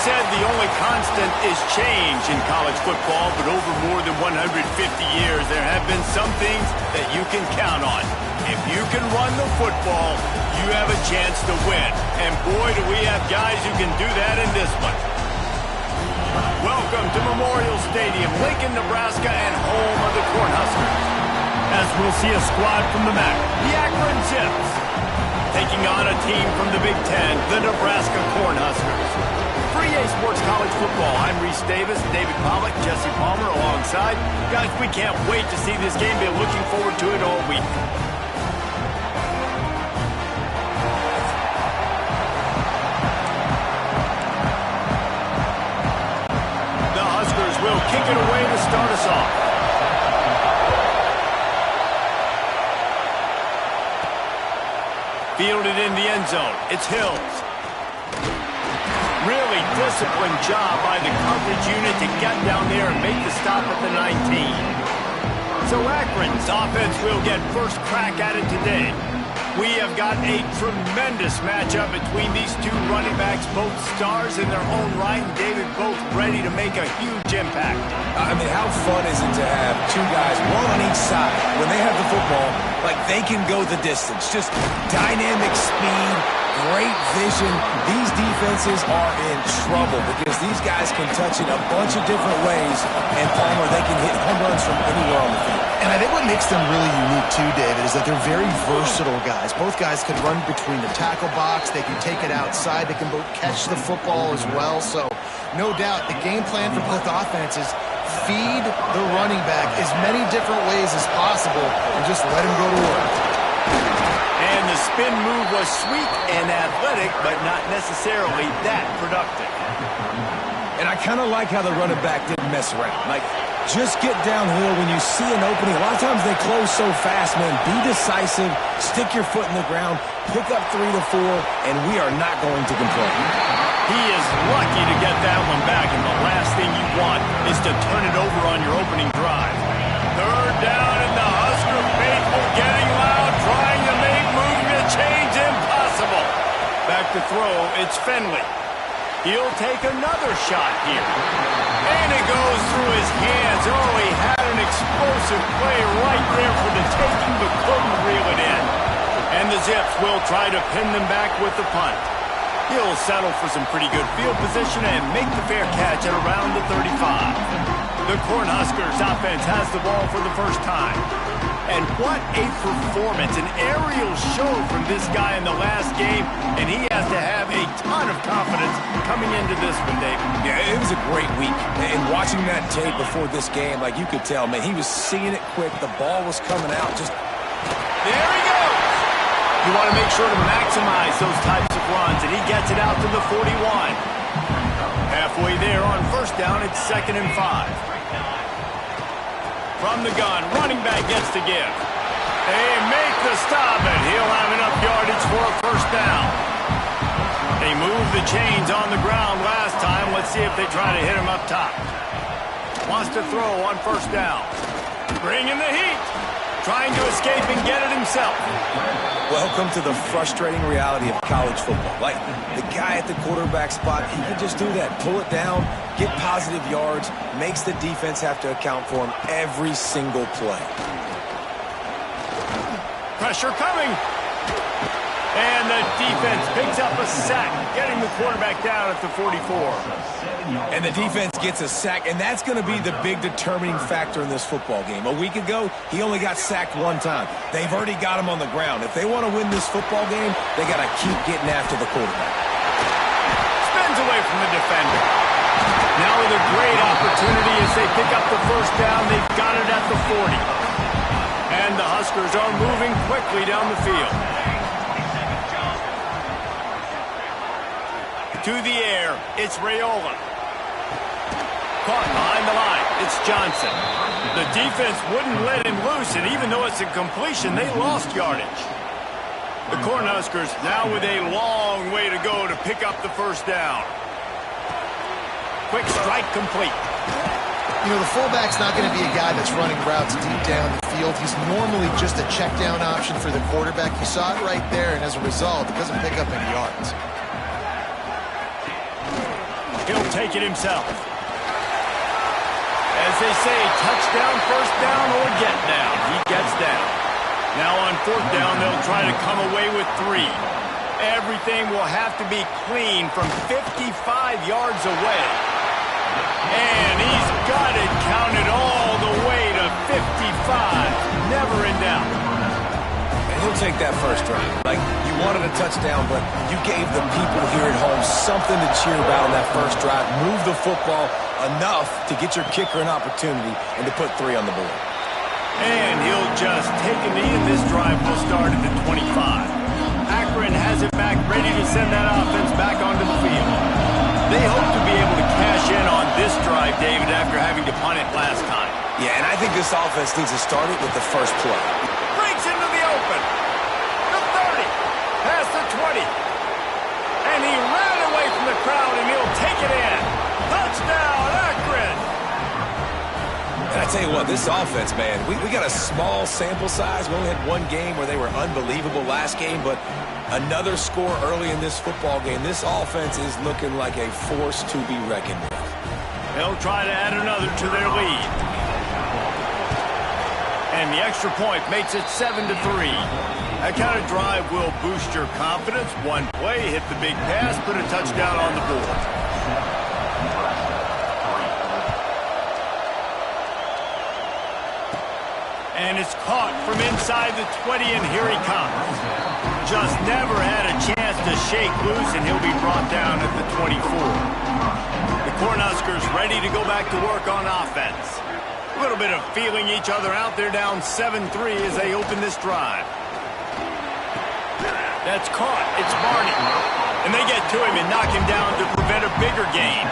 said the only constant is change in college football, but over more than 150 years, there have been some things that you can count on. If you can run the football, you have a chance to win. And boy, do we have guys who can do that in this one. Welcome to Memorial Stadium, Lincoln, Nebraska, and home of the Cornhuskers. As we'll see a squad from the MAC, the Akron Zips, taking on a team from the Big Ten, the Nebraska Cornhuskers. For EA Sports College Football, I'm Reese Davis, David Pollack, Jesse Palmer alongside. Guys, we can't wait to see this game. Been looking forward to it all week. The Huskers will kick it away to start us off. Fielded in the end zone. It's Hills. Really disciplined job by the coverage unit to get down there and make the stop at the 19. So Akron's offense will get first crack at it today. We have got a tremendous matchup between these two running backs, both stars in their own right, and David, both ready to make a huge impact. I mean, how fun is it to have two guys, one on each side, when they have the football, like they can go the distance. Just dynamic speed, great vision. These defenses are in trouble because these guys can touch it a bunch of different ways, and Palmer, they can hit home runs from anywhere on the field. And I think what makes them really unique too, David, is that they're very versatile guys. Both guys can run between the tackle box. They can take it outside. They can both catch the football as well. So, no doubt, the game plan for both offenses, feed the running back as many different ways as possible and just let him go to work. And the spin move was sweet and athletic, but not necessarily that productive. And I kind of like how the running back didn't mess around. Like, just get downhill when you see an opening. A lot of times they close so fast, man. Be decisive, stick your foot in the ground, pick up 3 to 4, and we are not going to complain. He is lucky to get that one back, and the last thing you want is to turn it over on your opening drive. Third down, and the Husker faithful getting loud, trying to make moving a change impossible. Back to throw, it's Finley. He'll take another shot here. And it goes through his hands. Oh, he had an explosive play right there for the taking, but couldn't reel it in. And the Zips will try to pin them back with the punt. He'll settle for some pretty good field position and make the fair catch at around the 35. The Cornhuskers offense has the ball for the first time. And what a performance, an aerial show from this guy in the last game, and he has to have a ton of confidence coming into this one, Dave. Yeah, it was a great week. And watching that tape before this game, like you could tell, man, he was seeing it quick. The ball was coming out. Just there he goes. You want to make sure to maximize those types of runs, and he gets it out to the 41. Halfway there on first down, it's 2nd and 5. From the gun, running back gets to give. They make the stop, and he'll have enough yardage for a first down. They moved the chains on the ground last time. Let's see if they try to hit him up top. Wants to throw on first down. Bringing the heat. Trying to escape and get it himself. welcome to the frustrating reality of college football. Like, the guy at the quarterback spot, he can just do that. Pull it down, get positive yards, makes the defense have to account for him every single play. Pressure coming. And the defense picks up a sack, getting the quarterback down at the 44. And the defense gets a sack, and that's going to be the big determining factor in this football game. A week ago, he only got sacked one time. They've already got him on the ground. If they want to win this football game, they got to keep getting after the quarterback. Spins away from the defender. Now with a great opportunity as they pick up the first down. They've got it at the 40. And the Huskers are moving quickly down the field. To the air, it's Raiola. Caught behind the line, it's Johnson. The defense wouldn't let him loose, and even though it's a completion, they lost yardage. The Cornhuskers now with a long way to go to pick up the first down. Quick strike complete. You know, the fullback's not going to be a guy that's running routes deep down the field. He's normally just a check down option for the quarterback. You saw it right there, and as a result, it doesn't pick up any yards. He'll take it himself. As they say, touchdown, first down, or get down. He gets down. Now on fourth down, they'll try to come away with 3. Everything will have to be clean from 55 yards away. And he's got it counted all the way to 55. Never in doubt. And he'll take that first drive. Like, you wanted a touchdown, but you gave the people here at home something to cheer about on that first drive. Move the football enough to get your kicker an opportunity and to put 3 on the board. And he'll just take a knee, and this drive will start at the 25. Akron has it back, ready to send that offense back onto the field. They hope to be able to cash in on this drive, David, after having to punt it last time. Yeah, and I think this offense needs to start it with the first play. Breaks into the open. The 30. Past the 20. And he ran away from the crowd, and he'll take it in. Touchdown, Akron! And I tell you what, this offense, man, we got a small sample size. We only had one game where they were unbelievable last game, but another score early in this football game. This offense is looking like a force to be reckoned with. They'll try to add another to their lead. And the extra point makes it 7-3. That kind of drive will boost your confidence. One play, hit the big pass, put a touchdown on the board. And it's caught from inside the 20, and here he comes. Just never had a chance to shake loose, and he'll be brought down at the 24. The Cornhuskers ready to go back to work on offense. A little bit of feeling each other out. They're down 7-3 as they open this drive. That's caught. It's Barney. And they get to him and knock him down to prevent a bigger gain.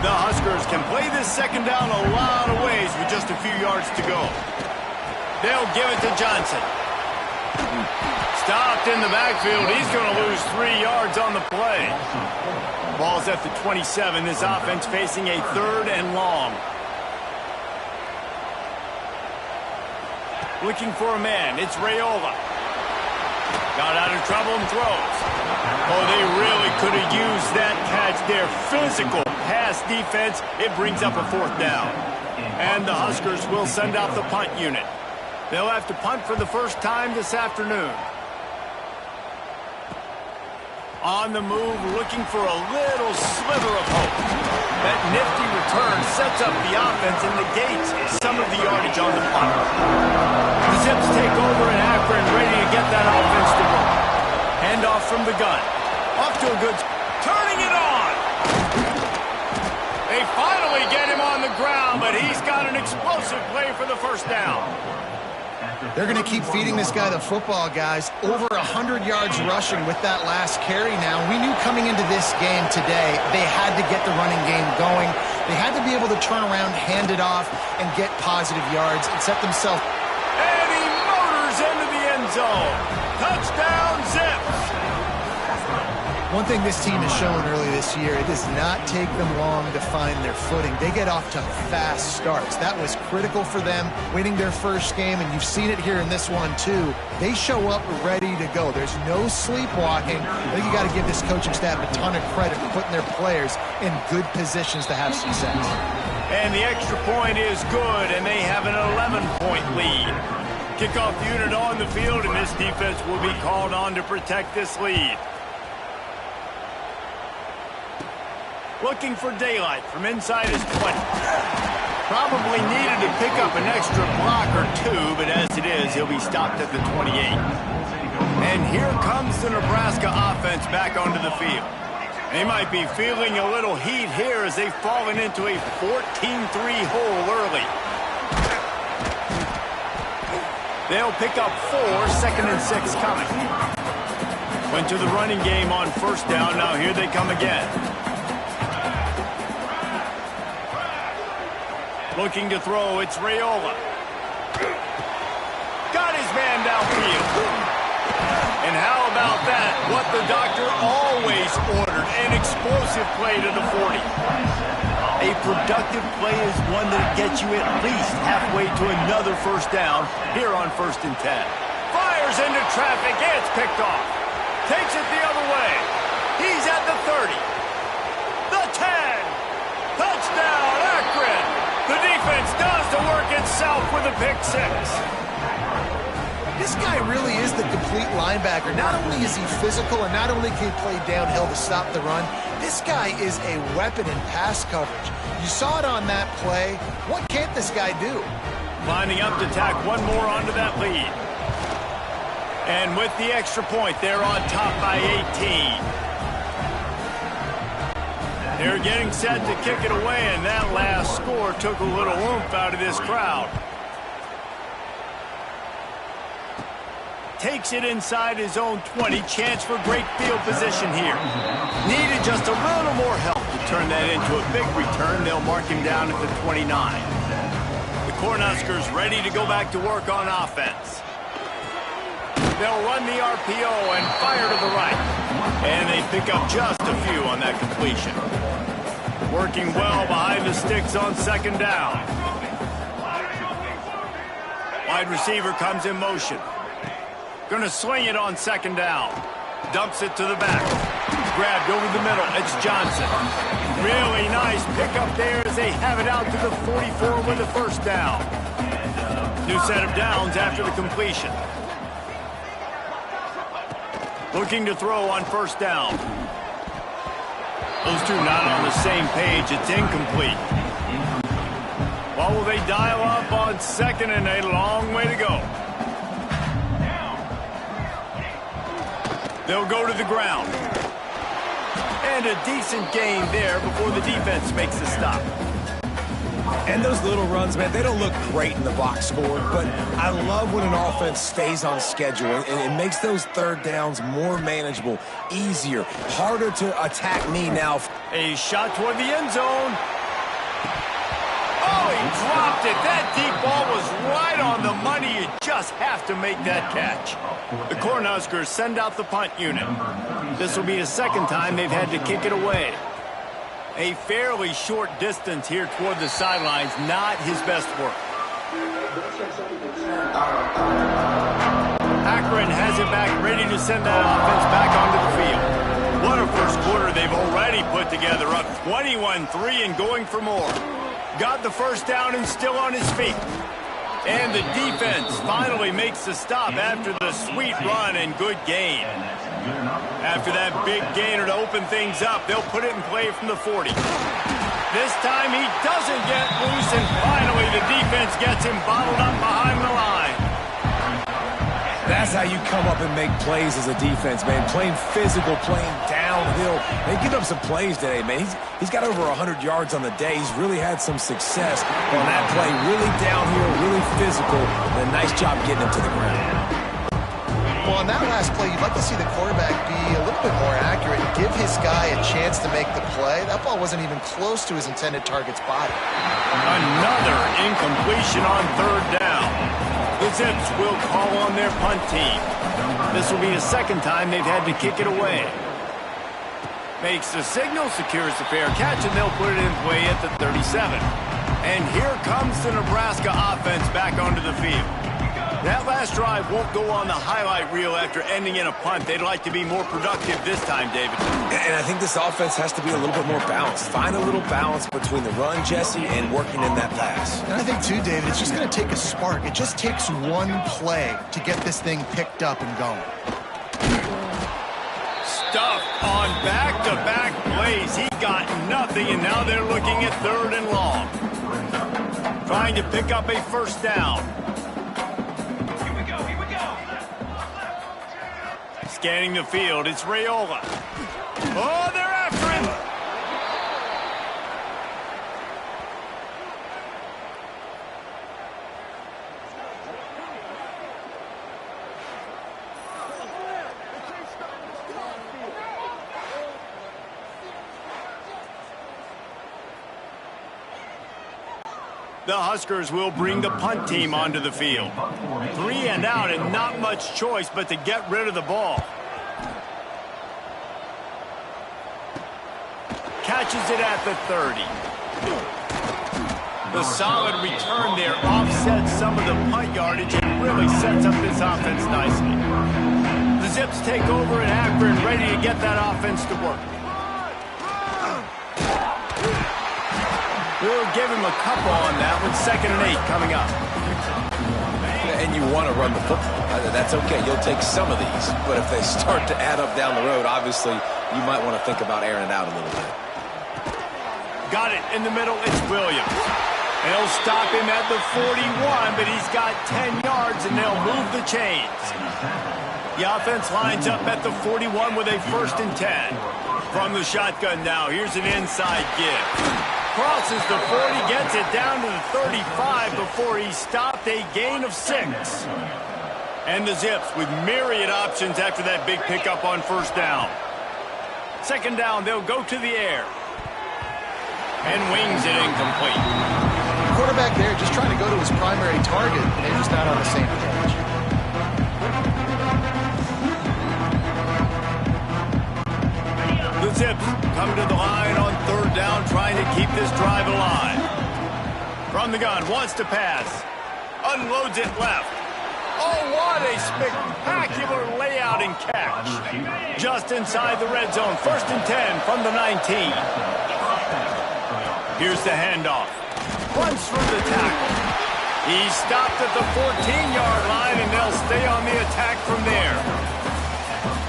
The Huskers can play this second down a lot of ways with just a few yards to go. They'll give it to Johnson. Stopped in the backfield. He's going to lose 3 yards on the play. Ball's at the 27. This offense facing a 3rd and long. Looking for a man. It's Raiola. Got out of trouble and throws. Oh, they really could have used that catch there. Physical pass defense. It brings up a 4th down. And the Huskers will send out the punt unit. They'll have to punt for the first time this afternoon. On the move, looking for a little sliver of hope. That nifty return sets up the offense and negates some of the yardage on the punt. The Zips take over in Akron, ready to get that offense to work. Handoff from the gun. Off to a good... Turning it on! They finally get him on the ground, but he's got an explosive play for the first down. They're going to keep feeding this guy the football, guys. Over 100 yards rushing with that last carry now. We knew coming into this game today they had to get the running game going. They had to be able to turn around, hand it off, and get positive yards and set themselves. And he motors into the end zone. Touchdown, Zips. One thing this team has shown early this year, it does not take them long to find their footing. They get off to fast starts. That was critical for them, winning their first game, and you've seen it here in this one too. They show up ready to go. There's no sleepwalking. I think you got to give this coaching staff a ton of credit for putting their players in good positions to have success. And the extra point is good, and they have an 11-point lead. Kickoff unit on the field, and this defense will be called on to protect this lead. Looking for daylight from inside his 20. Probably needed to pick up an extra block or 2, but as it is, he'll be stopped at the 28. And here comes the Nebraska offense back onto the field. They might be feeling a little heat here as they've fallen into a 14-3 hole early. They'll pick up 4, 2nd and 6 coming. Went to the running game on first down. Now here they come again. Looking to throw, it's Raiola. Got his man downfield. And how about that? What the doctor always ordered, an explosive play to the 40. A productive play is one that gets you at least halfway to another first down here on 1st and 10. Fires into traffic, it's picked off. Takes it the other way. He's at the 30. The 10. the pick six. This guy really is the complete linebacker. Not only is he physical and not only can he play downhill to stop the run, this guy is a weapon in pass coverage. You saw it on that play. What can't this guy do? Lining up to tack one more onto that lead. And with the extra point, they're on top by 18. They're getting set to kick it away, and that last score took a little oomph out of this crowd. Takes it inside his own 20. Chance for great field position here. Needed just a little more help to turn that into a big return. They'll mark him down at the 29. The Cornhuskers ready to go back to work on offense. They'll run the RPO and fire to the right. And they pick up just a few on that completion. Working well behind the sticks on second down. Wide receiver comes in motion. Going to swing it on second down. Dumps it to the back. Grabbed over the middle. It's Johnson. Really nice pickup there as they have it out to the 44 with a first down. New set of downs after the completion. Looking to throw on first down. Those two not on the same page. It's incomplete. Well, will they dial up on second and a long way to go? They'll go to the ground. And a decent gain there before the defense makes the stop. And those little runs, man, they don't look great in the box score, but I love when an offense stays on schedule, and it makes those third downs more manageable, easier, harder to attack me now. A shot toward the end zone. Oh, he dropped it. That deep ball was right on the money. You just have to make that catch. The Cornhuskers send out the punt unit. This will be the second time they've had to kick it away. A fairly short distance here toward the sidelines, not his best work. Akron has it back, ready to send that offense back onto the field. What a first quarter they've already put together, up 21-3 and going for more. Got the first down and still on his feet. And the defense finally makes the stop after the sweet run and good gain. After that big gainer to open things up, they'll put it in play from the 40. This time he doesn't get loose, and finally the defense gets him bottled up behind the line. That's how you come up and make plays as a defense, man. Playing physical, playing downhill. They give up some plays today, man. He's got over 100 yards on the day. He's really had some success on that play. Really downhill, really physical, and a nice job getting him to the ground. Well, on that last play, you'd like to see the quarterback be a little bit more accurate and give his guy a chance to make the play. That ball wasn't even close to his intended target's body. Another incompletion on third down. The Zips will call on their punt team. This will be the second time they've had to kick it away. Makes the signal, secures the fair catch, and they'll put it in play at the 37. And here comes the Nebraska offense back onto the field. That last drive won't go on the highlight reel after ending in a punt. They'd like to be more productive this time, David. And I think this offense has to be a little bit more balanced. Find a little balance between the run, Jesse, and working in that pass. And I think, too, David, it's just going to take a spark. It just takes one play to get this thing picked up and going. Stuffed on back-to-back plays. He got nothing, and now they're looking at third and long. Trying to pick up a first down. Scanning the field, it's Raiola. Oh, they're after him! The Huskers will bring the punt team onto the field. 3 and out and not much choice but to get rid of the ball. Catches it at the 30. The solid return there offsets some of the punt yardage and really sets up this offense nicely. The Zips take over in Akron, ready to get that offense to work. We'll give him a couple on that with 2nd and 8 coming up. And you want to run the football. That's okay. You'll take some of these. But if they start to add up down the road, obviously, you might want to think about airing it out a little bit. Got it in the middle. It's Williams. They'll stop him at the 41, but he's got 10 yards, and they'll move the chains. The offense lines up at the 41 with a 1st and 10. From the shotgun now, here's an inside give. Crosses the 40, gets it down to the 35 before he stopped, a gain of 6. And the Zips with myriad options after that big pickup on 1st down. 2nd down, they'll go to the air. And wings it incomplete. Quarterback there just trying to go to his primary target, and he's not on the same page. The Zips come to the line on 3rd down, trying to keep this drive alive. From the gun, wants to pass. Unloads it left. Oh, what a spectacular layout and catch. Just inside the red zone. 1st and 10 from the 19. Here's the handoff. Runs through the tackle. He stopped at the 14-yard line, and they'll stay on the attack from there.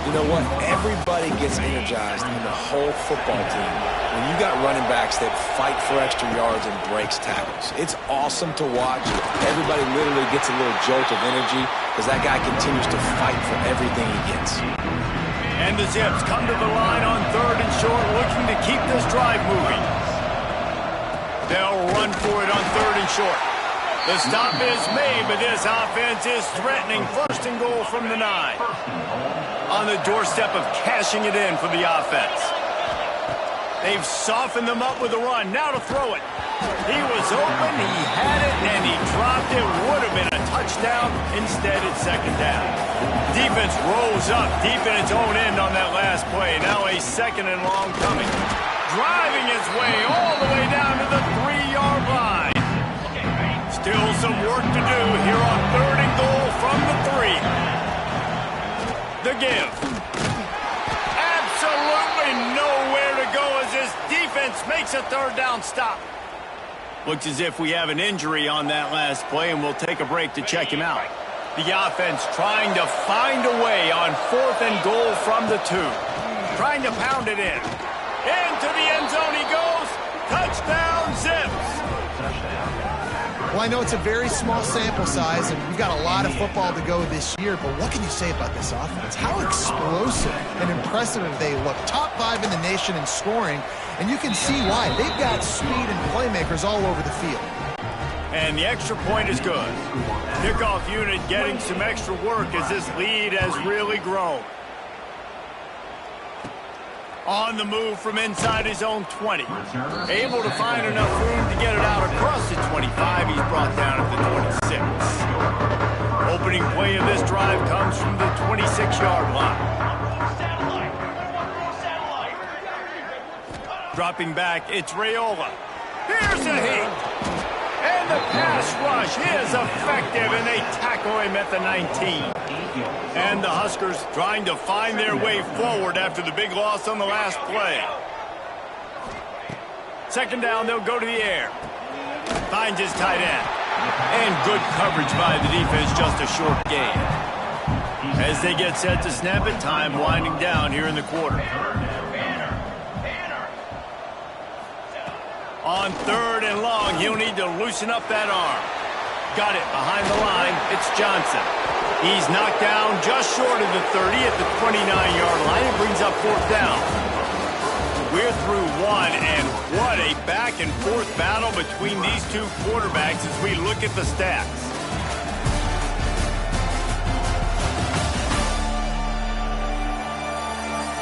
You know what? Everybody gets energized in the whole football team when you got running backs that fight for extra yards and breaks tackles. It's awesome to watch. Everybody literally gets a little jolt of energy because that guy continues to fight for everything he gets. And the Zips come to the line on 3rd and short, looking to keep this drive moving. They'll run for it on 3rd and short. The stop is made, but this offense is threatening 1st and goal from the 9. On the doorstep of cashing it in for the offense. They've softened them up with a run. Now to throw it. He was open, he had it, and he dropped it. Would have been a touchdown. Instead, it's 2nd down. Defense rolls up deep in its own end on that last play. Now a 2nd and long coming. Driving his way all the way down to the 3-yard line. Still some work to do here on 3rd and goal from the 3. The give. Absolutely nowhere to go as this defense makes a 3rd down stop. Looks as if we have an injury on that last play, and we'll take a break to check him out. The offense trying to find a way on 4th and goal from the 2. Trying to pound it in. Into the end zone he goes. Touchdown, Zips. Well, I know it's a very small sample size, and we've got a lot of football to go this year, but what can you say about this offense? How explosive and impressive they look. Top 5 in the nation in scoring, and you can see why. They've got speed and playmakers all over the field. And the extra point is good. Kickoff unit getting some extra work as this lead has really grown. On the move from inside his own 20. Able to find enough room to get it out across the 25. He's brought down at the 26. Opening play of this drive comes from the 26-yard line. Dropping back, it's Raiola. Here's a hit. And the pass rush is effective, and they tackle him at the 19. And the Huskers trying to find their way forward after the big loss on the last play. 2nd down, they'll go to the air. Finds his tight end. And good coverage by the defense, just a short gain. As they get set to snap it, time winding down here in the quarter. On 3rd and long, he'll need to loosen up that arm. Got it behind the line. It's Johnson. He's knocked down just short of the 30 at the 29-yard line. It brings up 4th down. We're through 1, and what a back-and-forth battle between these two quarterbacks as we look at the stats.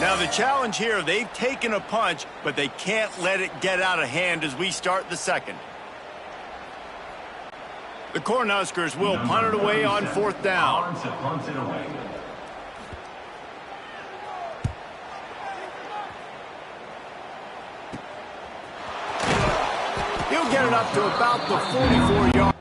Now the challenge here, they've taken a punch, but they can't let it get out of hand as we start the 2nd. The Cornhuskers will punt it away on 4th down. He'll get it up to about the 44-yard.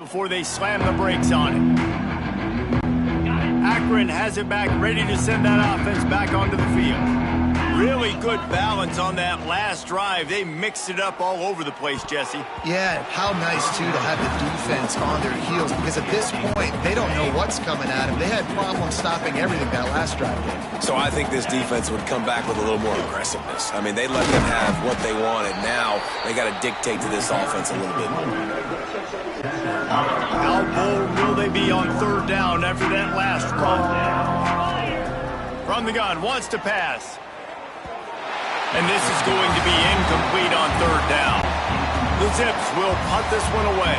before they slam the brakes on it. Akron has it back, ready to send that offense back onto the field. Really good balance on that last drive. They mixed it up all over the place, Jesse. Yeah, how nice, too, to have the defense on their heels, because at this point, they don't know what's coming at them. They had problems stopping everything that last drive did. So I think this defense would come back with a little more aggressiveness. I mean, they let them have what they wanted. Now they got to dictate to this offense a little bit more. How bold will they be on third down after that last run? From the gun, wants to pass. And this is going to be incomplete on third down. The Zips will punt this one away.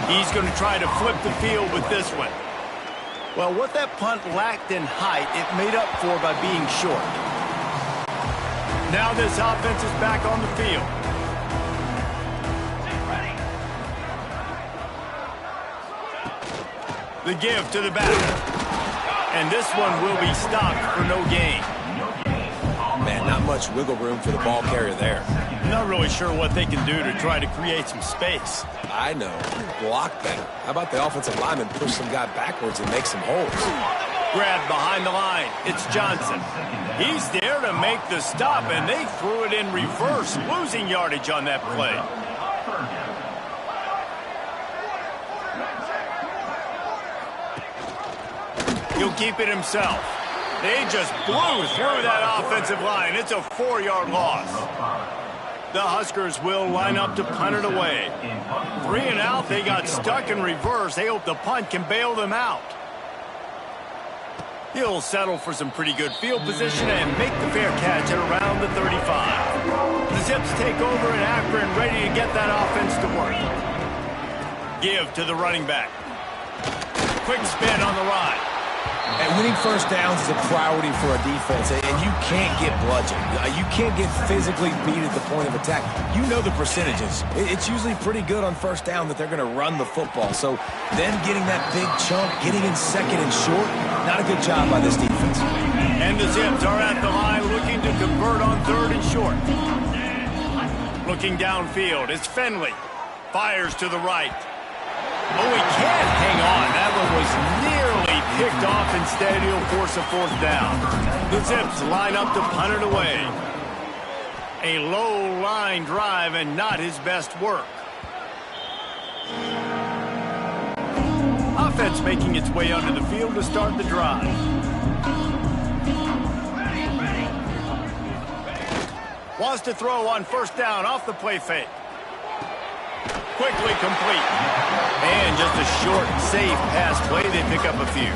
He's going to try to flip the field with this one. Well, what that punt lacked in height, it made up for by being short. Now this offense is back on the field. The give to the back. And this one will be stopped for no gain. Man, not much wiggle room for the ball carrier there. Not really sure what they can do to try to create some space. I know. Block better. How about the offensive lineman push some guy backwards and make some holes? Grabbed behind the line. It's Johnson. He's there to make the stop, and they threw it in reverse, losing yardage on that play. He'll keep it himself. They just blew through that offensive line. It's a 4-yard loss. The Huskers will line up to punt it away. 3 and out. They got stuck in reverse. They hope the punt can bail them out. He'll settle for some pretty good field position and make the fair catch at around the 35. The Zips take over in Akron, ready to get that offense to work. Give to the running back. Quick spin on the ride. And winning first downs is a priority for a defense, and you can't get bludgeoned. You can't get physically beat at the point of attack. You know the percentages. It's usually pretty good on first down that they're going to run the football. So then getting that big chunk, getting in second and short, not a good job by this defense. And the Zips are at the line looking to convert on third and short. Looking downfield, it's Finley. Fires to the right. Oh, he can't hang on. That one was nearly picked off. Instead, he'll force a fourth down. The Zips line up to punt it away. A low line drive and not his best work. Offense making its way onto the field to start the drive. Wants to throw on first down off the play fake. Quickly complete. And just a short, safe pass play. They pick up a few.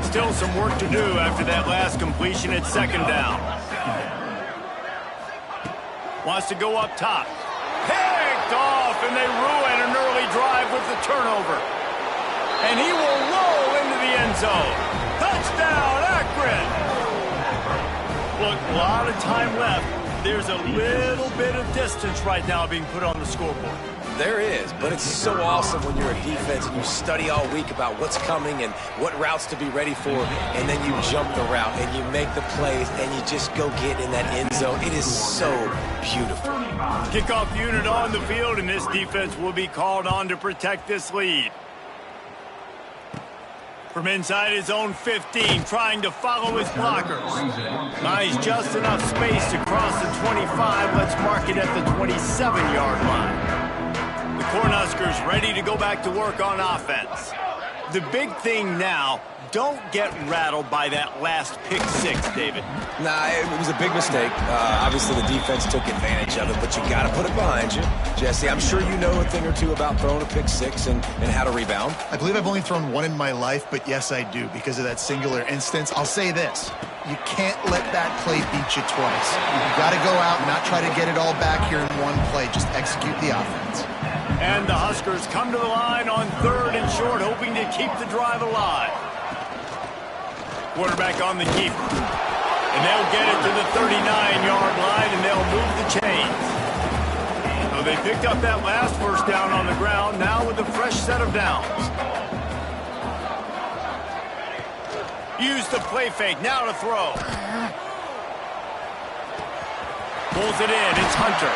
Still some work to do after that last completion at second down. Wants to go up top. Picked off, and they ruin an early drive with the turnover. And he will roll into the end zone. Touchdown, Akron! Look, a lot of time left. There's a little bit of distance right now being put on the scoreboard. There is, but it's so awesome when you're a defense and you study all week about what's coming and what routes to be ready for, and then you jump the route and you make the plays and you just go get in that end zone. It is so beautiful. Kickoff unit on the field, and this defense will be called on to protect this lead. From inside his own 15, trying to follow his blockers. Buys just enough space to cross the 25. Let's mark it at the 27-yard line. The Cornhuskers ready to go back to work on offense. The big thing now, don't get rattled by that last pick six, David. Nah, it was a big mistake. Obviously, the defense took advantage of it, but you got to put it behind you. Jesse, I'm sure you know a thing or two about throwing a pick six and how to rebound. I believe I've only thrown one in my life, but yes, I do because of that singular instance. I'll say this. You can't let that play beat you twice. You've got to go out and not try to get it all back here in one play. Just execute the offense. And the Huskers come to the line on third and short, hoping to keep the drive alive. Quarterback on the keeper. And they'll get it to the 39-yard line, and they'll move the chains. So they picked up that last first down on the ground, now with a fresh set of downs. Use the play fake, now to throw. Pulls it in. It's Hunter.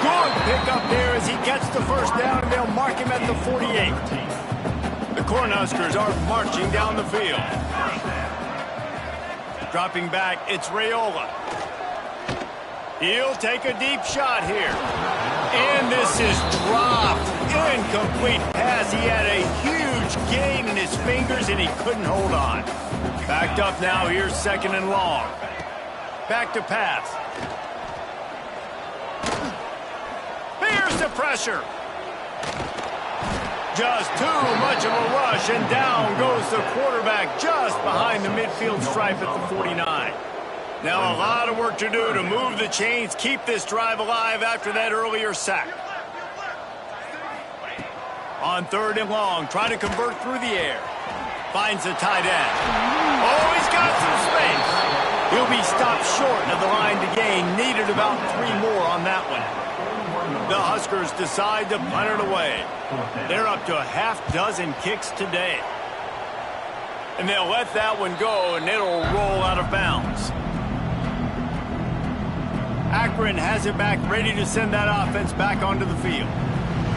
Good pickup there as he gets the first down, and they'll mark him at the 48. The Cornhuskers are marching down the field. Dropping back, it's Raiola. He'll take a deep shot here. And this is dropped. Incomplete pass. He had a huge gain in his fingers, and he couldn't hold on. Backed up now. Here's 2nd and long. Back to pass. Here's the pressure. Just too much of a rush, and down goes the quarterback just behind the midfield stripe at the 49. Now a lot of work to do to move the chains, keep this drive alive after that earlier sack. On 3rd and long, trying to convert through the air. Finds the tight end. Oh, he's got some space. He'll be stopped short of the line to gain. Needed about 3 more on that one. The Huskers decide to punt it away. They're up to a half-dozen kicks today. And they'll let that one go, and it'll roll out of bounds. Akron has it back, ready to send that offense back onto the field.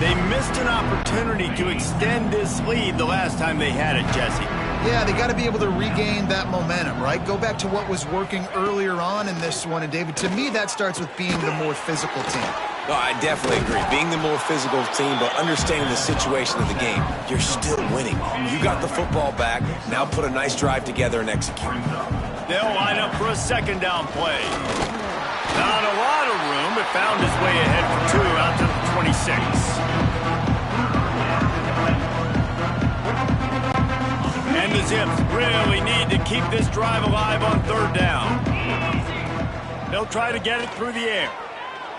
They missed an opportunity to extend this lead the last time they had it, Jesse. Yeah, they got to be able to regain that momentum, right? Go back to what was working earlier on in this one. And, David, to me, that starts with being the more physical team. No, I definitely agree. Being the more physical team, but understanding the situation of the game, you're still winning. You got the football back. Now put a nice drive together and execute. They'll line up for a 2nd down play. Not a lot of room, but found his way ahead for 2 out to the 26. And the Zips really need to keep this drive alive on 3rd down. They'll try to get it through the air.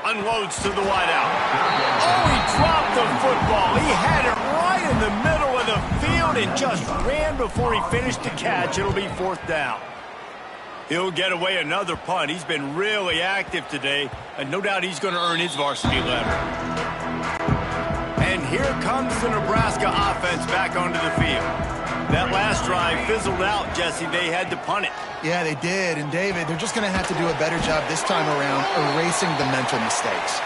Unloads to the wideout. Oh, he dropped the football. He had it right in the middle of the field and just ran before he finished the catch. It'll be 4th down. He'll get away another punt. He's been really active today, and no doubt he's going to earn his varsity letter. And here comes the Nebraska offense back onto the field. That last drive fizzled out, Jesse. They had to punt it. Yeah, they did. And, David, they're just going to have to do a better job this time around erasing the mental mistakes.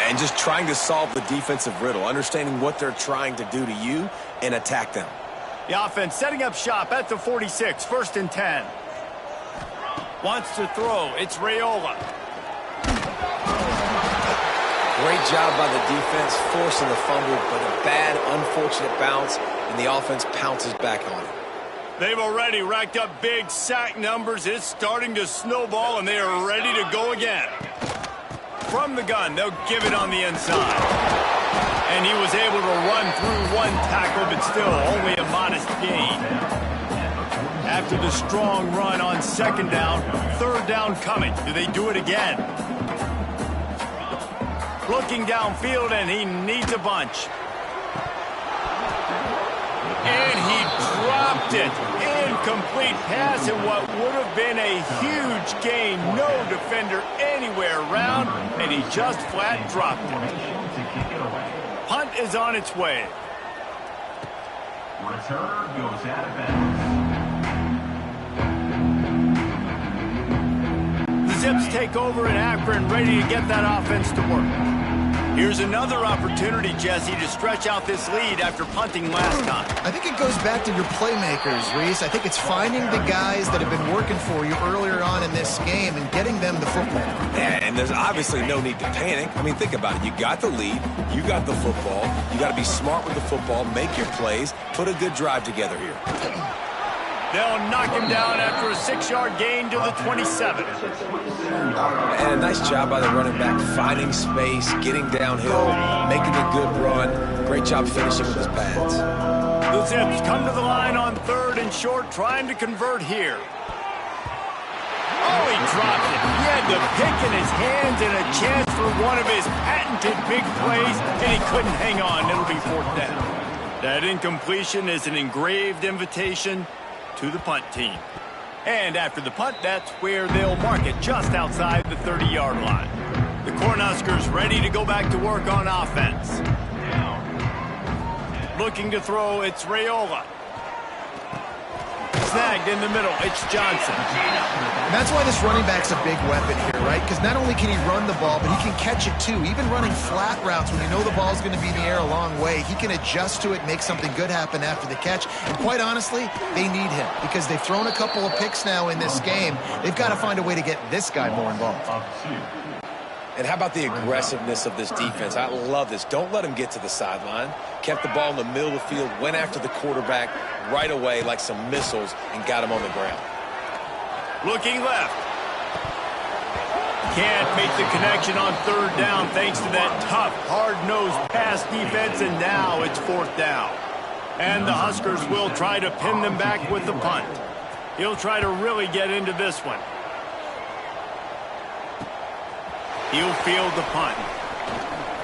And just trying to solve the defensive riddle, understanding what they're trying to do to you and attack them. The offense setting up shop at the 46, 1st and 10. Wants to throw. It's Raiola. Great job by the defense, forcing the fumble, but a bad, unfortunate bounce, and the offense pounces back on it. They've already racked up big sack numbers. It's starting to snowball, and they are ready to go again. From the gun, they'll give it on the inside. And he was able to run through 1 tackle, but still only a modest gain. After the strong run on 2nd down, 3rd down coming. Do they do it again? Looking downfield, and he needs a bunch. And he dropped it. Incomplete pass, and what would have been a huge gain. No defender anywhere around, and he just flat dropped it. Punt is on its way. Return goes out of bounds. The Zips take over in Akron, ready to get that offense to work. Here's another opportunity, Jesse, to stretch out this lead after punting last time. I think it goes back to your playmakers, Reese. I think it's finding the guys that have been working for you earlier on in this game and getting them the football. Yeah, and there's obviously no need to panic. I mean, think about it. You got the lead. You got the football. You got to be smart with the football, make your plays, put a good drive together here. They'll knock him down after a 6-yard gain to the 27. And a nice job by the running back, finding space, getting downhill, making a good run. Great job finishing with his pads. The Zips come to the line on 3rd and short, trying to convert here. Oh, he dropped it. He had the pick in his hands and a chance for one of his patented big plays, and he couldn't hang on. It'll be 4th down. That incompletion is an engraved invitation to the punt team. And after the punt, that's where they'll mark it, just outside the 30-yard line. The Cornhuskers ready to go back to work on offense. Looking to throw, it's Raiola. Snagged in the middle, it's Johnson. And that's why this running back's a big weapon here, right? Because not only can he run the ball, but he can catch it too. Even running flat routes when you know the ball's going to be in the air a long way, he can adjust to it, make something good happen after the catch. And quite honestly, they need him because they've thrown a couple of picks now in this game. They've got to find a way to get this guy more involved. And how about the aggressiveness of this defense? I love this. Don't let him get to the sideline. Kept the ball in the middle of the field, went after the quarterback right away like some missiles and got him on the ground. Looking left. Can't make the connection on third down thanks to that tough, hard-nosed pass defense, and now it's fourth down. And the Huskers will try to pin them back with the punt. He'll try to really get into this one. He'll field the punt.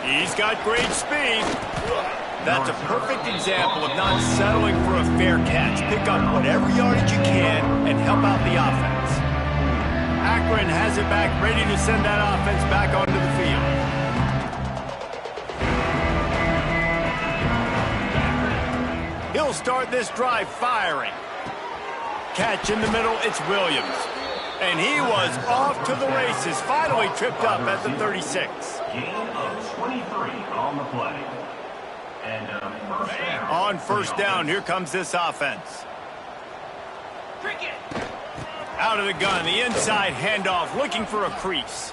He's got great speed. That's a perfect example of not settling for a fair catch. Pick up whatever yardage you can and help out the offense. Akron has it back, ready to send that offense back onto the field. He'll start this drive firing. Catch in the middle, it's Williams. And he was off to the races, finally tripped up at the 36. Gain of 23 on the play. And first down. On first down, here comes this offense. Out of the gun, the inside handoff, looking for a crease.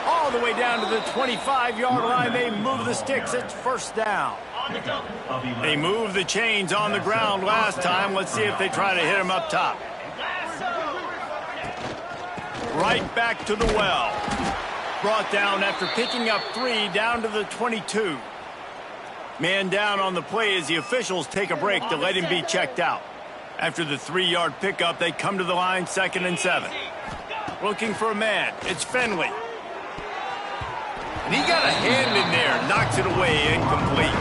All the way down to the 25-yard line, they move the sticks, it's first down. They moved the chains on the ground last time. Let's see if they try to hit him up top. Right back to the well. Brought down after picking up 3 down to the 22. Man down on the play as the officials take a break to let him be checked out. After the 3-yard pickup, they come to the line, 2nd and 7. Looking for a man. It's Finley. And he got a hand in there. Knocks it away, incomplete.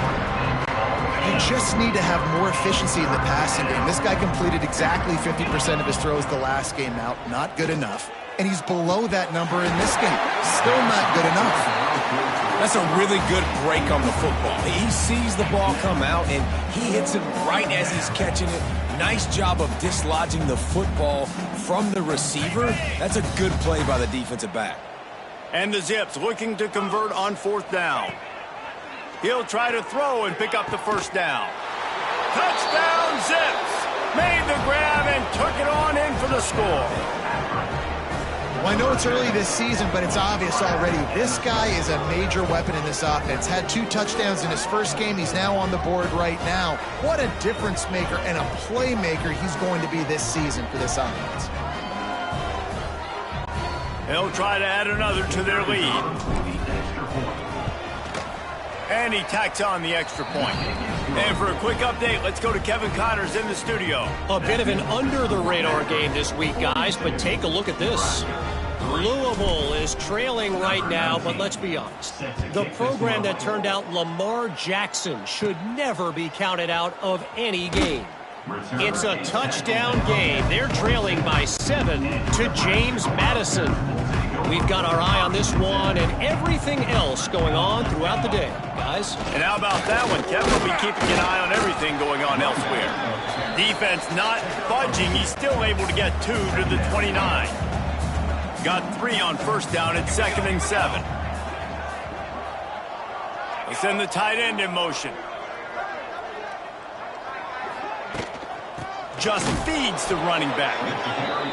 You just need to have more efficiency in the passing game. This guy completed exactly 50% of his throws the last game out. Not good enough. And he's below that number in this game. Still not good enough. That's a really good break on the football. He sees the ball come out, and he hits it right as he's catching it. Nice job of dislodging the football from the receiver. That's a good play by the defensive back. And the Zips looking to convert on fourth down. He'll try to throw and pick up the first down. Touchdown, Zips! Made the grab and took it on in for the score. Well, I know it's early this season, but it's obvious already. This guy is a major weapon in this offense. Had 2 touchdowns in his first game. He's now on the board right now. What a difference maker and a playmaker he's going to be this season for this offense. They'll try to add another to their lead. And he tacks on the extra point. And for a quick update, let's go to Kevin Connors in the studio. A bit of an under-the-radar game this week, guys, but take a look at this. Louisville is trailing right now, but let's be honest. The program that turned out Lamar Jackson should never be counted out of any game. It's a touchdown game. They're trailing by 7 to James Madison. We've got our eye on this one and everything else going on throughout the day, guys. And how about that one? Kevin will be keeping an eye on everything going on elsewhere. Defense not budging. He's still able to get 2 to the 29. Got 3 on first down at 2nd and 7. They send the tight end in motion. Just feeds the running back.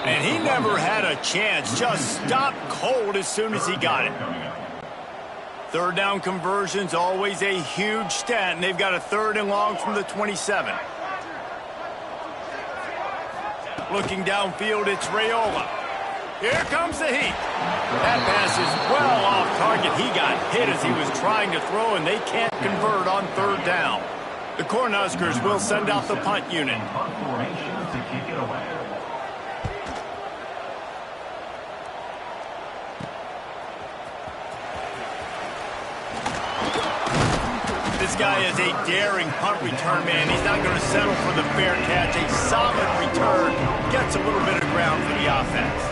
And he never had a chance. Just stopped cold as soon as he got it. Third down conversions, always a huge stat, and they've got a 3rd and long from the 27. Looking downfield, it's Raiola. Here comes the heat. That pass is well off target. He got hit as he was trying to throw, and they can't convert on 3rd down. The Cornhuskers will send out the punt unit. Punt formation to kick it away. This guy is a daring punt return man. He's not going to settle for the fair catch. A solid return gets a little bit of ground for the offense.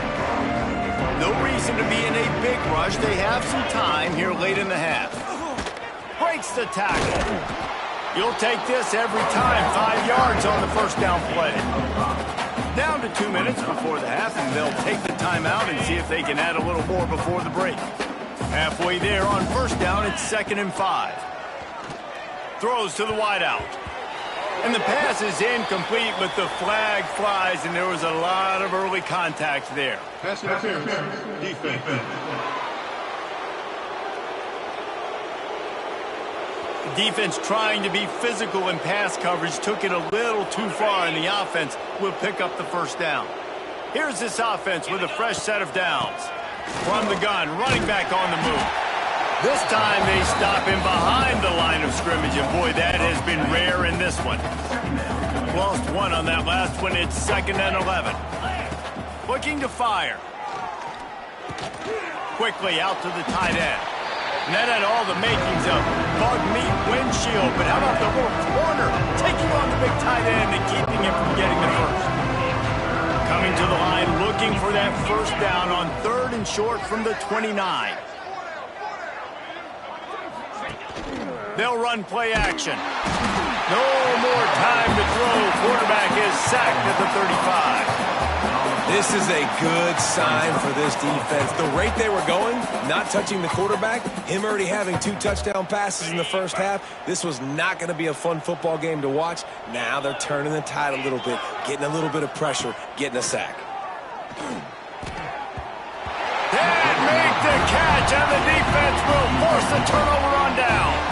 No reason to be in a big rush. They have some time here late in the half. Breaks the tackle. You'll take this every time. 5 yards on the first down play. Down to 2 minutes before the half, and they'll take the timeout and see if they can add a little more before the break. Halfway there on first down, it's 2nd and 5. Throws to the wideout. And the pass is incomplete, but the flag flies, and there was a lot of early contact there. Pass interference. Defense. Defense trying to be physical in pass coverage took it a little too far, and the offense will pick up the first down. Here's this offense with a fresh set of downs. From the gun, running back on the move. This time they stop him behind the line of scrimmage, and boy, that has been rare in this one. Lost one on that last one. It's 2nd and 11. Looking to fire. Quickly out to the tight end. And that had all the makings of bug meat windshield, but how about the little corner taking on the big tight end and keeping him from getting the first? Coming to the line, looking for that first down on 3rd and short from the 29. They'll run play action. No more time to throw. Quarterback is sacked at the 35. This is a good sign for this defense. The rate they were going, not touching the quarterback, him already having 2 touchdown passes in the first half, this was not going to be a fun football game to watch. Now they're turning the tide a little bit, getting a little bit of pressure, getting a sack. Dad make the catch, and the defense will force the turnover on downs.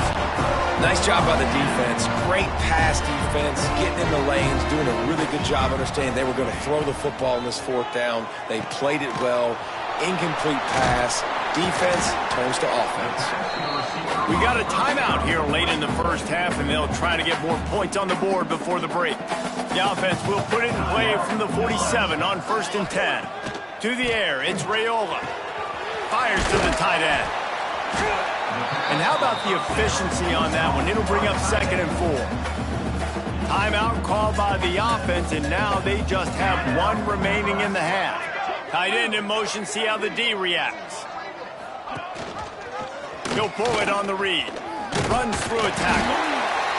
Nice job by the defense. Great pass defense, getting in the lanes, doing a really good job understanding they were going to throw the football in this 4th down. They played it well. Incomplete pass. Defense turns to offense. We got a timeout here late in the first half, and they'll try to get more points on the board before the break. The offense will put it in play from the 47 on 1st and 10. To the air, it's Raiola. Fires to the tight end. And how about the efficiency on that one? It'll bring up 2nd and 4. Timeout called by the offense, and now they just have 1 remaining in the half. Tight end in motion, see how the D reacts. He'll pull it on the read. Runs through a tackle.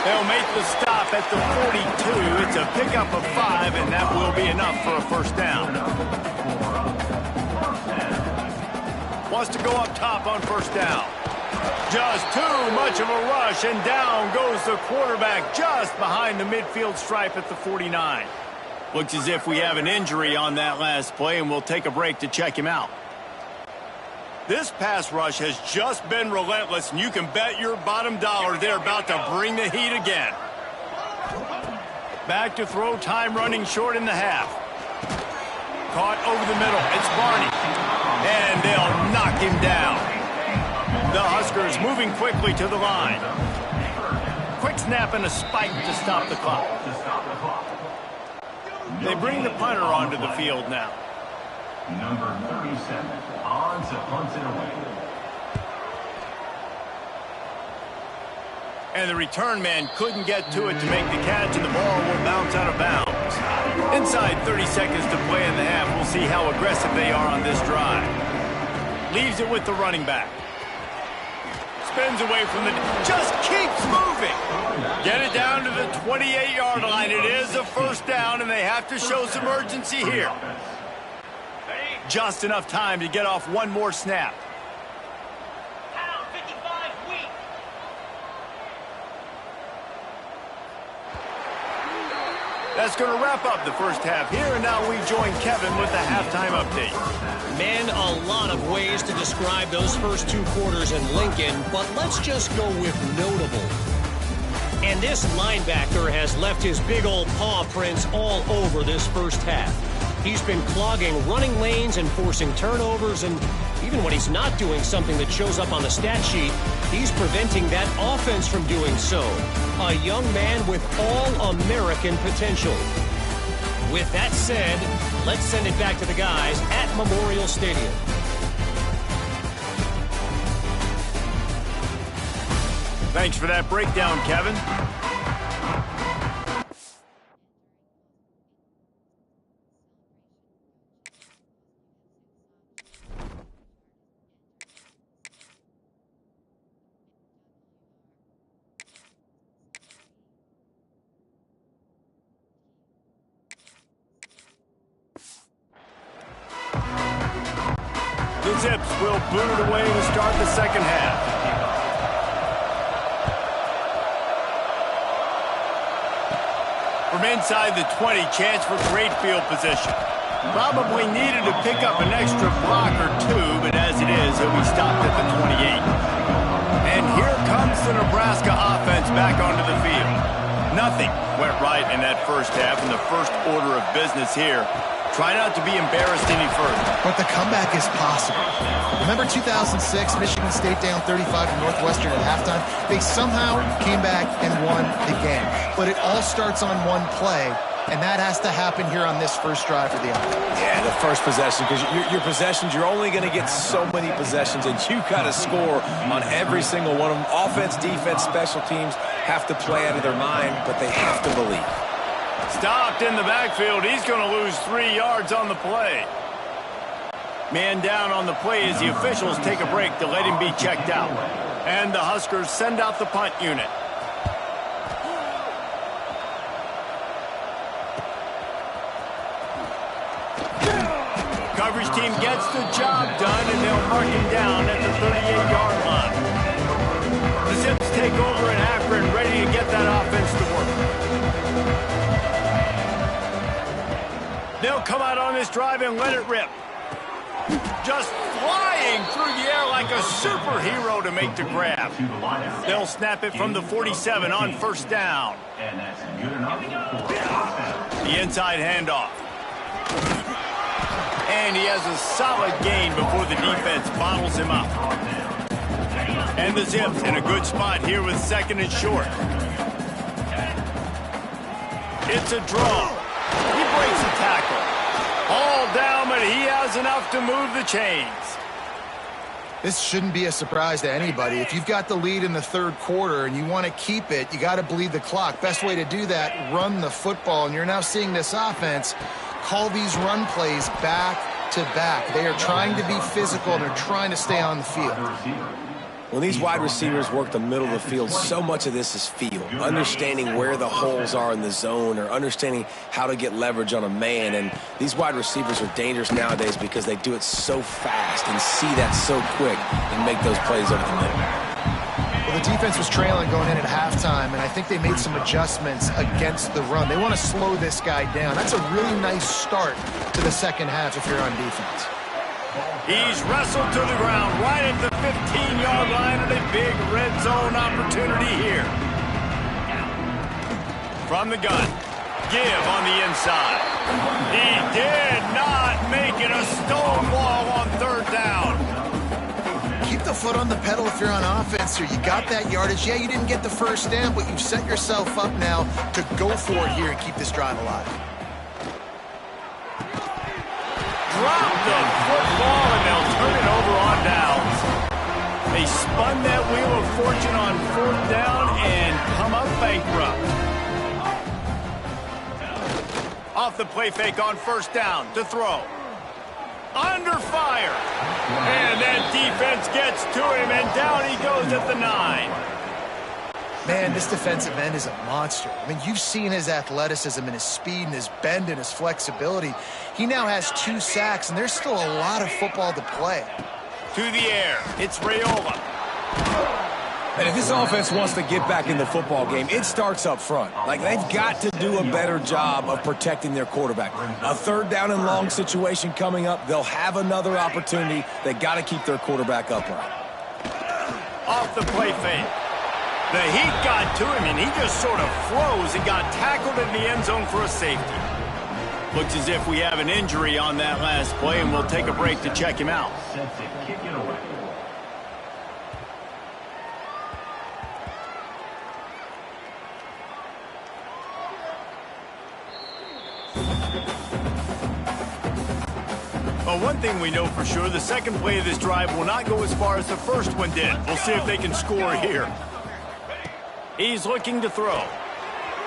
They'll make the stop at the 42. It's a pickup of 5, and that will be enough for a first down. Wants to go up top on first down. Just too much of a rush, and down goes the quarterback just behind the midfield stripe at the 49. Looks as if we have an injury on that last play, and we'll take a break to check him out. This pass rush has just been relentless, and you can bet your bottom dollar they're about to bring the heat again. Back to throw, time running short in the half. Caught over the middle, it's Barney. And they'll knock him down. The Huskers moving quickly to the line. Quick snap and a spike to stop the clock. They bring the punter onto the field now. Number 37, on to punt it away. And the return man couldn't get to it to make the catch, and the ball will bounce out of bounds. Inside 30 seconds to play in the half. We'll see how aggressive they are on this drive. Leaves it with the running back. Spins away from the... Just keeps moving. Get it down to the 28-yard line. It is a first down, and they have to show some urgency here. Just enough time to get off 1 more snap. That's going to wrap up the first half here, and now we join Kevin with the halftime update. Man, a lot of ways to describe those first 2 quarters in Lincoln, but let's just go with notable. And this linebacker has left his big old paw prints all over this first half. He's been clogging running lanes and forcing turnovers, and even when he's not doing something that shows up on the stat sheet, he's preventing that offense from doing so. A young man with all-American potential. With that said, let's send it back to the guys at Memorial Stadium. Thanks for that breakdown, Kevin. The Zips will boot it away to start the second half. From inside the 20, chance for great field position. Probably needed to pick up an extra block or two, but as it is, he'll be stopped at the 28. And here comes the Nebraska offense back onto the field. Nothing went right in that first half, and the first order of business here. Try not to be embarrassed any further. But the comeback is possible. Remember 2006, Michigan State down 35 to Northwestern at halftime? They somehow came back and won the game. But it all starts on one play, and that has to happen here on this first drive for the offense. Yeah, the first possession, because your possessions, you're only going to get so many possessions, and you got to score on every single one of them. Offense, defense, special teams have to play out of their mind, but they have to believe. Stopped in the backfield. He's going to lose 3 yards on the play. Man down on the play as the officials take a break to let him be checked out. And the Huskers send out the punt unit. Coverage team gets the job done, and they'll mark him down at the 38-yard line. The Zips take over at Akron, ready to get that offense to work. They'll come out on this drive and let it rip. Just flying through the air like a superhero to make the grab. They'll snap it from the 47 on first down. And that's good enough for The inside handoff. And he has a solid gain before the defense bottles him up. And the Zips in a good spot here with second and short. It's a draw. He breaks the tackle. All down, but he has enough to move the chains. This shouldn't be a surprise to anybody. If you've got the lead in the third quarter and you want to keep it, you got to bleed the clock. Best way to do that, run the football. And you're now seeing this offense call these run plays back to back. They are trying to be physical, and they're trying to stay on the field. When these wide receivers work the middle of the field, so much of this is feel. Understanding where the holes are in the zone, or understanding how to get leverage on a man. And these wide receivers are dangerous nowadays because they do it so fast and see that so quick and make those plays over the middle. Well, the defense was trailing going in at halftime, and I think they made some adjustments against the run. They want to slow this guy down. That's a really nice start to the second half if you're on defense. He's wrestled to the ground right at the 15-yard line, and a big red zone opportunity here. From the gun, give on the inside. He did not make it a stone wall on third down. Keep the foot on the pedal if you're on offense here. You got that yardage. Yeah, you didn't get the first down, but you've set yourself up now to go for it here and keep this drive alive. Drop the football, and they'll turn it over on downs. They spun that wheel of fortune on fourth down and come up bankrupt. Off the play fake on first down to throw. Under fire. And that defense gets to him, and down he goes at the 9. Man, this defensive end is a monster. I mean, you've seen his athleticism and his speed and his bend and his flexibility. He now has 2 sacks, and there's still a lot of football to play. To the air, it's Raiola. And if this offense wants to get back in the football game, it starts up front. Like, they've got to do a better job of protecting their quarterback. A third down and long situation coming up, they'll have another opportunity. They got to keep their quarterback upright. Off the play fake. The heat got to him, and he just sort of froze and got tackled in the end zone for a safety. Looks as if we have an injury on that last play, and we'll take a break to check him out. Sets it, kick it away. Well, one thing we know for sure, the second play of this drive will not go as far as the first one did. We'll see if they can score here. He's looking to throw.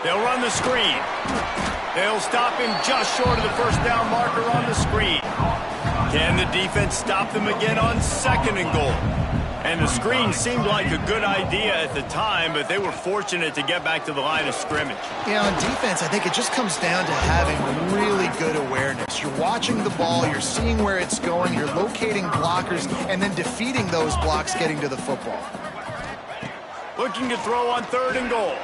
They'll run the screen. They'll stop him just short of the first down marker on the screen. Can the defense stop them again on second and goal? And the screen seemed like a good idea at the time, but they were fortunate to get back to the line of scrimmage. Yeah, on defense, I think it just comes down to having really good awareness. You're watching the ball, you're seeing where it's going, you're locating blockers, and then defeating those blocks getting to the football. Looking to throw on 3rd and goal.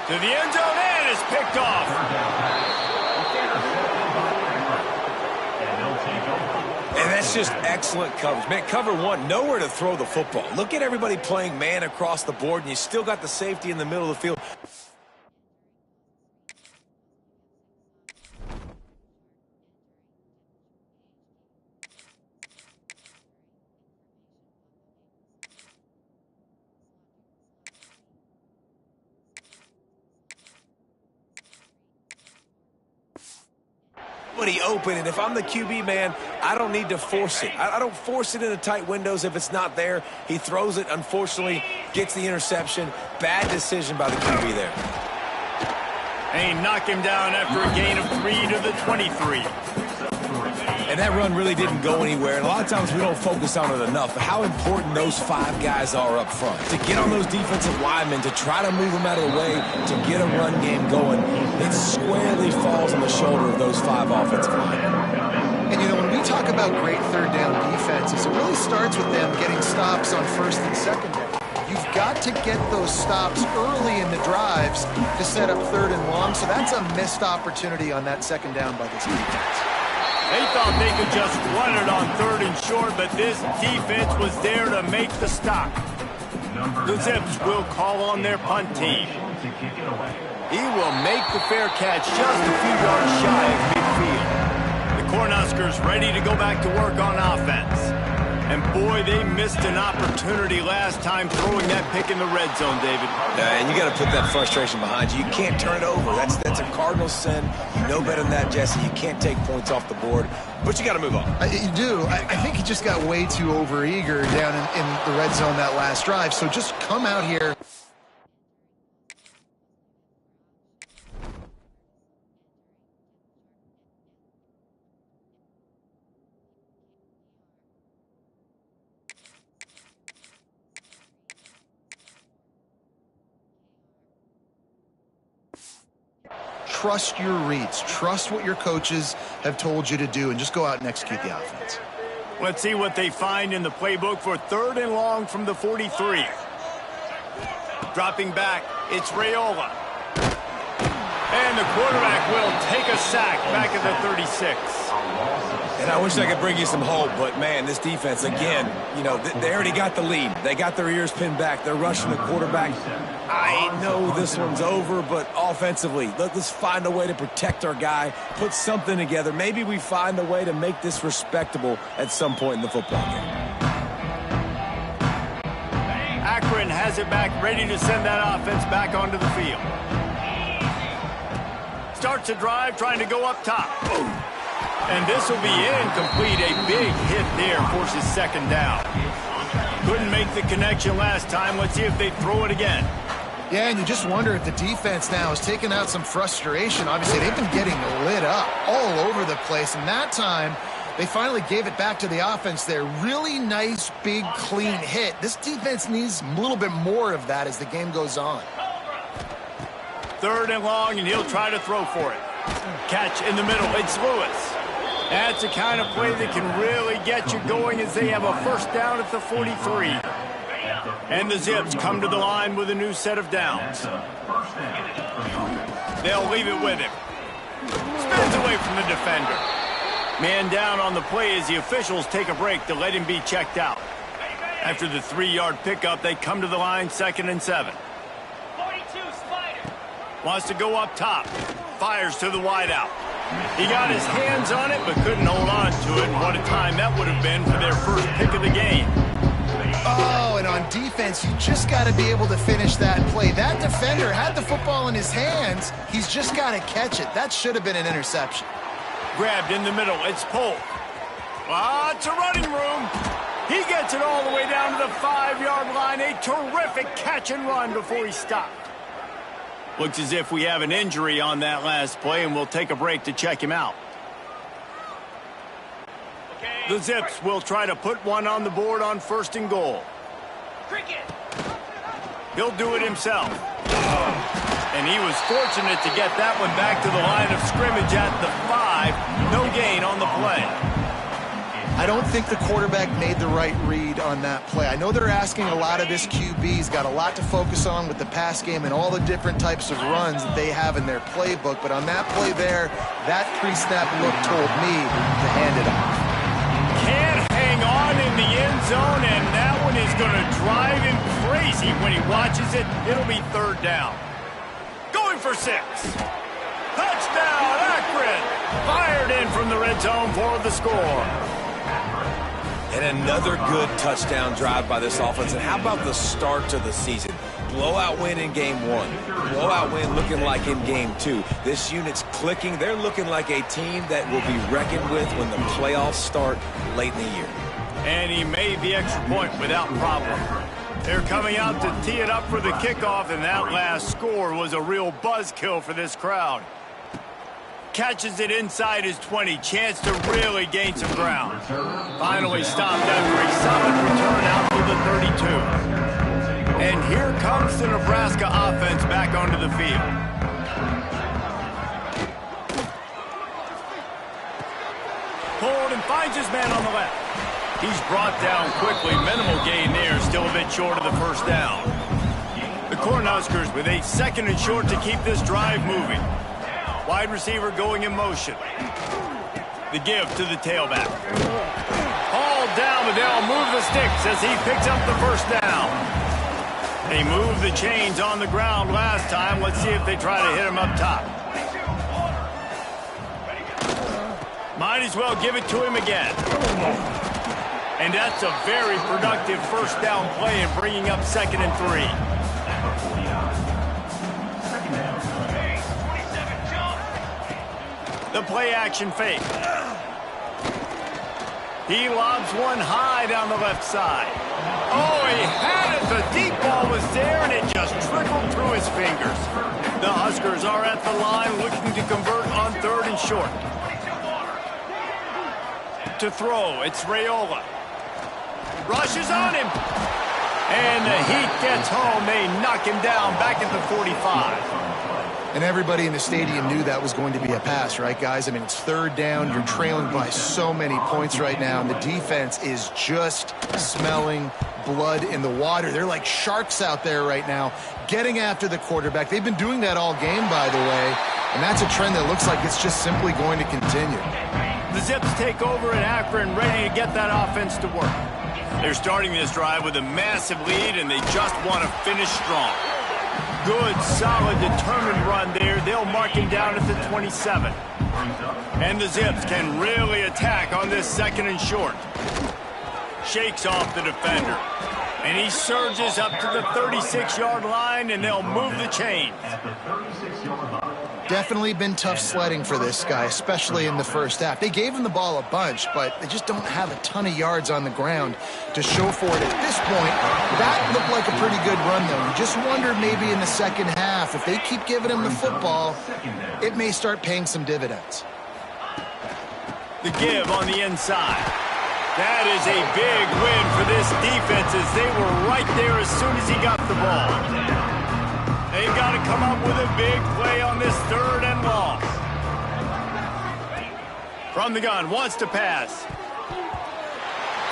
To the end zone, and it's picked off. And that's just excellent coverage. Man, cover one, nowhere to throw the football. Look at everybody playing man across the board, and you still got the safety in the middle of the field. Open, and if I'm the QB, man, I don't need to force it. I don't force it into tight windows if it's not there. He throws it, unfortunately, gets the interception. Bad decision by the QB there. And he knocked him down after a gain of 3 to the 23. And that run really didn't go anywhere. And a lot of times we don't focus on it enough. But how important those 5 guys are up front. To get on those defensive linemen, to try to move them out of the way, to get a run game going, it squarely falls on the shoulder of those 5 offensive linemen. And, you know, when we talk about great third down defenses, it really starts with them getting stops on 1st and 2nd down. You've got to get those stops early in the drives to set up 3rd and long. So that's a missed opportunity on that 2nd down by this defense. They thought they could just run it on 3rd and short, but this defense was there to make the stop. The Zips will call on their punt team. He will make the fair catch just a few yards shy of midfield. The Cornhuskers ready to go back to work on offense. And boy, they missed an opportunity last time throwing that pick in the red zone, David. And you got to put that frustration behind you. You can't turn it over. That's a cardinal sin. You know better than that, Jesse. You can't take points off the board, but you got to move on. You do. I think he just got way too overeager down in the red zone that last drive. So just come out here. Trust your reads. Trust what your coaches have told you to do, and just go out and execute the offense. Let's see what they find in the playbook for 3rd and long from the 43. Dropping back, it's Raiola. And the quarterback will take a sack back at the 36. And I wish I could bring you some hope, but, man, this defense, again, you know, they already got the lead. They got their ears pinned back. They're rushing the quarterback. I know this one's over, but offensively, let's find a way to protect our guy, put something together. Maybe we find a way to make this respectable at some point in the football game. Akron has it back, ready to send that offense back onto the field. Starts a drive, trying to go up top. And this will be incomplete. A big hit there, forces 2nd down. Couldn't make the connection last time. Let's see if they throw it again. Yeah, and you just wonder if the defense now is taking out some frustration. Obviously, they've been getting lit up all over the place. And that time, they finally gave it back to the offense there. Really nice, big, clean hit. This defense needs a little bit more of that as the game goes on. 3rd and long, and he'll try to throw for it. Catch in the middle. It's Lewis. That's the kind of play that can really get you going as they have a 1st down at the 43. And the Zips come to the line with a new set of downs. They'll leave it with him. Spins away from the defender. Man down on the play as the officials take a break to let him be checked out. After the 3-yard pickup, they come to the line 2nd and 7. Wants to go up top. Fires to the wideout. He got his hands on it, but couldn't hold on to it. And what a time that would have been for their first pick of the game. Oh, and on defense, you just got to be able to finish that play. That defender had the football in his hands. He's just got to catch it. That should have been an interception. Grabbed in the middle. It's Polk. Lots of running room. He gets it all the way down to the 5-yard line. A terrific catch and run before he stopped. Looks as if we have an injury on that last play, and we'll take a break to check him out. The Zips will try to put one on the board on 1st and goal. He'll do it himself. And he was fortunate to get that one back to the line of scrimmage at the 5. No gain on the play. I don't think the quarterback made the right read on that play. I know they're asking a lot of this QB. He's got a lot to focus on with the pass game and all the different types of runs that they have in their playbook. But on that play there, that pre-snap look told me to hand it off. Can't hang on in the end zone, and that one is going to drive him crazy when he watches it. It'll be 3rd down. Going for 6. Touchdown, Akron! Fired in from the red zone for the score. And another good touchdown drive by this offense. And how about the start to the season? Blowout win in game 1. Blowout win looking like in game 2. This unit's clicking. They're looking like a team that will be reckoned with when the playoffs start late in the year. And he made the extra point without problem. They're coming out to tee it up for the kickoff, and that last score was a real buzzkill for this crowd. Catches it inside his 20. Chance to really gain some ground. Finally stopped after a solid return out to the 32. And here comes the Nebraska offense back onto the field. Pulled and finds his man on the left. He's brought down quickly. Minimal gain there. Still a bit short of the 1st down. The Cornhuskers with a 2nd and short to keep this drive moving. Wide receiver going in motion. The give to the tailback. All down, but they'll move the sticks as he picks up the 1st down. They moved the chains on the ground last time. Let's see if they try to hit him up top. Might as well give it to him again. And that's a very productive 1st down play and bringing up 2nd and 3. The play action fake. He lobs one high down the left side. Oh, he had it. The deep ball was there, and it just trickled through his fingers. The Huskers are at the line looking to convert on 3rd and short. To throw, it's Raiola. Rushes on him. And the Heat gets home. They knock him down back at the 45. And everybody in the stadium knew that was going to be a pass, right, guys? I mean, it's 3rd down. You're trailing by so many points right now, and the defense is just smelling blood in the water. They're like sharks out there right now, getting after the quarterback. They've been doing that all game, by the way, and that's a trend that looks like it's just simply going to continue. The Zips take over at Akron, ready to get that offense to work. They're starting this drive with a massive lead, and they just want to finish strong. Good, solid, determined run there. They'll mark him down at the 27. And the Zips can really attack on this 2nd and short. Shakes off the defender. And he surges up to the 36-yard line, and they'll move the chains. Definitely been tough sledding for this guy, especially in the 1st half. They gave him the ball a bunch, but they just don't have a ton of yards on the ground to show for it at this point. That looked like a pretty good run, though. You just wondered maybe in the 2nd half, if they keep giving him the football, it may start paying some dividends. The give on the inside. That is a big win for this defense as they were right there as soon as he got the ball. They've got to come up with a big play on this 3rd and long. From the gun, wants to pass.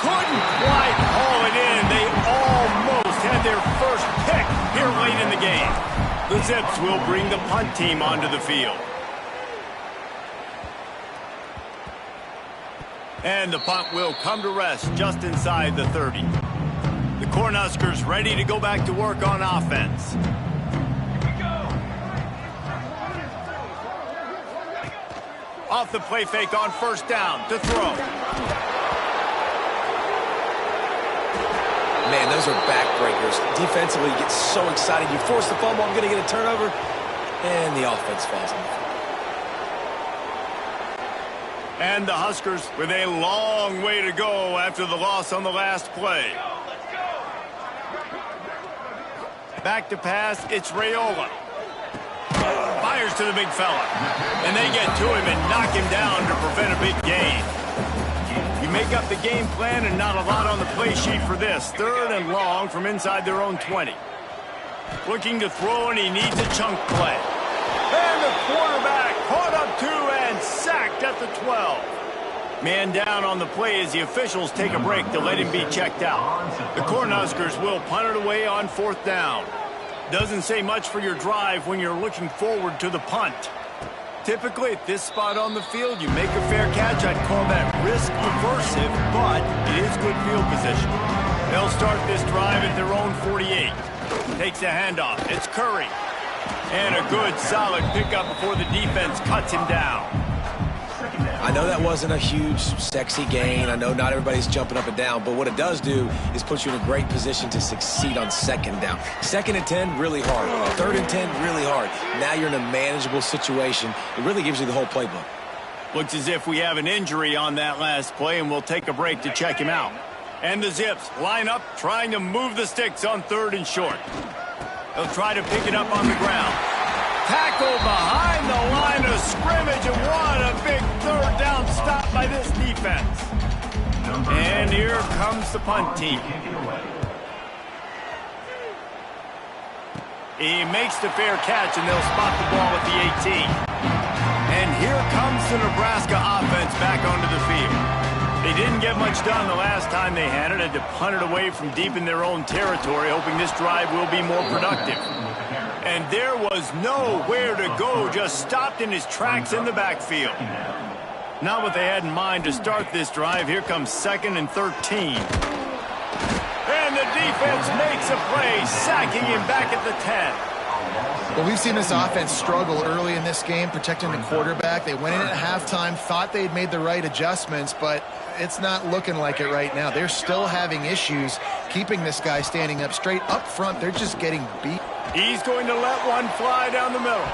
Couldn't quite haul it in. They almost had their first pick here late in the game. The Zips will bring the punt team onto the field. And the punt will come to rest just inside the 30. The Cornhuskers ready to go back to work on offense. Off the play fake on 1st down to throw. Man, those are backbreakers. Defensively, you get so excited. You force the fumble, I'm going to get a turnover, and the offense falls on the field. And the Huskers with a long way to go after the loss on the last play. Back to pass, it's Raiola. Fires to the big fella. And they get to him and knock him down to prevent a big gain. You make shake up the game plan and not a lot on the play sheet for this. 3rd and long from inside their own 20. Looking to throw, and he needs a chunk play. And the quarterback caught up 2 and sacked at the 12. Man down on the play as the officials take a break to let him be checked out. The Cornhuskers will punt it away on 4th down. Doesn't say much for your drive when you're looking forward to the punt. Typically, at this spot on the field, you make a fair catch. I'd call that risk aversive, but it is good field position. They'll start this drive at their own 48. Takes a handoff. It's Curry. And a good, solid pickup before the defense cuts him down. I know that wasn't a huge, sexy gain. I know not everybody's jumping up and down, but what it does do is put you in a great position to succeed on 2nd down. 2nd and 10, really hard. 3rd and 10, really hard. Now you're in a manageable situation. It really gives you the whole playbook. Looks as if we have an injury on that last play, and we'll take a break to check him out. And the Zips line up, trying to move the sticks on 3rd and short. They'll try to pick it up on the ground. Tackle behind the line of scrimmage, and what a big 3rd down stop by this defense. And here comes the punt team. He makes the fair catch, and they'll spot the ball at the 18. And here comes the Nebraska offense back onto the field. They didn't get much done the last time they had it. Had to punt it away from deep in their own territory, hoping this drive will be more productive. And there was nowhere to go, just stopped in his tracks in the backfield. Not what they had in mind to start this drive. Here comes 2nd and 13. And the defense makes a play, sacking him back at the 10. Well, we've seen this offense struggle early in this game, protecting the quarterback. They went in at halftime, thought they'd made the right adjustments, but it's not looking like it right now. They're still having issues keeping this guy standing up straight. Up front, they're just getting beat. He's going to let one fly down the middle.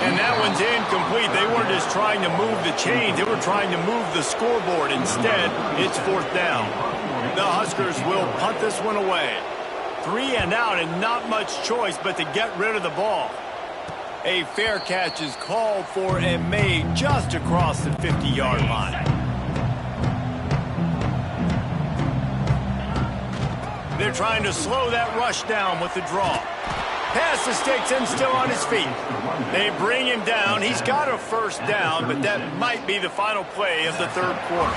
And that one's incomplete. They weren't just trying to move the chains. They were trying to move the scoreboard. Instead, it's 4th down. The Huskers will punt this one away. 3 and out, and not much choice but to get rid of the ball. A fair catch is called for and made just across the 50-yard line. They're trying to slow that rush down with the draw. Pass the sticks and still on his feet. They bring him down. He's got a 1st down, but that might be the final play of the 3rd quarter.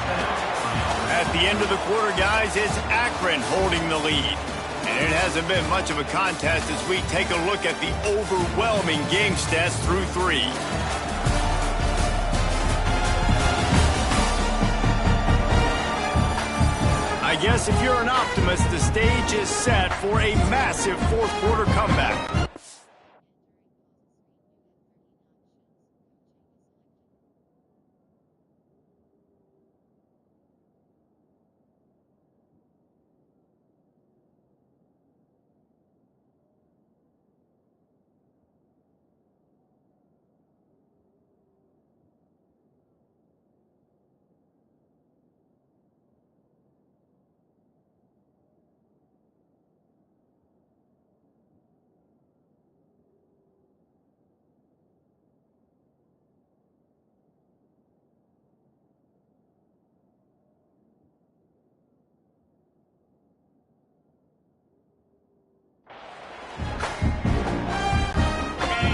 At the end of the quarter, guys, it's Akron holding the lead. And it hasn't been much of a contest as we take a look at the overwhelming game stats through 3. I guess if you're an optimist, the stage is set for a massive 4th quarter comeback.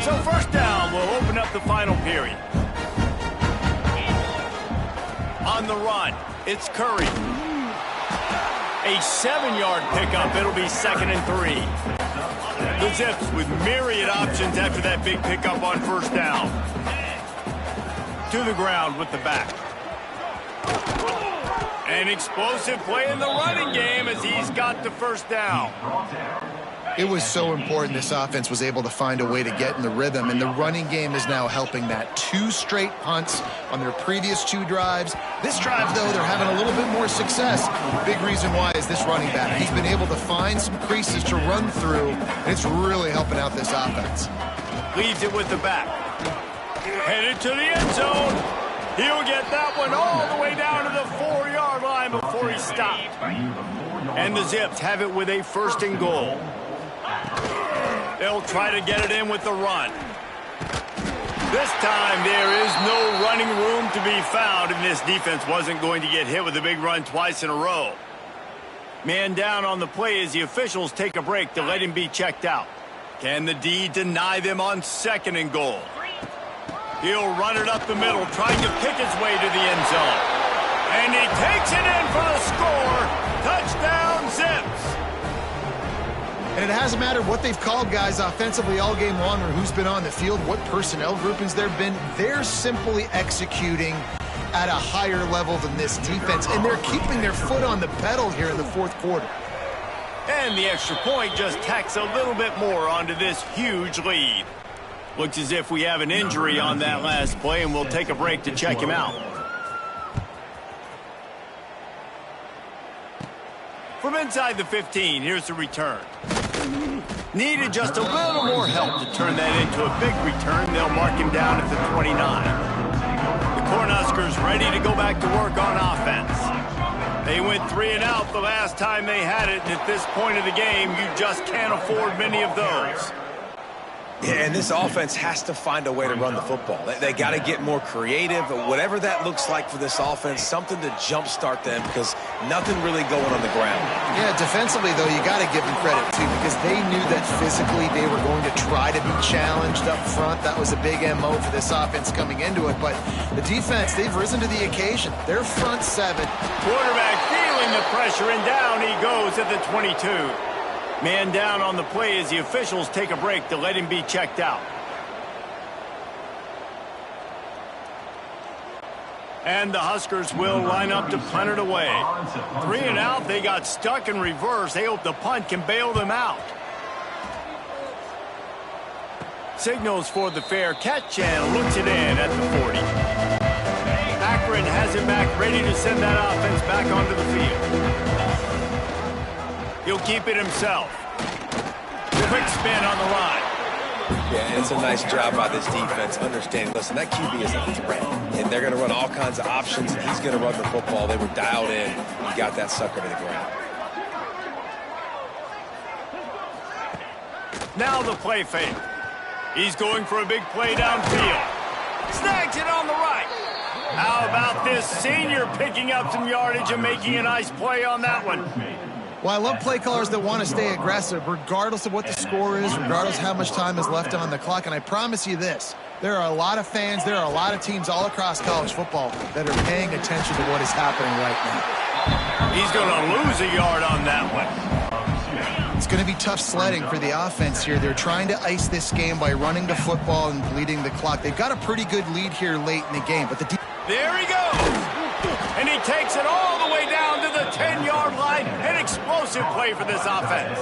So 1st down will open up the final period. On the run, it's Curry. A 7-yard pickup. It'll be 2nd and 3. The Zips with myriad options after that big pickup on 1st down. To the ground with the back. An explosive play in the running game as he's got the 1st down. It was so important this offense was able to find a way to get in the rhythm, and the running game is now helping that. 2 straight punts on their previous 2 drives. This drive, though, they're having a little bit more success. Big reason why is this running back. He's been able to find some creases to run through, and it's really helping out this offense. Leads it with the back. Headed to the end zone. He'll get that one all the way down to the 4-yard line before he stopped. And the Zips have it with a 1st and goal. They'll try to get it in with the run. This time there is no running room to be found, and this defense wasn't going to get hit with a big run twice in a row. Man down on the play as the officials take a break to let him be checked out. Can the D deny them on 2nd and goal? He'll run it up the middle, trying to pick his way to the end zone. And he takes it in for the score. Touchdown, Zips. And it hasn't mattered what they've called guys offensively all game long or who's been on the field, what personnel groupings there have been. They're simply executing at a higher level than this defense, and they're keeping their foot on the pedal here in the 4th quarter. And the extra point just tacks a little bit more onto this huge lead. Looks as if we have an injury on that last play, and we'll take a break to check him out. From inside the 15, here's the return. Needed just a little more help to turn that into a big return. They'll mark him down at the 29. The Cornhuskers ready to go back to work on offense. They went 3 and out the last time they had it, and at this point of the game, you just can't afford many of those. Yeah, and this offense has to find a way to run the football. They got to get more creative, whatever that looks like for this offense, something to jumpstart them because nothing really going on the ground. Yeah, defensively, though, you got to give them credit, too, because they knew that physically they were going to try to be challenged up front. That was a big MO for this offense coming into it. But the defense, they've risen to the occasion. They're front 7. Quarterback feeling the pressure, and down he goes at the 22. Man down on the play as the officials take a break to let him be checked out. And the Huskers will line up to punt it away. 3 and out, they got stuck in reverse. They hope the punt can bail them out. Signals for the fair catch and looks it in at the 40. Akron has it back, ready to send that offense back onto the field. He'll keep it himself. Quick spin on the line. Yeah, and it's a nice job by this defense understanding, listen, that QB is a threat, and they're going to run all kinds of options, and he's going to run the football. They were dialed in. He got that sucker to the ground. Now the play fake. He's going for a big play downfield. Snags it on the right. How about this senior picking up some yardage and making a nice play on that one? Well, I love play callers that want to stay aggressive, regardless of what the score is, regardless of how much time is left on the clock. And I promise you this, there are a lot of fans, there are a lot of teams all across college football that are paying attention to what is happening right now. He's going to lose a yard on that one. It's going to be tough sledding for the offense here. They're trying to ice this game by running the football and bleeding the clock. They've got a pretty good lead here late in the game, but there he goes! And he takes it all the way down to the 10-yard line. An explosive play for this offense.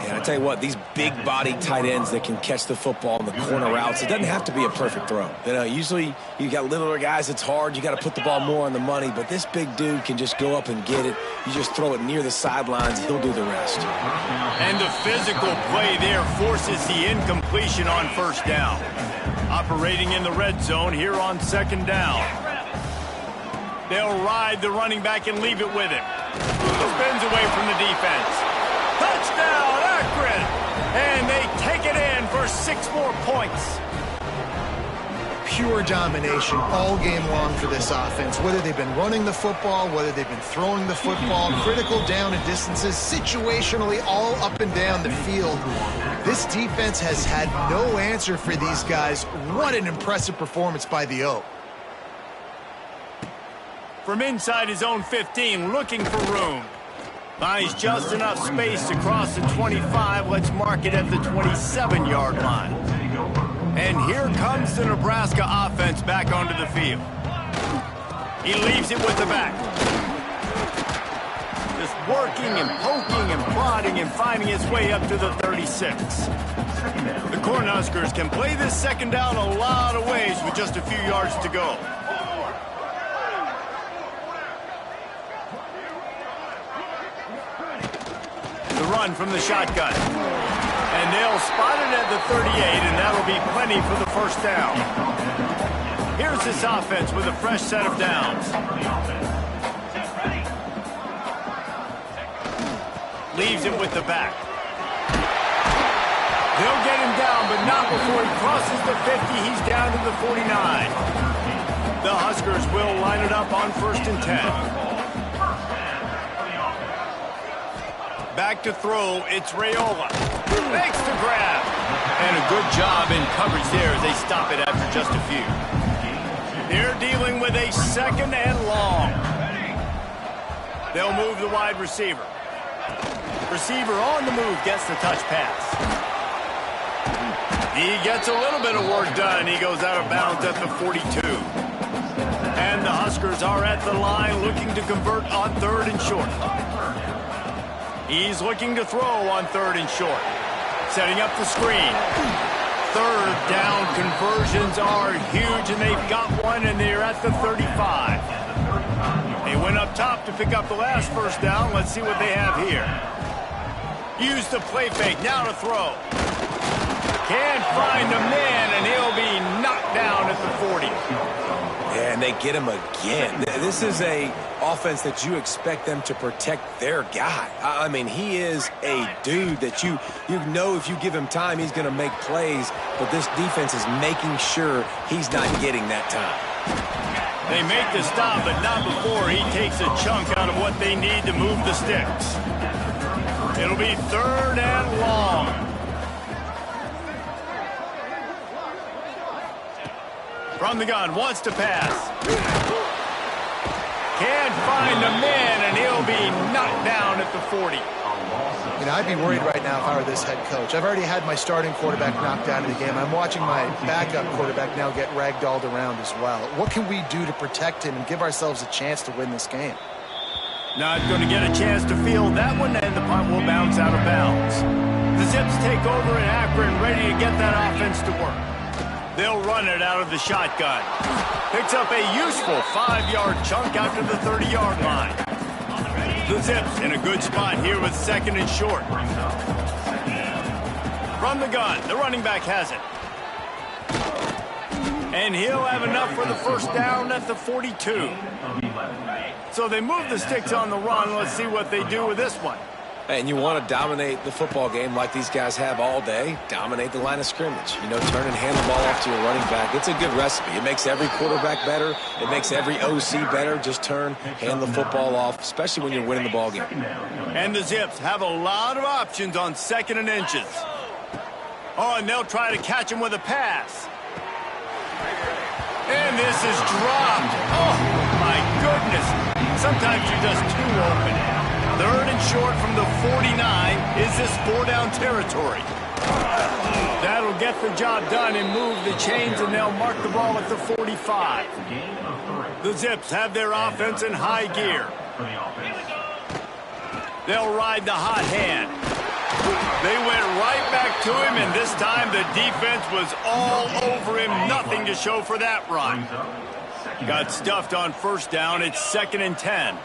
And I tell you what, these big-body tight ends that can catch the football in the corner routes, it doesn't have to be a perfect throw. You know, usually you got littler guys, it's hard. You got to put the ball more on the money, but this big dude can just go up and get it. You just throw it near the sidelines, he'll do the rest. And the physical play there forces the incompletion on 1st down. Operating in the red zone here on 2nd down. They'll ride the running back and leave it with him. Spins away from the defense. Touchdown, Akron! And they take it in for 6 more points. pure domination all game long for this offense, whether they've been running the football, whether they've been throwing the football, critical down and distances, situationally all up and down the field. This defense has had no answer for these guys. What an impressive performance by the O. From inside his own 15, looking for room. Finds just enough space to cross the 25. Let's mark it at the 27-yard line. And here comes the Nebraska offense back onto the field. He leaves it with the back. Just working and poking and prodding and finding his way up to the 36. The Cornhuskers can play this second down a lot of ways with just a few yards to go. The run from the shotgun. And they'll spot it at the 38, and that'll be plenty for the first down. Here's this offense with a fresh set of downs. Leaves it with the back. They'll get him down, but not before he crosses the 50. He's down to the 49. The Huskers will line it up on 1st and 10. Back to throw, it's Raiola. Makes the grab. And a good job in coverage there as they stop it after just a few. They're dealing with a 2nd and long. They'll move the wide receiver. Receiver on the move gets the touch pass. He gets a little bit of work done. He goes out of bounds at the 42. And the Huskers are at the line looking to convert on 3rd and short. He's looking to throw on 3rd and short. Setting up the screen. 3rd down conversions are huge, and they've got one, and they're at the 35. They went up top to pick up the last 1st down. Let's see what they have here. Use the play fake. Now to throw. Can't find a man, and he'll be knocked down at the 40. Yeah, and they get him again. This is a offense that you expect them to protect their guy. I mean, he is a dude that you know if you give him time, he's going to make plays, but this defense is making sure he's not getting that time. They make the stop, but not before he takes a chunk out of what they need to move the sticks. It'll be 3rd and long. From the gun, wants to pass. Can't find a man, and he'll be knocked down at the 40. You know, I'd be worried right now if I were this head coach. I've already had my starting quarterback knocked out of the game. I'm watching my backup quarterback now get ragdolled around as well. What can we do to protect him and give ourselves a chance to win this game? Not going to get a chance to field that one, and the punt will bounce out of bounds. The Zips take over in Akron, ready to get that offense to work. They'll run it out of the shotgun. Picks up a useful 5-yard chunk out to the 30-yard line. The Zips in a good spot here with 2nd and short. From the gun, the running back has it. And he'll have enough for the 1st down at the 42. So they move the sticks on the run. Let's see what they do with this one. And you want to dominate the football game like these guys have all day. Dominate the line of scrimmage. You know, turn and hand the ball off to your running back. It's a good recipe. It makes every quarterback better. It makes every OC better. Just turn, hand the football off, especially when you're winning the ball game. And the Zips have a lot of options on 2nd and inches. Oh, and they'll try to catch him with a pass. And this is dropped. Oh, my goodness. Sometimes you're just too open. 3rd and short from the 49. Is this 4-down territory? That'll get the job done and move the chains, and they'll mark the ball at the 45. The Zips have their offense in high gear. They'll ride the hot hand. They went right back to him, and this time the defense was all over him. Nothing to show for that run. Got stuffed on 1st down. It's 2nd and 10.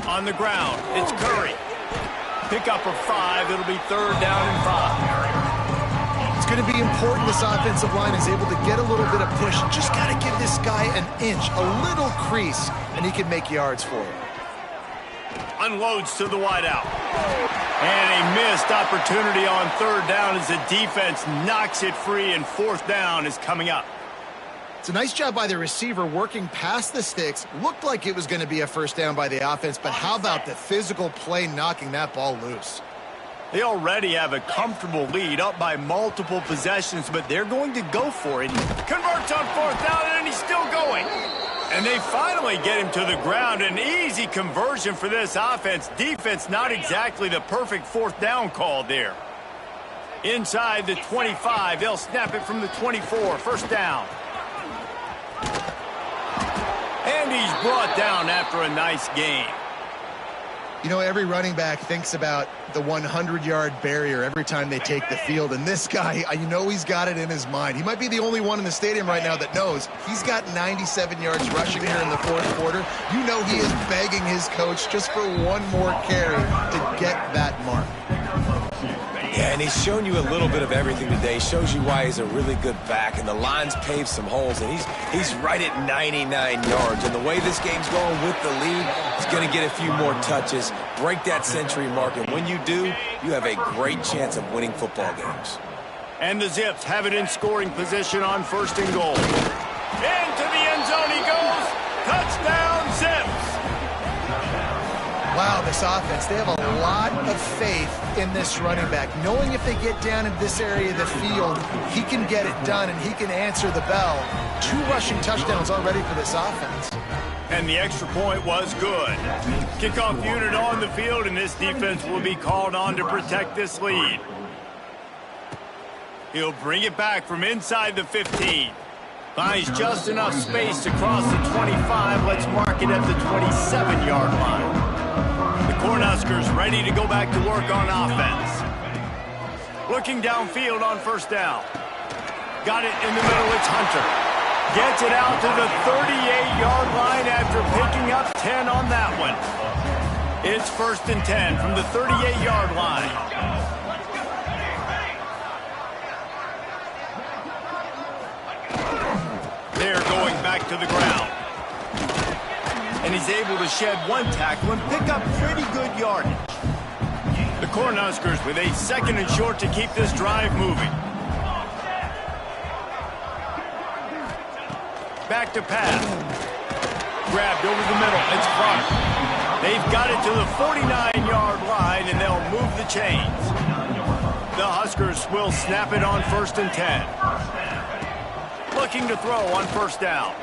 On the ground, it's Curry. Pick up a 5. It'll be 3rd down and 5. It's going to be important this offensive line is able to get a little bit of push. Just got to give this guy an inch, a little crease, and he can make yards for it. Unloads to the wideout. And a missed opportunity on 3rd down as the defense knocks it free, and 4th down is coming up. It's a nice job by the receiver working past the sticks. Looked like it was going to be a 1st down by the offense, but how about the physical play knocking that ball loose? They already have a comfortable lead up by multiple possessions, but they're going to go for it. Converts on 4th down, and he's still going. And they finally get him to the ground. An easy conversion for this offense. Defense not exactly the perfect 4th down call there. Inside the 25, they'll snap it from the 24. 1st down. And he's brought down after a nice gain. You know, every running back thinks about the 100-yard barrier every time they take the field. And this guy, you know he's got it in his mind. He might be the only one in the stadium right now that knows he's got 97 yards rushing here in the 4th quarter. You know he is begging his coach just for one more carry to get that mark. Yeah, and he's shown you a little bit of everything today. Shows you why he's a really good back, and the line's paved some holes, and he's right at 99 yards. And the way this game's going with the lead, he's going to get a few more touches, break that century mark, and when you do, you have a great chance of winning football games. And the Zips have it in scoring position on 1st and goal. Into the end zone he goes. Touchdown, Zips. Wow, this offense, they have a lot of faith in this running back. Knowing if they get down in this area of the field, he can get it done and he can answer the bell. 2 rushing touchdowns already for this offense. And the extra point was good. Kickoff unit on the field, and this defense will be called on to protect this lead. He'll bring it back from inside the 15. Finds just enough space to cross the 25. Let's mark it at the 27-yard line. The Cornhuskers ready to go back to work on offense. Looking downfield on 1st down. Got it in the middle, it's Hunter. Gets it out to the 38-yard line after picking up 10 on that one. It's 1st and 10 from the 38-yard line. They're going back to the ground. And he's able to shed 1 tackle and pick up pretty good yardage. The Cornhuskers with a 2nd and short to keep this drive moving. Back to pass. Grabbed over the middle. It's Clark. They've got it to the 49-yard line, and they'll move the chains. The Huskers will snap it on 1st and 10. Looking to throw on 1st down.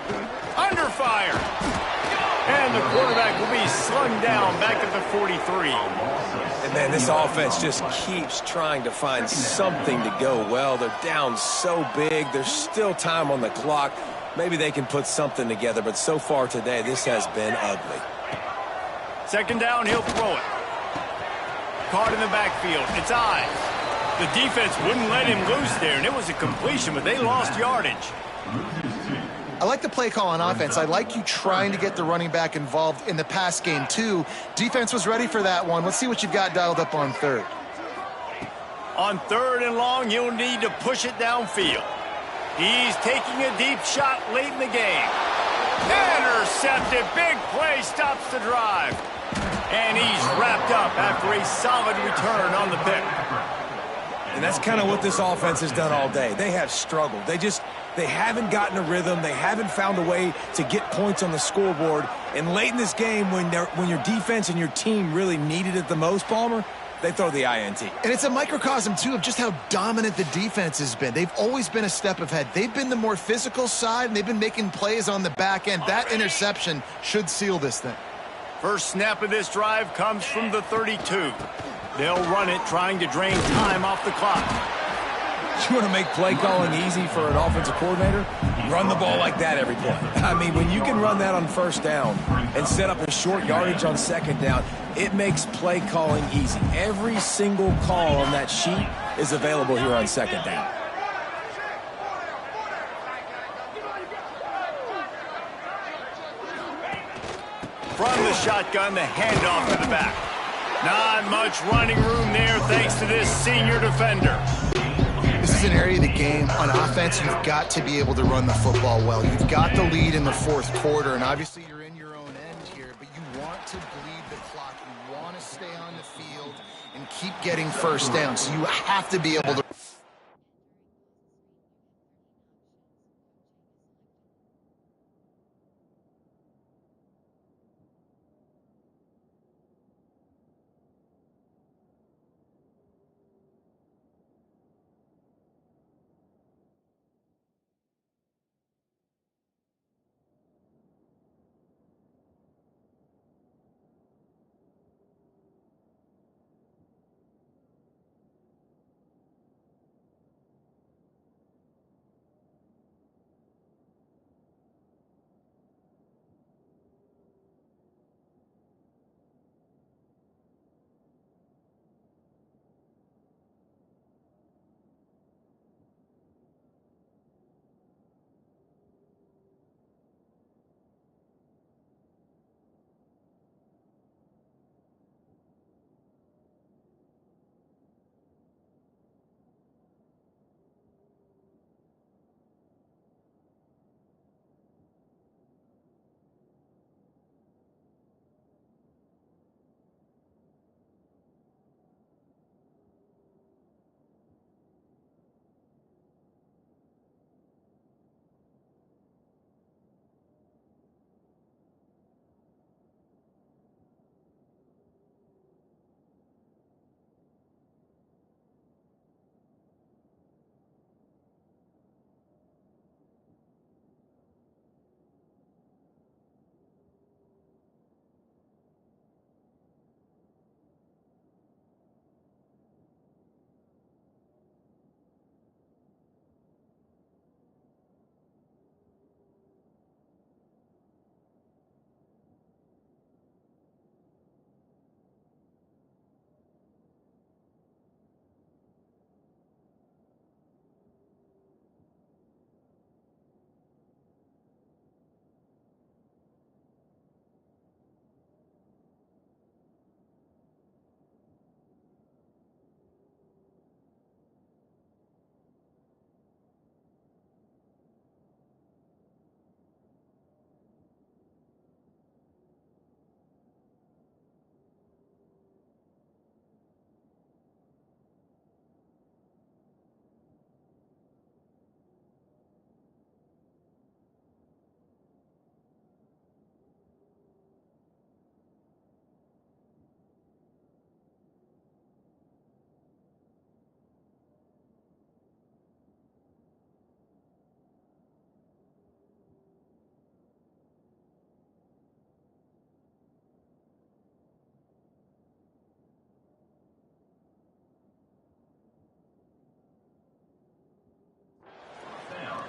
Under fire. And the quarterback will be slung down back at the 43. And man, this offense just keeps trying to find something to go well. They're down so big. There's still time on the clock. Maybe they can put something together, but so far today, this has been ugly. 2nd down, he'll throw it. Caught in the backfield. It's Ives. The defense wouldn't let him loose there, and it was a completion, but they lost yardage. I like the play call on offense. I like you trying to get the running back involved in the pass game, too. Defense was ready for that one. Let's see what you've got dialed up on 3rd. On 3rd and long, he'll need to push it downfield. He's taking a deep shot late in the game. Intercepted. Big play stops the drive. And he's wrapped up after a solid return on the pick. And that's kind of what this offense has done all day. They have struggled. They haven't gotten a rhythm. They haven't found a way to get points on the scoreboard. And late in this game, when your defense and your team really needed it the most, Palmer, they throw the INT. And it's a microcosm, too, of just how dominant the defense has been. They've always been a step ahead. They've been the more physical side, and they've been making plays on the back end. That interception should seal this thing. First snap of this drive comes from the 32. They'll run it, trying to drain time off the clock. You want to make play calling easy for an offensive coordinator? Run the ball like that every play. I mean, when you can run that on 1st down and set up a short yardage on 2nd down, it makes play calling easy. Every single call on that sheet is available here on 2nd down. From the shotgun, the handoff to the back. Not much running room there thanks to this senior defender. This is an area of the game on offense you've got to be able to run the football well. You've got the lead in the 4th quarter, and obviously you're in your own end here, but you want to bleed the clock. You want to stay on the field and keep getting 1st down, so you have to be able to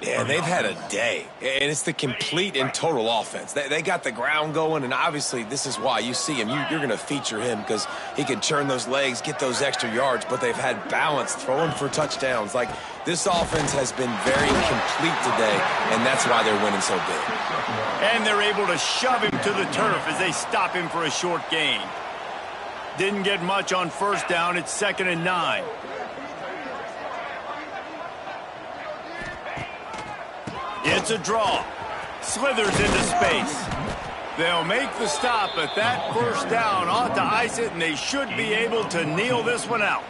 Yeah, they've had a day, and it's the complete and total offense. They got the ground going, and obviously this is why you see him. You're going to feature him because he can turn those legs, get those extra yards, but they've had balance, throwing for touchdowns. Like, this offense has been very complete today, and that's why they're winning so big. And they're able to shove him to the turf as they stop him for a short gain. Didn't get much on first down. It's 2nd and 9. It's a draw. Slithers into space. They'll make the stop, but that first down ought to ice it, and they should be able to kneel this one out.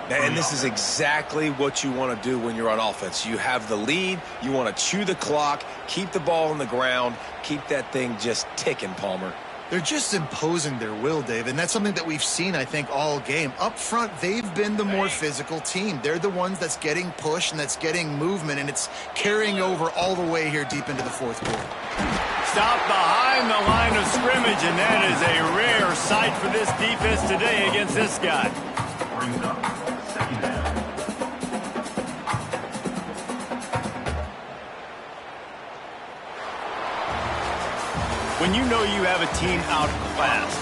And this is exactly what you want to do when you're on offense. You have the lead. You want to chew the clock, keep the ball on the ground, keep that thing just ticking, Palmer. They're just imposing their will, Dave, and that's something that we've seen, I think, all game. Up front, they've been the more physical team. They're the ones that's getting pushed and that's getting movement, and it's carrying over all the way here deep into the fourth quarter. Stop behind the line of scrimmage, and that is a rare sight for this defense today against this guy. Brings up 2nd down. When you know you have a team outclassed,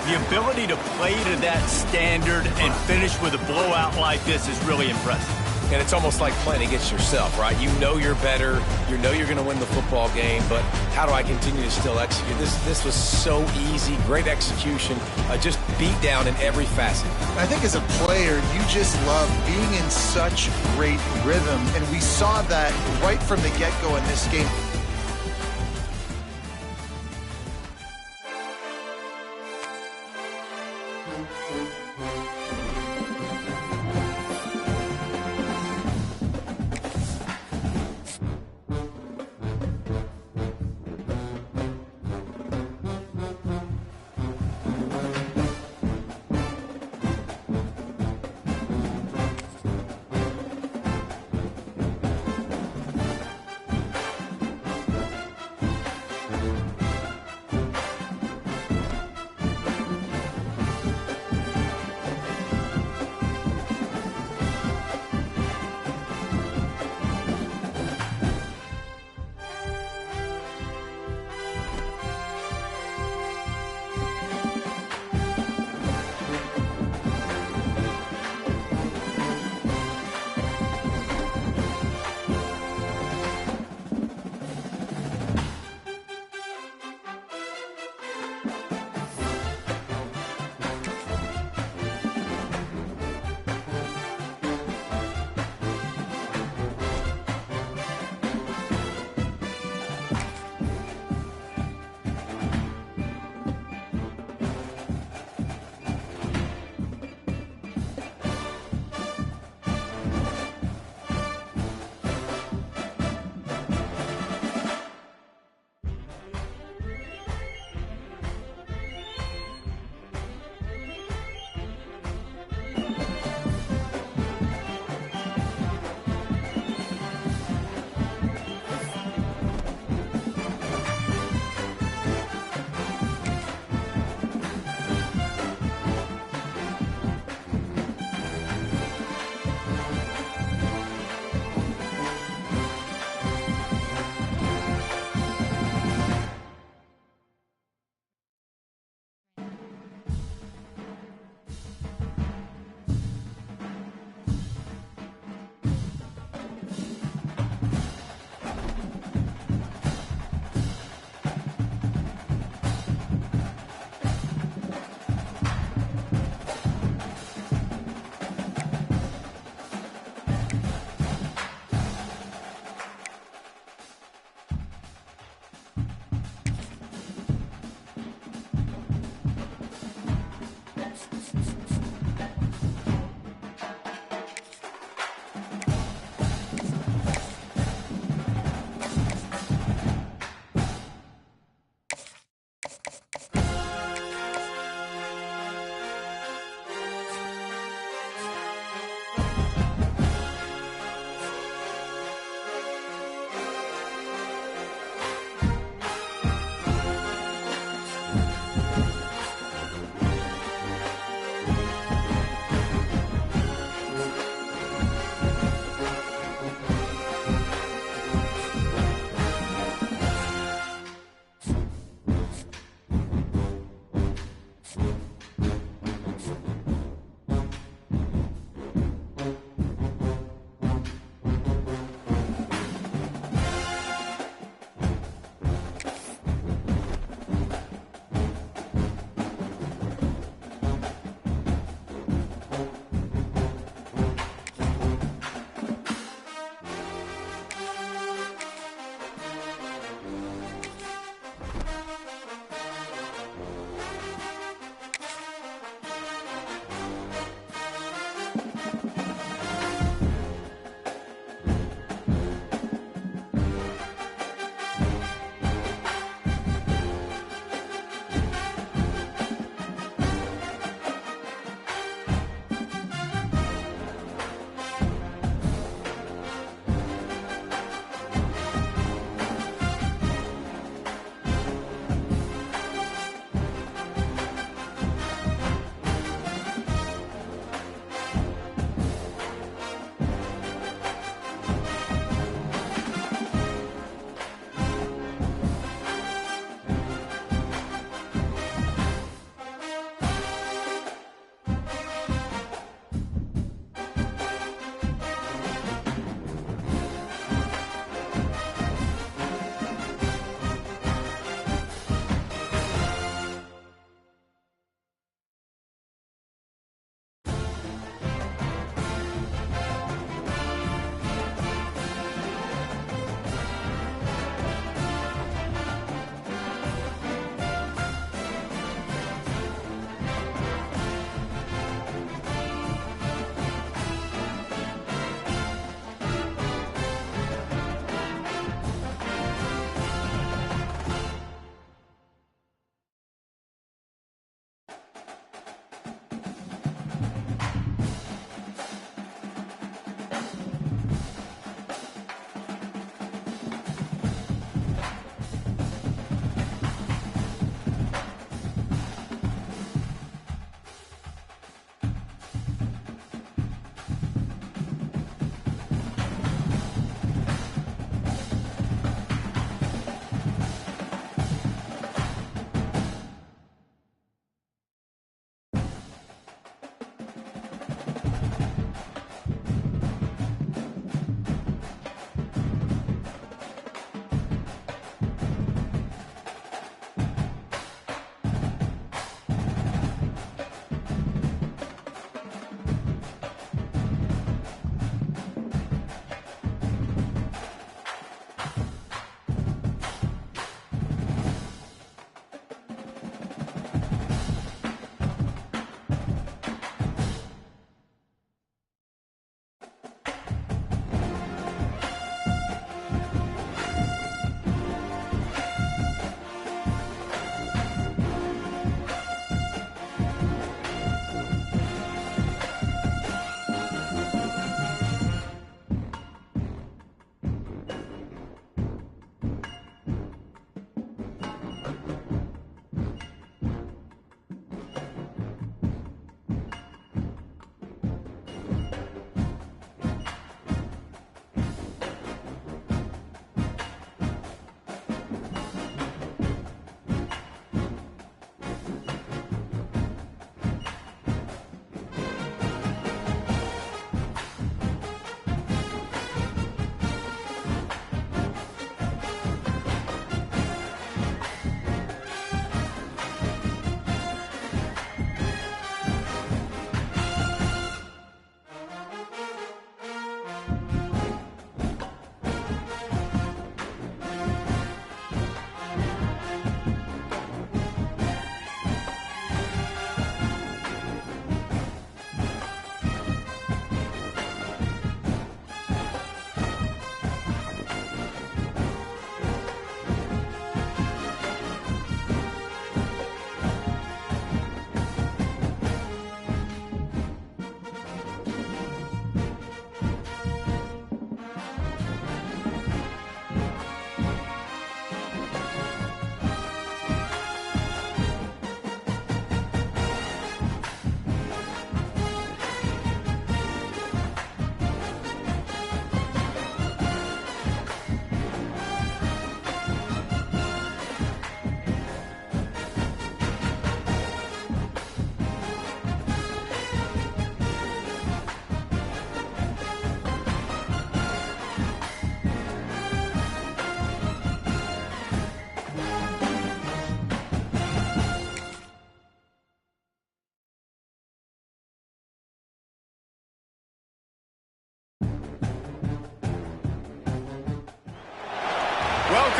the ability to play to that standard and finish with a blowout like this is really impressive. And it's almost like playing against yourself, right? You know you're better. You know you're going to win the football game, but how do I continue to still execute? This was so easy, great execution, just beat down in every facet. I think as a player, you just love being in such great rhythm, and we saw that right from the get-go in this game.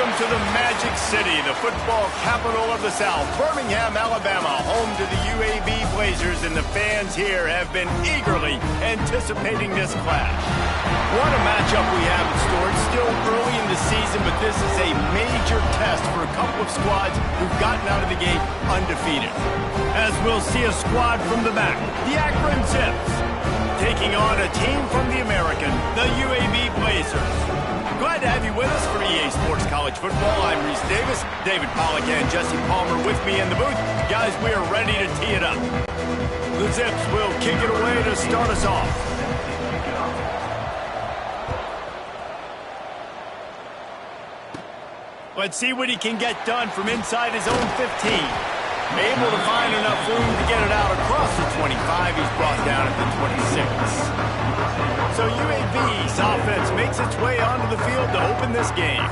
Welcome to the Magic City, the football capital of the South, Birmingham, Alabama, home to the UAB Blazers, and the fans here have been eagerly anticipating this clash. What a matchup we have in store. It's still early in the season, but this is a major test for a couple of squads who've gotten out of the gate undefeated. As we'll see a squad from the back, the Akron Zips, taking on a team from the American, the UAB Blazers. Glad to have you with us for EA Sports College Football. I'm Reese Davis, David Pollack and Jesse Palmer with me in the booth. Guys, we are ready to tee it up. The Zips will kick it away to start us off. Let's see what he can get done from inside his own 15. Able to find enough room to get it out across the 25. He's brought down at the 26. So UAB's offense makes its way onto the field to open this game.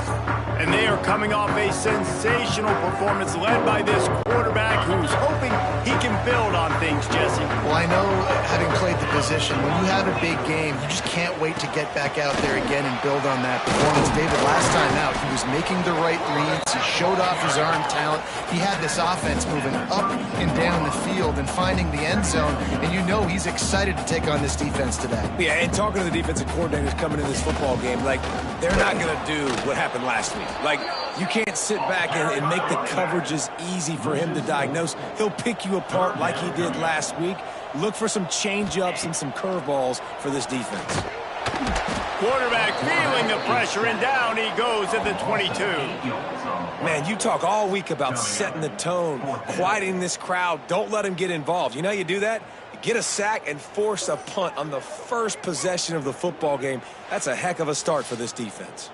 And they are coming off a sensational performance led by this quarterback who's hoping he can build on things, Jesse. Well, I know, having played the position, when you have a big game, you just can't wait to get back out there again and build on that performance. David, last time out, he was making the right reads. He showed off his arm talent. He had this offense moving up and down the field and finding the end zone. And you know he's excited to take on this defense today. Yeah, and talking to the defensive coordinators coming in this football game, like, they're not going to do what happened last week. Like, you can't sit back and make the coverages easy for him to diagnose. He'll pick you apart like he did last week. Look for some change-ups and some curveballs for this defense. Quarterback feeling the pressure, and down he goes at the 22. Man, you talk all week about setting the tone, quieting this crowd. Don't let him get involved. You know how you do that? Get a sack and force a punt on the first possession of the football game. That's a heck of a start for this defense.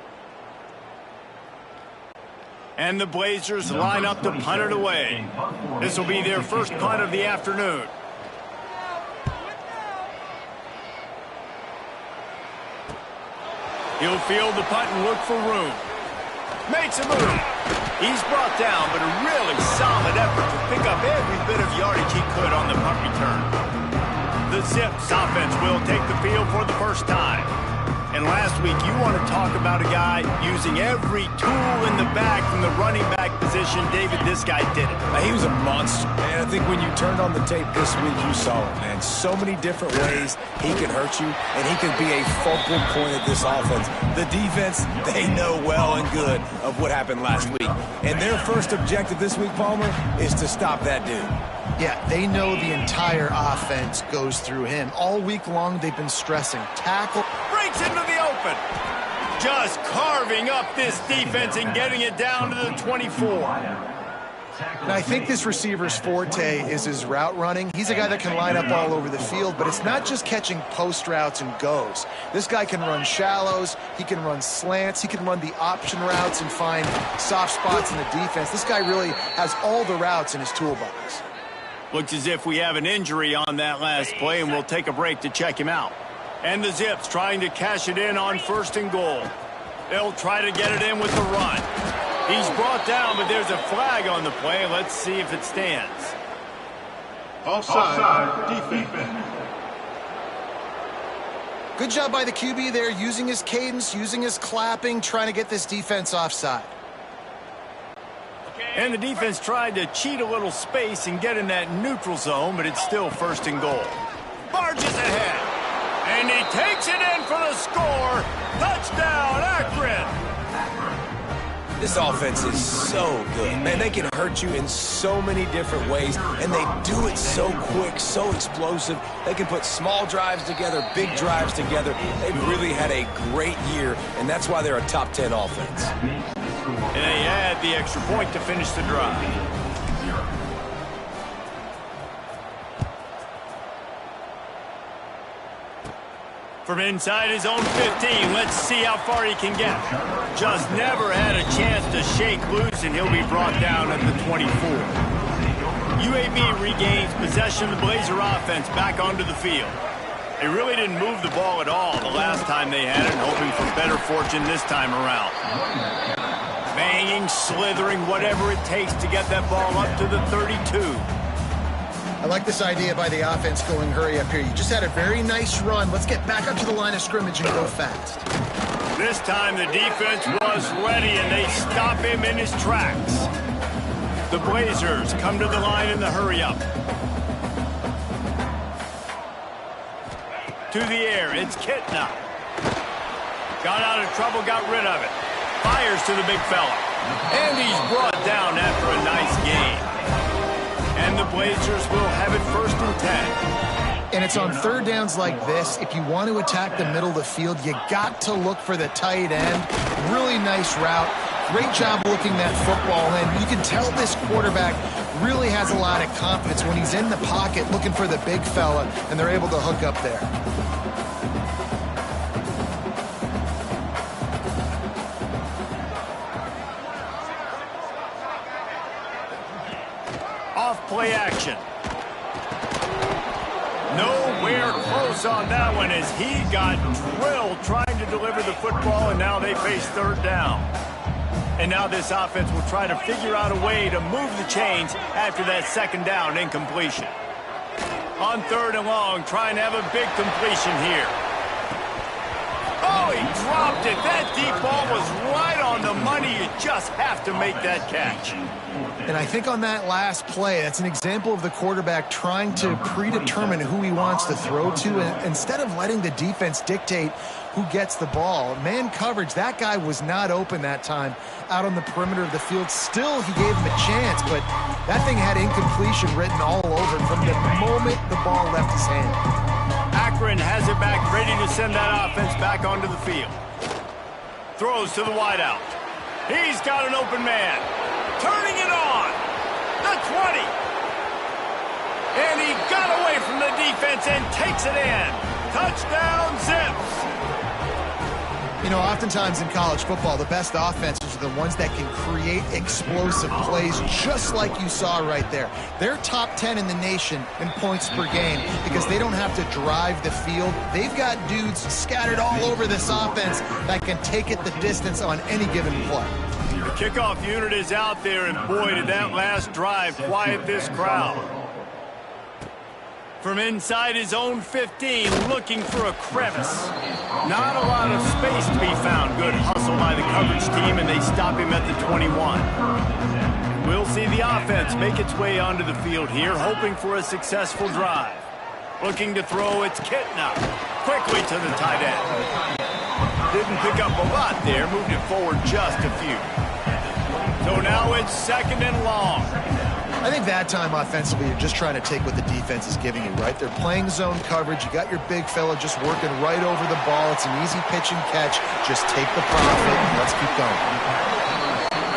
And the Blazers line up to punt it away. This will be their first punt of the afternoon. He'll field the punt and look for room. Makes a move. He's brought down, but a really solid effort to pick up every bit of yardage he could on the punt return. The Zips offense will take the field for the first time. And last week, you want to talk about a guy using every tool in the bag from the running back position. David, this guy did it. He was a monster, man. I think when you turned on the tape this week, you saw it, man. So many different ways he can hurt you, and he can be a focal point of this offense. The defense, they know well and good of what happened last week. And their first objective this week, Palmer, is to stop that dude. Yeah, they know the entire offense goes through him. All week long, they've been stressing tackle. Breaks into the open. Just carving up this defense and getting it down to the 24. Now, I think this receiver's forte is his route running. He's a guy that can line up all over the field, but it's not just catching post routes and goes. This guy can run shallows, he can run slants, he can run the option routes and find soft spots in the defense. This guy really has all the routes in his toolbox. Looks as if we have an injury on that last play, and we'll take a break to check him out. And the Zips trying to cash it in on 1st and goal. They'll try to get it in with the run. He's brought down, but there's a flag on the play. Let's see if it stands. Offside. Defense. Good job by the QB there, using his cadence, using his clapping, trying to get this defense offside. And the defense tried to cheat a little space and get in that neutral zone, but it's still 1st and goal. Barges ahead. And he takes it in for the score. Touchdown, Akron. This offense is so good. Man, they can hurt you in so many different ways, and they do it so quick, so explosive. They can put small drives together, big drives together. They've really had a great year, and that's why they're a top 10 offense. And they had the extra point to finish the drive. From inside his own 15, let's see how far he can get. Just never had a chance to shake loose, and he'll be brought down at the 24. UAB regains possession of the Blazer offense back onto the field. They really didn't move the ball at all the last time they had it, hoping for better fortune this time around. Banging, slithering, whatever it takes to get that ball up to the 32. I like this idea by the offense going hurry up here. You just had a very nice run. Let's get back up to the line of scrimmage and go fast. This time the defense was ready, and they stop him in his tracks. The Blazers come to the line in the hurry-up. To the air, it's Kitna. Got out of trouble, got rid of it. Fires to the big fella. And he's brought down after a nice game. And the Blazers will have it 1st and 10. And it's on third downs like this. If you want to attack the middle of the field, you got to look for the tight end. Really nice route. Great job looking that football in. You can tell this quarterback really has a lot of confidence when he's in the pocket looking for the big fella, and they're able to hook up there. Off play action. Nowhere close on that one as he got drilled trying to deliver the football, and now they face third down. And now this offense will try to figure out a way to move the chains after that second down incompletion. On 3rd and long, trying to have a big completion here. Oh, he dropped it. That deep ball was right on the money. You just have to make that catch. And I think on that last play, that's an example of the quarterback trying to predetermine who he wants to throw to, and instead of letting the defense dictate who gets the ball. Man coverage, that guy was not open that time out on the perimeter of the field. Still, he gave him a chance, but that thing had incompletion written all over it from the moment the ball left his hand. Akron has it back, ready to send that offense back onto the field. Throws to the wideout. He's got an open man. Turning it on. The 20. And he got away from the defense and takes it in. Touchdown, Zips. You know, oftentimes in college football, the best offenses are the ones that can create explosive plays, just like you saw right there. They're top 10 in the nation in points per game because they don't have to drive the field. They've got dudes scattered all over this offense that can take it the distance on any given play. The kickoff unit is out there, and boy, did that last drive quiet this crowd. From inside his own 15, looking for a crevice. Not a lot of space to be found. Good hustle by the coverage team, and they stop him at the 21. We'll see the offense make its way onto the field here, hoping for a successful drive. Looking to throw, it's Kitna. Quickly to the tight end. Didn't pick up a lot there, moved it forward just a few. So now it's 2nd and long. I think that time offensively, you're just trying to take what the defense is giving you, right? They're playing zone coverage. You got your big fella just working right over the ball. It's an easy pitch and catch. Just take the profit and let's keep going.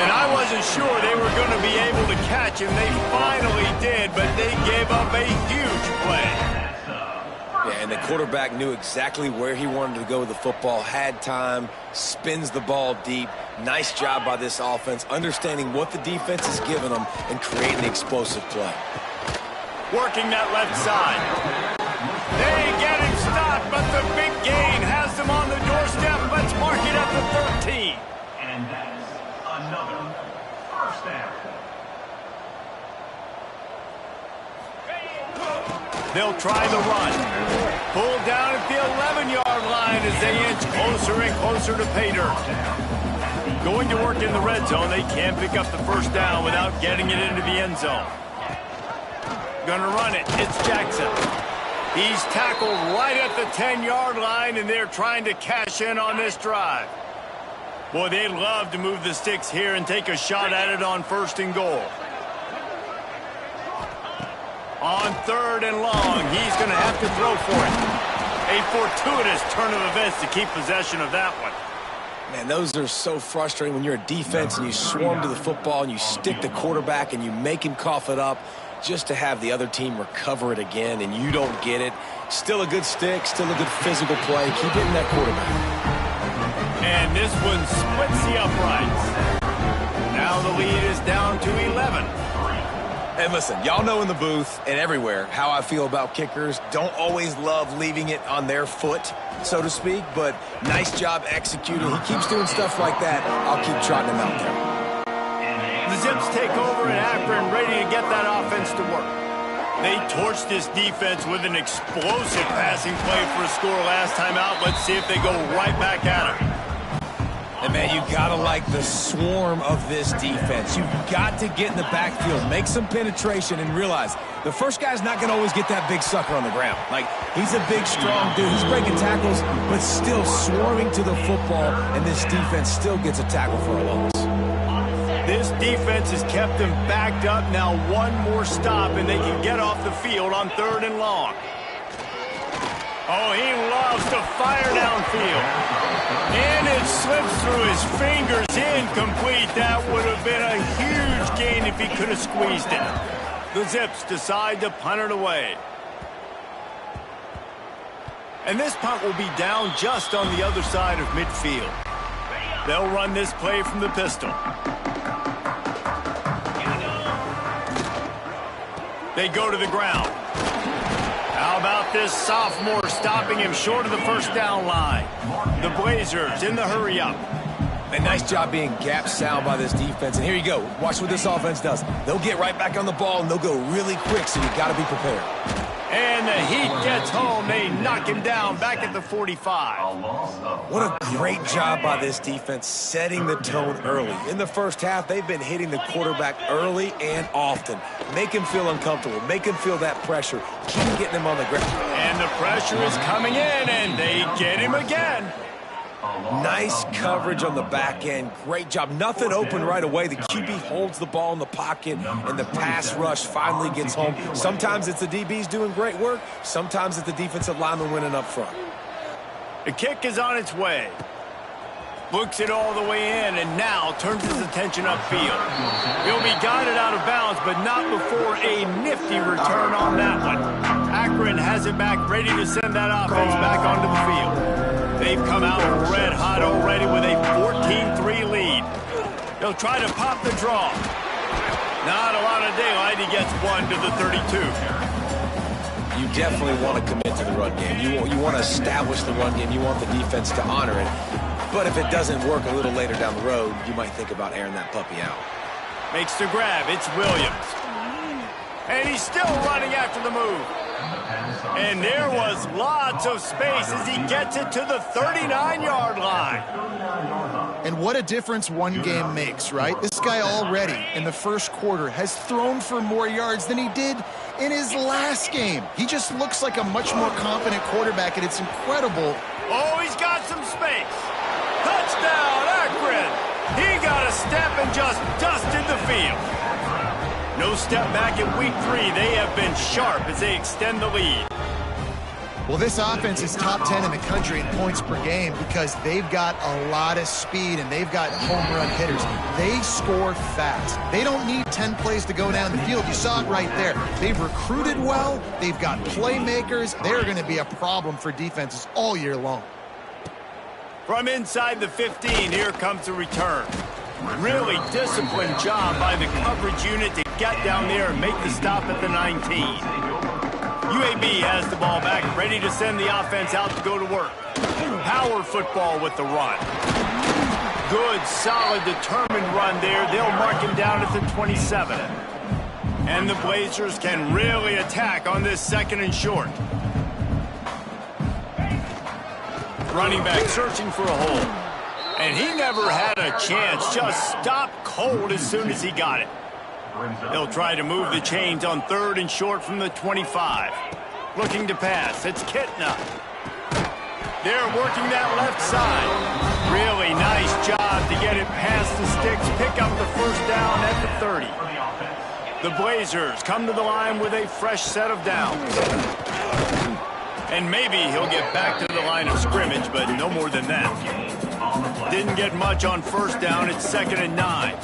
And I wasn't sure they were going to be able to catch him. They finally did, but they gave up a huge play. Yeah, and the quarterback knew exactly where he wanted to go with the football, had time, spins the ball deep. Nice job by this offense, understanding what the defense is giving them and creating the explosive play. Working that left side. They get him stopped, but the big gain has them on the doorstep. Let's mark it at the 13. And that's another 1st down. They'll try the run. Pulled down at the 11-yard line as they inch closer and closer to pay dirt. Going to work in the red zone. They can't pick up the 1st down without getting it into the end zone. Gonna run it. It's Jackson. He's tackled right at the 10-yard line, and they're trying to cash in on this drive. Boy, they'd love to move the sticks here and take a shot at it on 1st and goal. On 3rd and long, he's going to have to throw for it. A fortuitous turn of events to keep possession of that one. Man, those are so frustrating when you're a defense and you swarm to the football and you stick the quarterback and you make him cough it up just to have the other team recover it again and you don't get it. Still a good stick, still a good physical play. Keep hitting that quarterback. And this one splits the uprights. Now the lead is down to 11. And listen, y'all know in the booth and everywhere how I feel about kickers. Don't always love leaving it on their foot, so to speak, but nice job executing. He keeps doing stuff like that. I'll keep trotting him out there. The Zips take over at Akron, ready to get that offense to work. They torched this defense with an explosive passing play for a score last time out. Let's see if they go right back at it. And man, you gotta like the swarm of this defense. You've got to get in the backfield, make some penetration, and realize the first guy's not gonna always get that big sucker on the ground. Like, he's a big, strong dude. He's breaking tackles, but still swarming to the football, and this defense still gets a tackle for a loss. This defense has kept them backed up. Now one more stop, and they can get off the field on 3rd and long. Oh, he loves to fire downfield. And it slips through his fingers, incomplete. That would have been a huge gain if he could have squeezed it. The Zips decide to punt it away. And this punt will be down just on the other side of midfield. They'll run this play from the pistol. They go to the ground. How about this sophomore stopping him short of the first down line? The Blazers in the hurry up. A nice job being gap sound by this defense. And here you go. Watch what this offense does. They'll get right back on the ball, and they'll go really quick, so you got to be prepared. And the Heat gets home. They knock him down back at the 45. What a great job by this defense setting the tone early. In the first half, they've been hitting the quarterback early and often. Make him feel uncomfortable. Make him feel that pressure. Keep getting him on the ground. And the pressure is coming in, and they get him again. Nice coverage on the back end. Great job. Nothing open right away. The QB holds the ball in the pocket, and the pass rush finally gets home. Sometimes it's the DBs doing great work. Sometimes it's the defensive lineman winning up front. The kick is on its way. Looks it all the way in, and now turns his attention upfield. He'll be guided out of bounds, but not before a nifty return on that one. Akron has it back, ready to send that offense back onto the field. They've come out red hot already with a 14-3 lead. They'll try to pop the draw. Not a lot of daylight. He gets one to the 32. You definitely want to commit to the run game. You want to establish the run game. You want the defense to honor it. But if it doesn't work a little later down the road, you might think about airing that puppy out. Makes the grab. It's Williams. And he's still running after the move. And there was lots of space as he gets it to the 39-yard line. And what a difference one game makes, right? This guy already in the first quarter has thrown for more yards than he did in his last game. He just looks like a much more confident quarterback, and it's incredible. Oh, he's got some space. Touchdown, Akron. He got a step and just dusted the field. No step back in week 3. They have been sharp as they extend the lead. Well, this offense is top 10 in the country in points per game because they've got a lot of speed and they've got home run hitters. They score fast. They don't need 10 plays to go down the field. You saw it right there. They've recruited well. They've got playmakers. They're going to be a problem for defenses all year long. From inside the 15, here comes the return. Really disciplined job by the coverage unit to get down there and make the stop at the 19. UAB has the ball back, ready to send the offense out to go to work. Power football with the run. Good, solid, determined run there. They'll mark him down at the 27. And the Blazers can really attack on this 2nd and short. Running back searching for a hole. And he never had a chance, just stopped cold as soon as he got it. They'll try to move the chains on 3rd and short from the 25. Looking to pass, it's Kitna. They're working that left side. Really nice job to get it past the sticks, pick up the first down at the 30. The Blazers come to the line with a fresh set of downs. And maybe he'll get back to the line of scrimmage, but no more than that. Didn't get much on first down. It's 2nd and 9.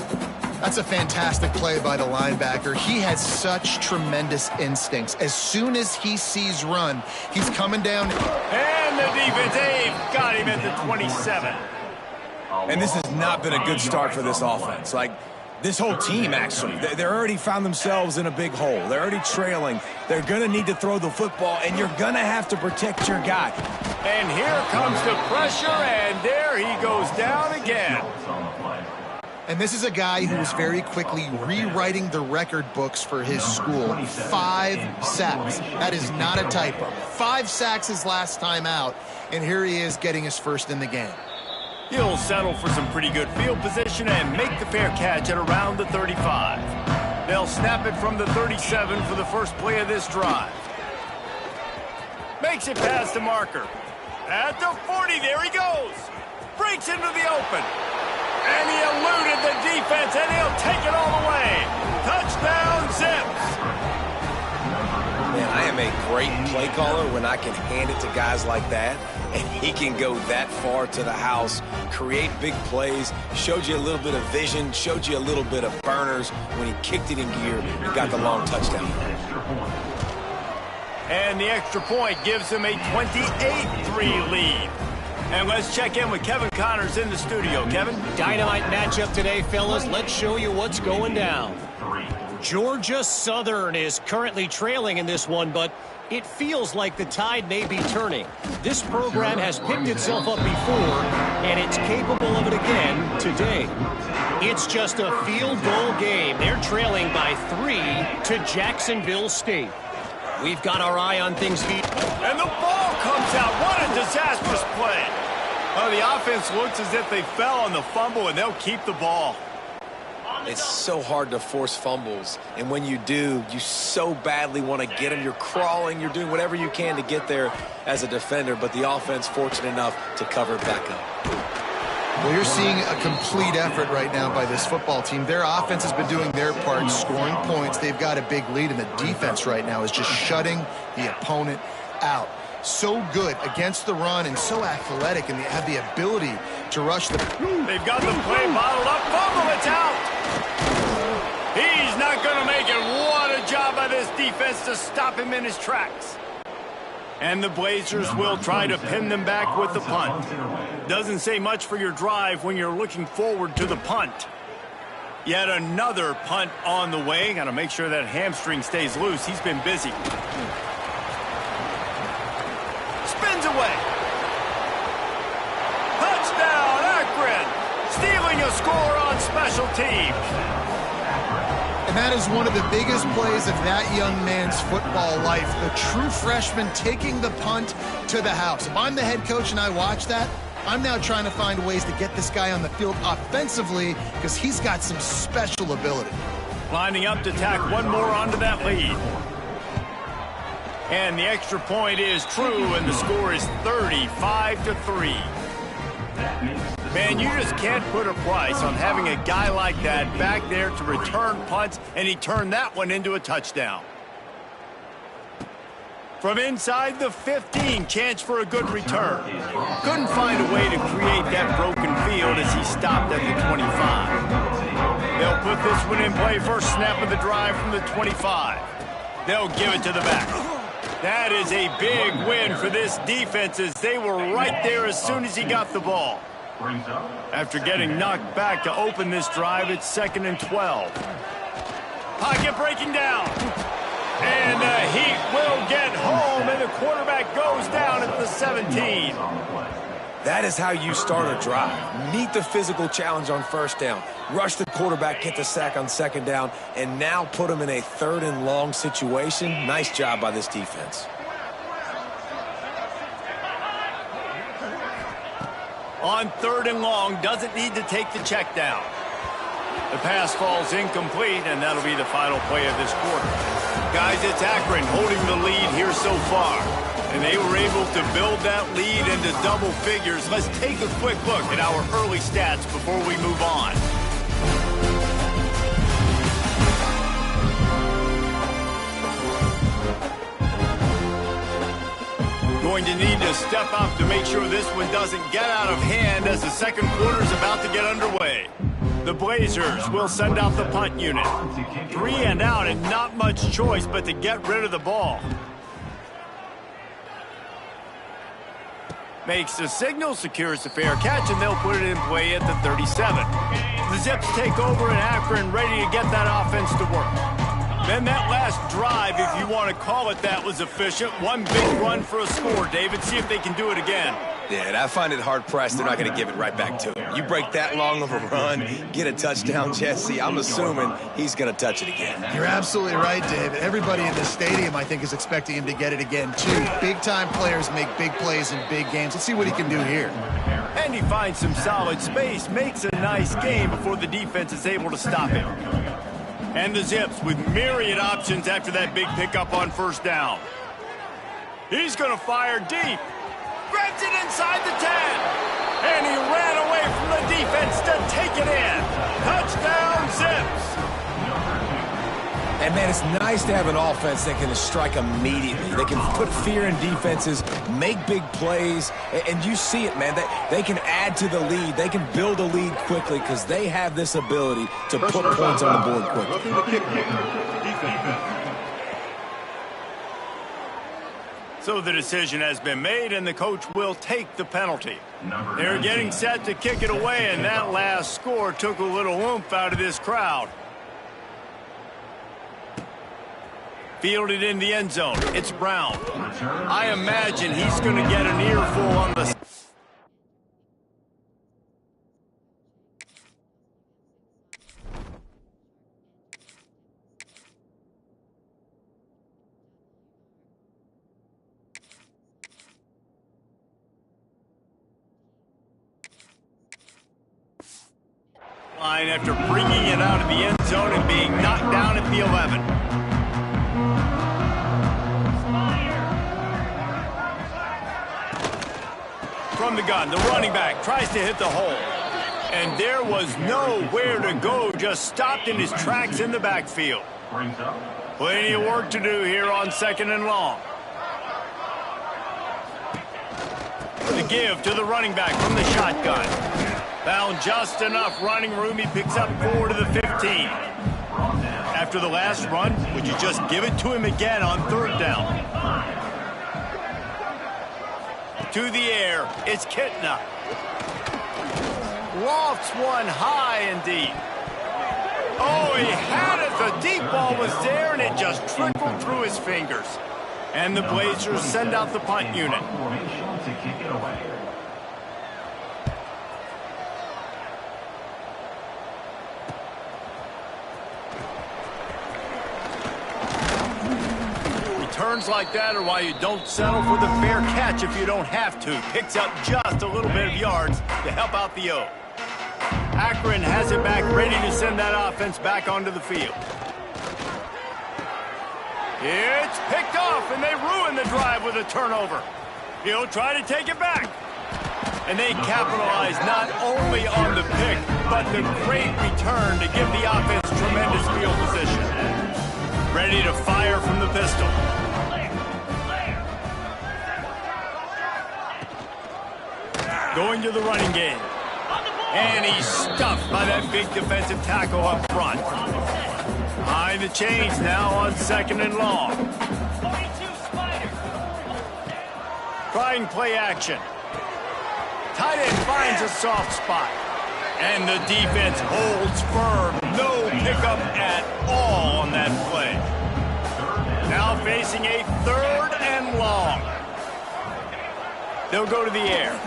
That's a fantastic play by the linebacker. He has such tremendous instincts. As soon as he sees run, he's coming down. And the defense, they've got him at the 27. And this has not been a good start for this offense. Like, this whole team, actually. They're already found themselves in a big hole. They're already trailing. They're going to need to throw the football, and you're going to have to protect your guy. And here comes the pressure, and there he goes down again. And this is a guy who is very quickly rewriting the record books for his school. 5 sacks. That is not a typo. 5 sacks his last time out, and here he is getting his first in the game. He'll settle for some pretty good field position and make the fair catch at around the 35. They'll snap it from the 37 for the first play of this drive. Makes it past the marker. At the 40, there he goes. Breaks into the open. And he eluded the defense, and he'll take it all the way. Touchdown, Zips. Man, I am a great play caller when I can hand it to guys like that, and he can go that far to the house, create big plays, showed you a little bit of vision, showed you a little bit of burners when he kicked it in gear and got the long touchdown. And the extra point gives him a 28-3 lead. And let's check in with Kevin Connors in the studio. Kevin? Dynamite matchup today, fellas. Let's show you what's going down. Georgia Southern is currently trailing in this one, but it feels like the tide may be turning. This program has picked itself up before, and it's capable of it again today. It's just a field goal game. They're trailing by 3 to Jacksonville State. We've got our eye on things here. And the ball comes out. What a disastrous play. Oh, the offense looks as if they fell on the fumble, and they'll keep the ball. It's so hard to force fumbles, and when you do, you so badly want to get them. You're crawling, you're doing whatever you can to get there as a defender, but the offense fortunate enough to cover it back up. Well, you're seeing a complete effort right now by this football team. Their offense has been doing their part, scoring points. They've got a big lead, and the defense right now is just shutting the opponent out. So good against the run and so athletic, and they have the ability to rush the... They've got the play bottled up. Fumble, it's out. He's not going to make it. What a job by this defense to stop him in his tracks. And the Blazers will try to pin them back with the punt. Doesn't say much for your drive when you're looking forward to the punt. Yet another punt on the way. Got to make sure that hamstring stays loose. He's been busy. Spins away. Touchdown, Akron. Stealing a score on special teams. And that is one of the biggest plays of that young man's football life. The true freshman taking the punt to the house. If I'm the head coach and I watch that, I'm now trying to find ways to get this guy on the field offensively because he's got some special ability. Lining up to tack one more onto that lead. And the extra point is true, and the score is 35-3. Man, you just can't put a price on having a guy like that back there to return punts, and he turned that one into a touchdown. From inside the 15, chance for a good return. Couldn't find a way to create that broken field as he stopped at the 25. They'll put this one in play first snap of the drive from the 25. They'll give it to the back. That is a big win for this defense as they were right there as soon as he got the ball. After getting knocked back to open this drive, it's 2nd and 12. Pocket breaking down. And the Heat will get home, and the quarterback goes down at the 17. That is how you start a drive. Meet the physical challenge on first down. Rush the quarterback, get the sack on 2nd down, and now put him in a 3rd and long situation. Nice job by this defense. On 3rd and long, doesn't need to take the check down. The pass falls incomplete, and that'll be the final play of this quarter. Guys, it's Akron holding the lead here so far. And they were able to build that lead into double figures. Let's take a quick look at our early stats before we move on. Going to need to step up to make sure this one doesn't get out of hand as the second quarter is about to get underway. The Blazers will send out the punt unit. 3 and out and not much choice but to get rid of the ball. Makes the signal, secures the fair catch, and they'll put it in play at the 37. The Zips take over in Akron, ready to get that offense to work. Then that last drive, if you want to call it that, was efficient. One big run for a score, David. See if they can do it again. Yeah, and I find it hard-pressed they're not going to give it right back to him. You break that long of a run, get a touchdown, Jesse, I'm assuming he's going to touch it again. You're absolutely right, David. Everybody in this stadium, I think, is expecting him to get it again, too. Big-time players make big plays in big games. Let's see what he can do here. And he finds some solid space, makes a nice game before the defense is able to stop him. And the Zips with myriad options after that big pickup on first down. He's going to fire deep. Grabs it inside the 10. And he ran away from the defense to take it in. Touchdown, Zips. And, man, it's nice to have an offense that can strike immediately. They can put fear in defenses, make big plays, and you see it, man. They can add to the lead. They can build a lead quickly because they have this ability to put points on the board quickly. So the decision has been made, and the coach will take the penalty. They're getting set to kick it away, and that last score took a little oomph out of this crowd. Fielded in the end zone. It's Brown. I imagine he's going to get an earful on the line after bringing it out of the end zone and being knocked down at the 11. From the gun, the running back tries to hit the hole. And there was nowhere to go, just stopped in his tracks in the backfield. Plenty of work to do here on 2nd and long. The give to the running back from the shotgun. Found just enough running room. He picks up 4 to the 15. After the last run, would you just give it to him again on 3rd down? To the air, it's Kitna. Lofts one high and deep. Oh, he had it. The deep ball was there, and it just trickled through his fingers. And the Blazers send out the punt unit. Returns like that are why you don't settle for the fair catch if you don't have to. Picks up just a little bit of yards to help out the O. Akron has it back, ready to send that offense back onto the field. It's picked off, and they ruin the drive with a turnover. He'll try to take it back. And they capitalize not only on the pick, but the great return to give the offense tremendous field position. Ready to fire from the pistol. Going to the running game. And he's stuffed by that big defensive tackle up front. Behind the chains now on 2nd and long. Trying play action. Tight end finds a soft spot. And the defense holds firm. No pickup at all on that play. Now facing a 3rd and long. They'll go to the air.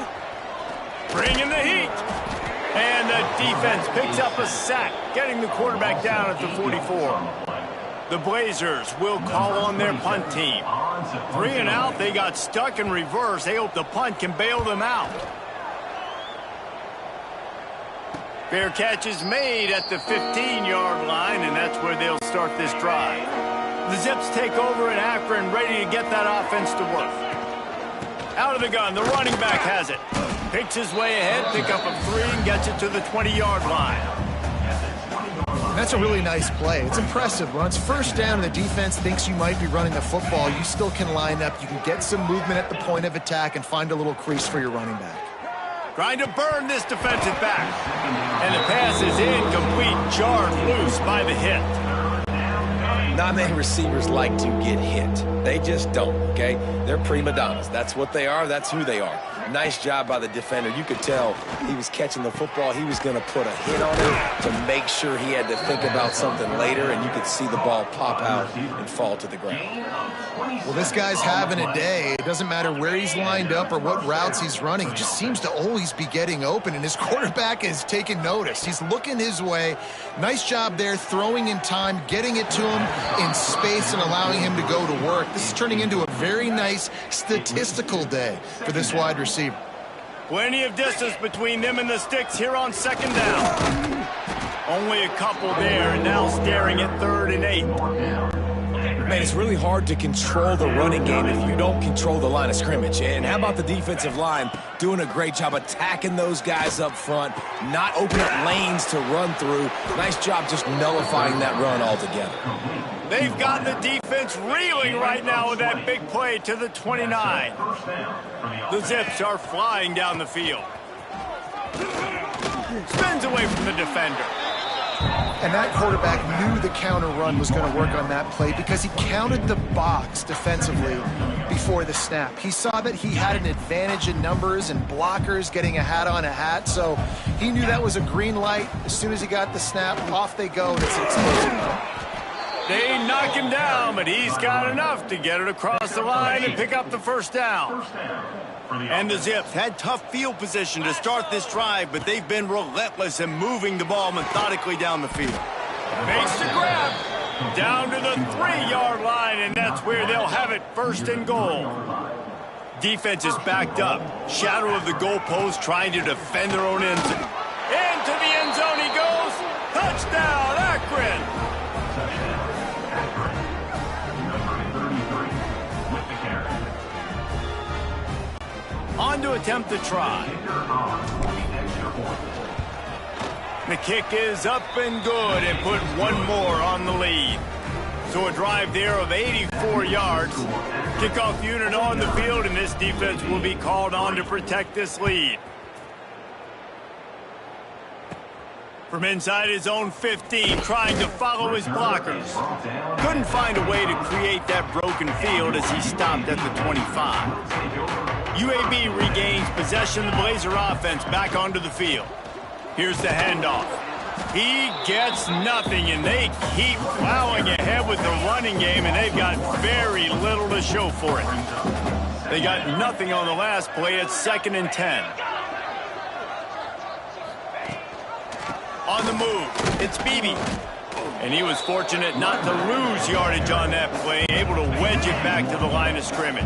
Bring in the heat. And the defense picks up a sack, getting the quarterback down at the 44. The Blazers will call on their punt team. 3 and out, they got stuck in reverse. They hope the punt can bail them out. Fair catch is made at the 15-yard line, and that's where they'll start this drive. The Zips take over in Akron, ready to get that offense to work. Out of the gun, the running back has it. Picks his way ahead, pick up a 3, and gets it to the 20-yard line. That's a really nice play. It's impressive. When it's 1st down and the defense thinks you might be running the football, you still can line up. You can get some movement at the point of attack and find a little crease for your running back. Trying to burn this defensive back. And the pass is incomplete, jarred loose by the hit. Not many receivers like to get hit. They just don't, okay? They're prima donnas. That's what they are. That's who they are. Nice job by the defender. You could tell he was catching the football. He was going to put a hit on it to make sure he had to think about something later, and you could see the ball pop out and fall to the ground. Well, this guy's having a day. It doesn't matter where he's lined up or what routes he's running. He just seems to always be getting open, and his quarterback is taking notice. He's looking his way. Nice job there, throwing in time, getting it to him in space and allowing him to go to work. This is turning into a very nice statistical day for this wide receiver. Plenty of distance between them and the sticks here on second down. Only a couple there, and now staring at 3rd and 8. Man, it's really hard to control the running game if you don't control the line of scrimmage. And how about the defensive line doing a great job attacking those guys up front, not opening up lanes to run through. Nice job just nullifying that run altogether. They've got the defense reeling right now with that big play to the 29. The Zips are flying down the field. Spins away from the defender. And that quarterback knew the counter run was going to work on that play because he counted the box defensively before the snap. He saw that he had an advantage in numbers and blockers getting a hat on a hat, so he knew that was a green light. As soon as he got the snap, off they go, and it's an explosive run. They knock him down, but he's got enough to get it across the line and pick up the first down. And the Zips had tough field position to start this drive, but they've been relentless in moving the ball methodically down the field. Makes the grab down to the 3-yard line, and that's where they'll have it, 1st and goal. Defense is backed up. Shadow of the goalpost trying to defend their own end zone. Into the end zone he goes. Touchdown, Akron. On to attempt the try. The kick is up and good and put one more on the lead. So a drive there of 84 yards. Kickoff unit on the field, and this defense will be called on to protect this lead. From inside his own 15, trying to follow his blockers. Couldn't find a way to create that broken field as he stopped at the 25. UAB regains possession of the Blazer offense back onto the field. Here's the handoff. He gets nothing, and they keep plowing ahead with the running game, and they've got very little to show for it. They got nothing on the last play. It's 2nd and 10. On the move, it's Beebe. And he was fortunate not to lose yardage on that play, able to wedge it back to the line of scrimmage.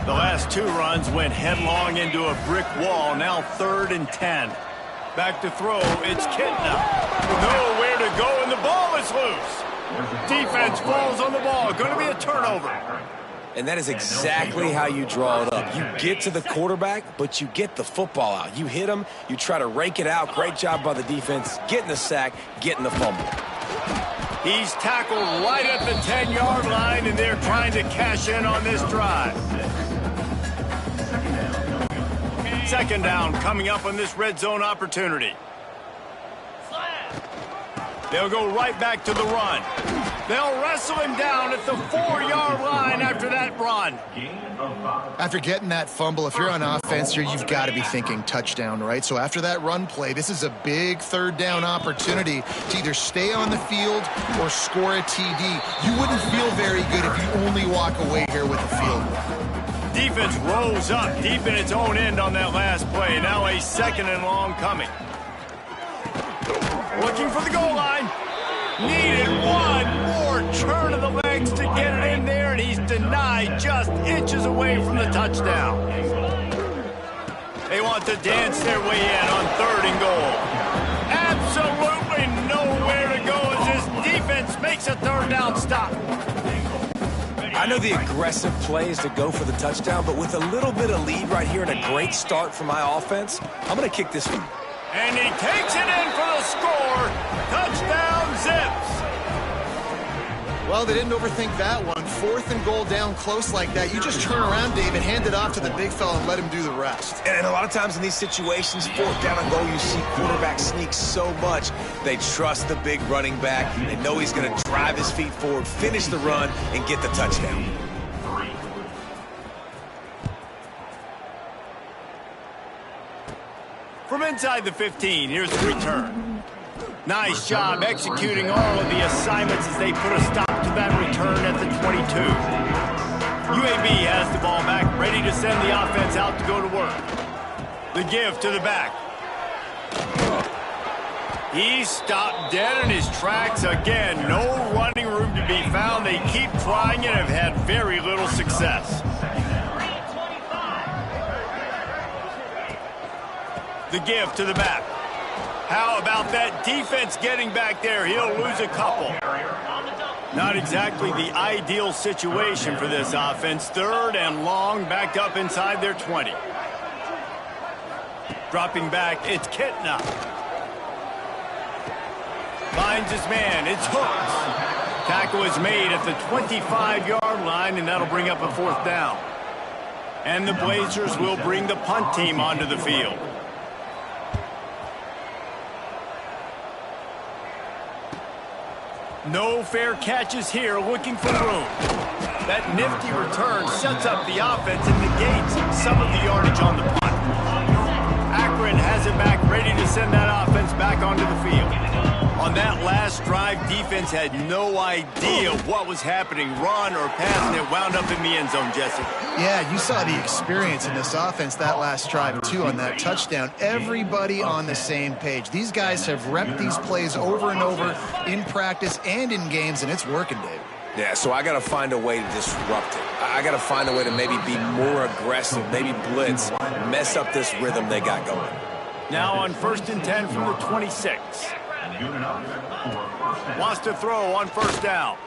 The last 2 runs went headlong into a brick wall, now 3rd and 10. Back to throw, it's Kitna. Nowhere to go, and the ball is loose. Defense falls on the ball, going to be a turnover. And that is exactly how you draw it up. You get to the quarterback, but you get the football out. You hit him, you try to rake it out. Great job by the defense, getting the sack, getting the fumble. He's tackled right at the 10-yard line, and they're trying to cash in on this drive. 2nd down coming up on this red zone opportunity. They'll go right back to the run. They'll wrestle him down at the 4-yard line after that run. After getting that fumble, if you're on offense here, you've got to be thinking touchdown, right? So after that run play, this is a big 3rd down opportunity to either stay on the field or score a TD. You wouldn't feel very good if you only walk away here with a field goal. Defense rolls up deep in its own end on that last play. Now a 2nd and long coming. Looking for the goal line. Needed one more turn of the legs to get it in there, and he's denied just inches away from the touchdown. They want to dance their way in on 3rd and goal. Absolutely nowhere to go as this defense makes a 3rd down stop. I know the aggressive play is to go for the touchdown, but with a little bit of lead right here and a great start from my offense, I'm going to kick this one. And he takes it in for the score. Touchdown, Zips. Well, they didn't overthink that one. 4th and goal down close like that. You just turn around, David, hand it off to the big fella and let him do the rest. And a lot of times in these situations, 4th down and goal, you see quarterbacks sneak so much. They trust the big running back. They know he's going to drive his feet forward, finish the run, and get the touchdown. From inside the 15, here's the return. Nice job executing all of the assignments as they put a stop to that return at the 22. UAB has the ball back, ready to send the offense out to go to work. The give to the back. He stopped dead in his tracks again. No running room to be found. They keep trying and have had very little success. The give to the back. How about that defense getting back there? He'll lose a couple. Not exactly the ideal situation for this offense. 3rd and long, backed up inside their 20. Dropping back, it's Kitna. Finds his man, it's Hooks. Tackle is made at the 25-yard line, and that'll bring up a 4th down. And the Blazers will bring the punt team onto the field. No fair catches here, looking for room. That nifty return sets up the offense and negates some of the yardage on the punt. Akron has it back, ready to send that offense back onto the field. On that last drive, defense had no idea what was happening, run or pass, and it wound up in the end zone, Jesse. Yeah, you saw the experience in this offense that last drive, too, on that touchdown. Everybody on the same page. These guys have repped these plays over and over in practice and in games, and it's working, Dave. Yeah, so I got to find a way to disrupt it. I got to find a way to maybe be more aggressive, maybe blitz, mess up this rhythm they got going. Now on 1st and 10 from the 26. Wants to throw on 1st down.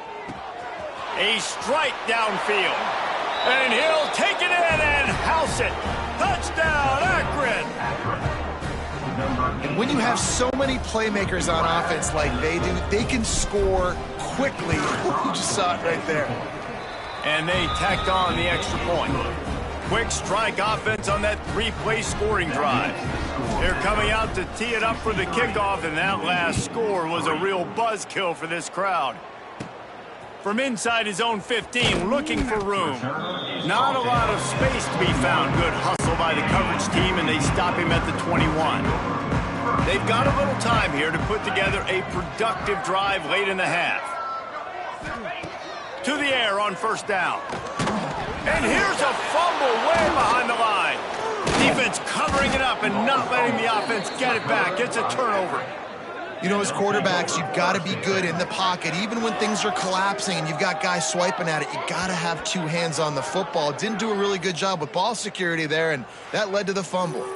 A strike downfield. And he'll take it in and house it. Touchdown, Akron. And when you have so many playmakers on offense like they do, they can score quickly. You just saw it right there. And they tacked on the extra point. Quick strike offense on that 3-play scoring drive. They're coming out to tee it up for the kickoff, and that last score was a real buzzkill for this crowd. From inside his own 15, looking for room. Not a lot of space to be found. Good hustle by the coverage team, and they stop him at the 21. They've got a little time here to put together a productive drive late in the half. To the air on 1st down. And here's a fumble way behind the line. Defense covering it up and not letting the offense get it back. It's a turnover. You know, as quarterbacks, you've got to be good in the pocket. Even when things are collapsing and you've got guys swiping at it, you got to have 2 hands on the football. Didn't do a really good job with ball security there, and that led to the fumble.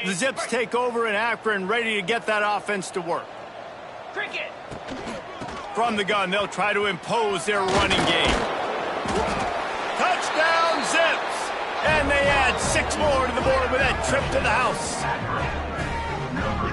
The Zips take over in Akron, ready to get that offense to work. Cricket. From the gun, they'll try to impose their running game. Touchdown, Zips! And they add 6 more to the board with that trip to the house.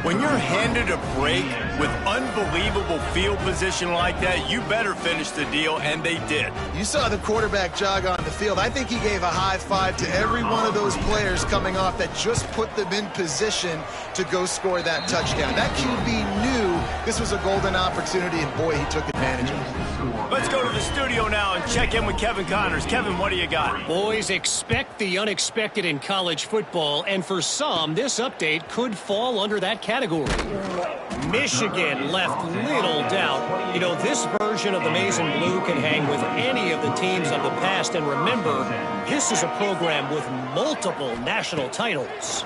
When you're handed a break with unbelievable field position like that, you better finish the deal, and they did. You saw the quarterback jog on the field. I think he gave a high five to every one of those players coming off that just put them in position to go score that touchdown. That QB knew this was a golden opportunity, and boy, he took advantage of it. Let's go to the studio now and check in with Kevin Connors. Kevin, what do you got? Boys, expect the unexpected in college football, and for some, this update could fall under that category. Michigan left little doubt. You know, this version of the Maize and Blue can hang with any of the teams of the past, and remember, this is a program with multiple national titles.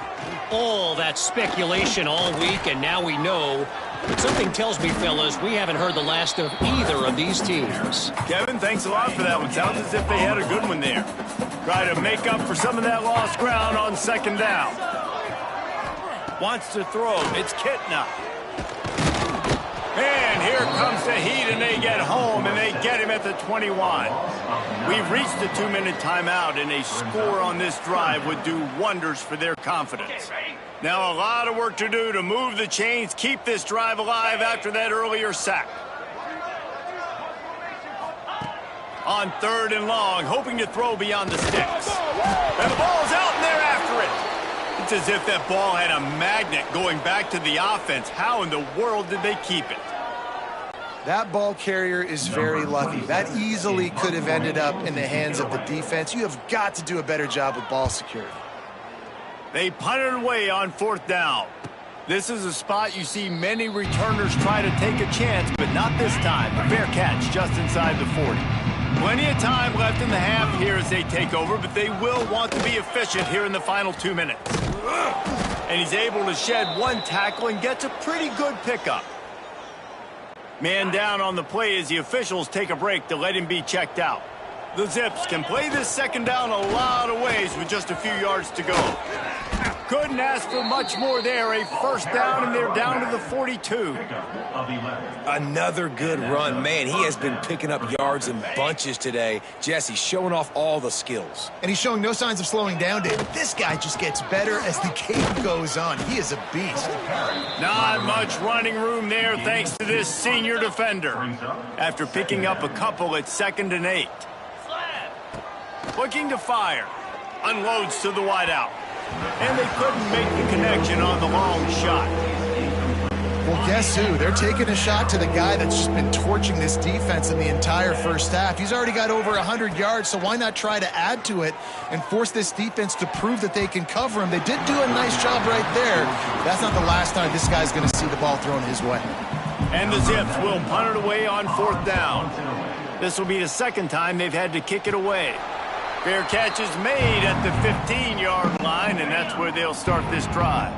All that speculation all week, and now we know. But something tells me, fellas, we haven't heard the last of either of these teams. Kevin, thanks a lot for that one. Sounds as if they had a good one there. Try to make up for some of that lost ground on 2nd down. Wants to throw. It's Kitna. And here comes the heat, and they get home, and they get him at the 21. We've reached the 2-minute timeout, and a score on this drive would do wonders for their confidence. Now a lot of work to do to move the chains, keep this drive alive after that earlier sack. On 3rd and long, hoping to throw beyond the sticks. And the ball's out, and they're after it. It's as if that ball had a magnet going back to the offense. How in the world did they keep it? That ball carrier is very lucky. That easily could have ended up in the hands of the defense. You have got to do a better job with ball security. They punted away on 4th down. This is a spot you see many returners try to take a chance, but not this time. A fair catch just inside the 40. Plenty of time left in the half here as they take over, but they will want to be efficient here in the final 2 minutes. And he's able to shed 1 tackle and gets a pretty good pickup. Man down on the play as the officials take a break to let him be checked out. The Zips can play this second down a lot of ways with just a few yards to go. Couldn't ask for much more there. A first down, and they're down to the 42. Another good run. Man, he has been picking up yards in bunches today. Jesse showing off all the skills. And he's showing no signs of slowing down, David. This guy just gets better as the game goes on. He is a beast. Not much running room there thanks to this senior defender. After picking up a couple at 2nd and 8. Looking to fire. Unloads to the wideout. And they couldn't make the connection on the long shot. Well, guess who? They're taking a shot to the guy that's just been torching this defense in the entire first half. He's already got over 100 yards, so why not try to add to it and force this defense to prove that they can cover him? They did do a nice job right there. That's not the last time this guy's going to see the ball thrown his way. And the Zips will punt it away on 4th down. This will be the second time they've had to kick it away. Fair catch is made at the 15-yard line, and that's where they'll start this drive.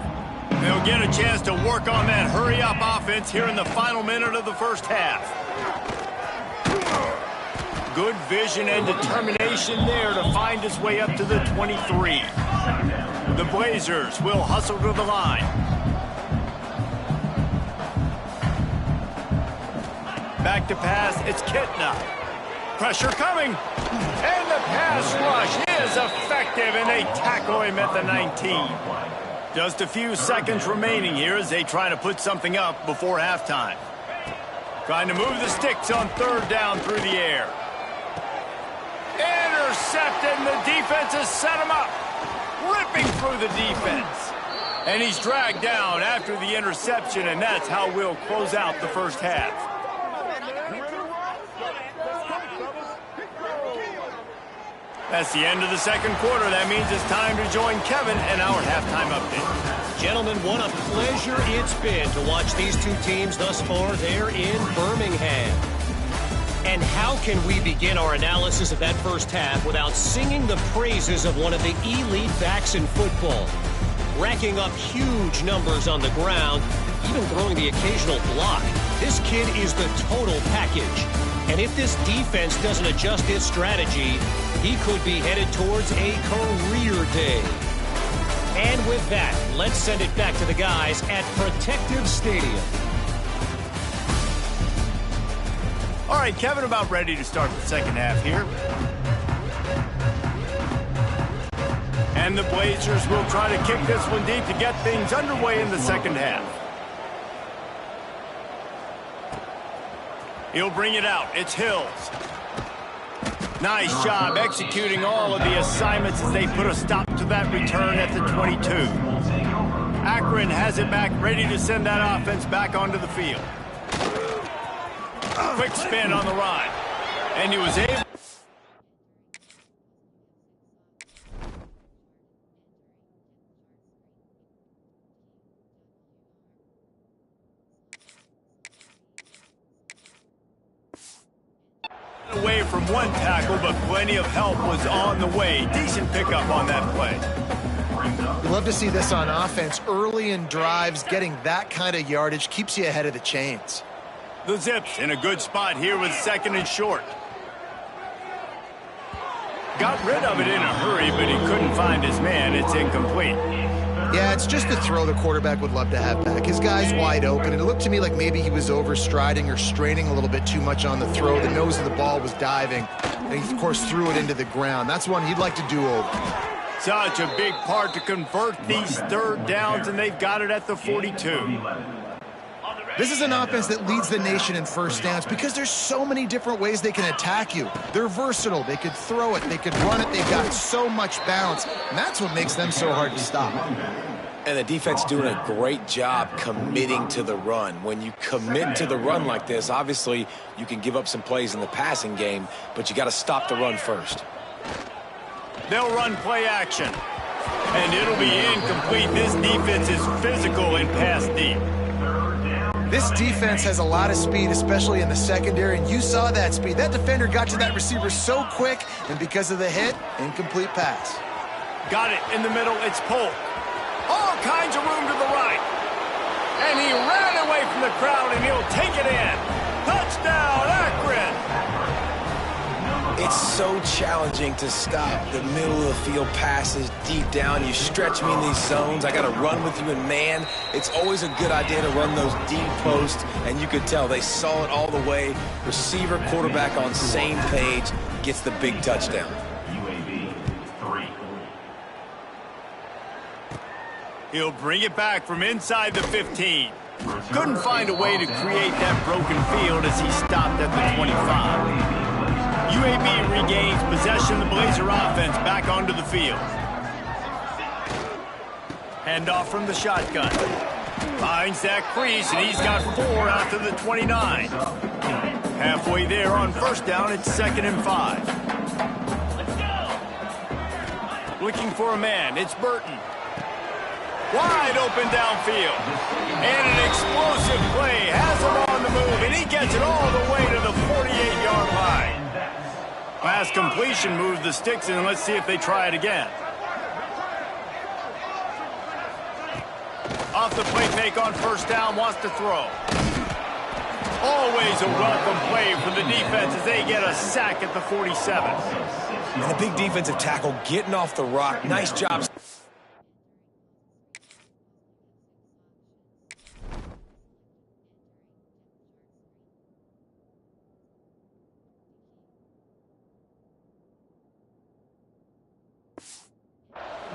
They'll get a chance to work on that hurry-up offense here in the final minute of the first half. Good vision and determination there to find his way up to the 23. The Blazers will hustle to the line. Back to pass, it's Kitna. Pressure coming, and the pass rush is effective, and they tackle him at the 19. Just a few seconds remaining here as they try to put something up before halftime. Trying to move the sticks on 3rd down through the air. Intercepted, and the defense has set him up, ripping through the defense. And he's dragged down after the interception, and that's how we'll close out the first half. That's the end of the second quarter. That means it's time to join Kevin and our halftime update. Gentlemen, what a pleasure it's been to watch these two teams thus far there in Birmingham. And how can we begin our analysis of that first half without singing the praises of one of the elite backs in football? Racking up huge numbers on the ground, even throwing the occasional block. This kid is the total package. And if this defense doesn't adjust its strategy, he could be headed towards a career day. And with that, let's send it back to the guys at Protective Stadium. All right, Kevin, about ready to start the second half here. And the Blazers will try to kick this one deep to get things underway in the second half. He'll bring it out. It's Hills. Nice job executing all of the assignments as they put a stop to that return at the 22. Akron has it back, ready to send that offense back onto the field. Quick spin on the run. And he was able... away from one tackle, but plenty of help was on the way. Decent pickup on that play. You love to see this on offense. Early in drives, getting that kind of yardage keeps you ahead of the chains. The Zips in a good spot here with 2nd and short. Got rid of it in a hurry, but he couldn't find his man. It's incomplete. Yeah, it's just a throw the quarterback would love to have back. His guy's wide open, and it looked to me like maybe he was overstriding or straining a little bit too much on the throw. The nose of the ball was diving, and he, of course, threw it into the ground. That's one he'd like to do over. Such a big part to convert these 3rd downs, and they've got it at the 42. This is an offense that leads the nation in first downs because there's so many different ways they can attack you. They're versatile. They could throw it. They could run it. They've got so much balance, and that's what makes them so hard to stop. And the defense doing a great job committing to the run. When you commit to the run like this, obviously you can give up some plays in the passing game, but you got to stop the run first. They'll run play action, and it'll be incomplete. This defense is physical and pass deep. This defense has a lot of speed, especially in the secondary, and you saw that speed. That defender got to that receiver so quick, and because of the hit, incomplete pass. Got it in the middle. It's Polk. All kinds of room to the right. And he ran away from the crowd, and he'll take it in. Touchdown, Akron! It's so challenging to stop the middle of the field passes deep down. You stretch me in these zones. I got to run with you in man. It's always a good idea to run those deep posts, and you could tell they saw it all the way. Receiver, quarterback on same page, gets the big touchdown. UAB 3. He'll bring it back from inside the 15. Couldn't find a way to create that broken field as he stopped at the 25. UAB regains possession of the Blazer offense back onto the field. Handoff from the shotgun. Finds that crease, and he's got 4 out to the 29. Halfway there on first down, it's 2nd and 5. Looking for a man, it's Burton. Wide open downfield. And an explosive play has him on the move, and he gets it all the way to the 48-yard line. Last completion moves the sticks, and let's see if they try it again. Off the play fake on first down, wants to throw. Always a welcome play for the defense as they get a sack at the 47. And a big defensive tackle getting off the rock. Nice job.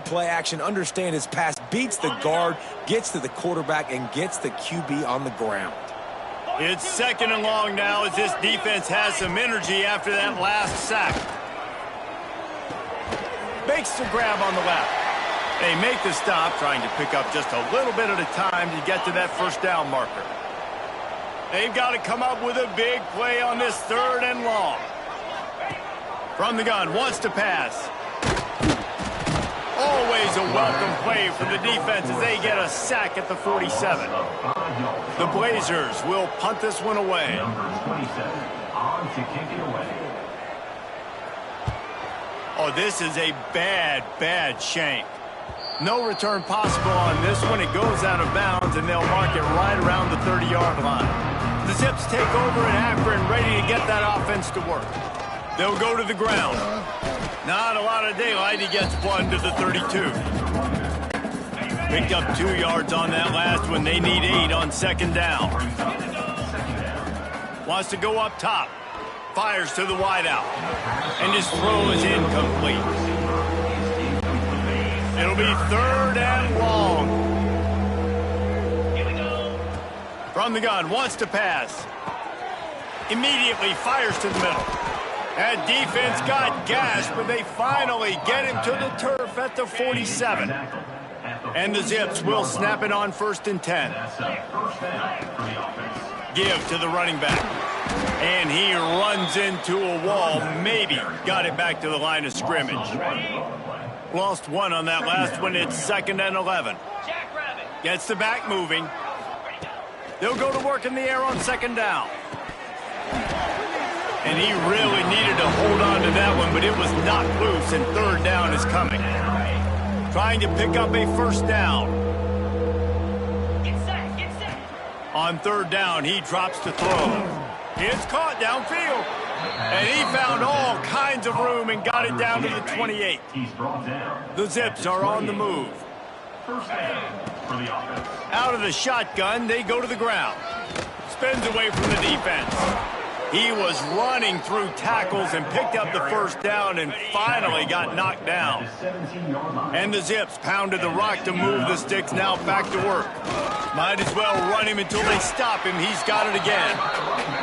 Play action, understand his pass, beats the guard, gets to the quarterback, and gets the QB on the ground. It's 2nd and long now as this defense has some energy after that last sack. Makes the grab on the left. They make the stop, trying to pick up just a little bit at a time to get to that first down marker. They've got to come up with a big play on this 3rd and long. From the gun, wants to pass. Always a welcome play for the defense as they get a sack at the 47. The Blazers will punt this one away. Number 27 on to kick it away. Oh, this is a bad, bad shank. No return possible on this one. It goes out of bounds, and they'll mark it right around the 30-yard line. The Zips take over in Akron, ready to get that offense to work. They'll go to the ground. Not a lot of daylight. He gets 1 to the 32. Picked up 2 yards on that last one. They need 8 on 2nd down. Wants to go up top. Fires to the wideout. And his throw is incomplete. It'll be 3rd and long. From the gun, wants to pass. Immediately fires to the middle. That defense got gashed, but they finally get him to the turf at the 47. And the Zips will snap it on 1st and 10. Give to the running back. And he runs into a wall. Maybe got it back to the line of scrimmage. Lost 1 on that last one. It's 2nd and 11. Gets the back moving. They'll go to work in the air on 2nd down. And he really needed to hold on to that one, but it was knocked loose, and 3rd down is coming. Trying to pick up a 1st down. On 3rd down, he drops to throw. It's caught downfield. And he found all kinds of room and got it down to the 28. The Zips are on the move. Out of the shotgun, they go to the ground. Spins away from the defense. He was running through tackles and picked up the 1st down and finally got knocked down. And the Zips pounded the rock to move the sticks, now back to work. Might as well run him until they stop him. He's got it again.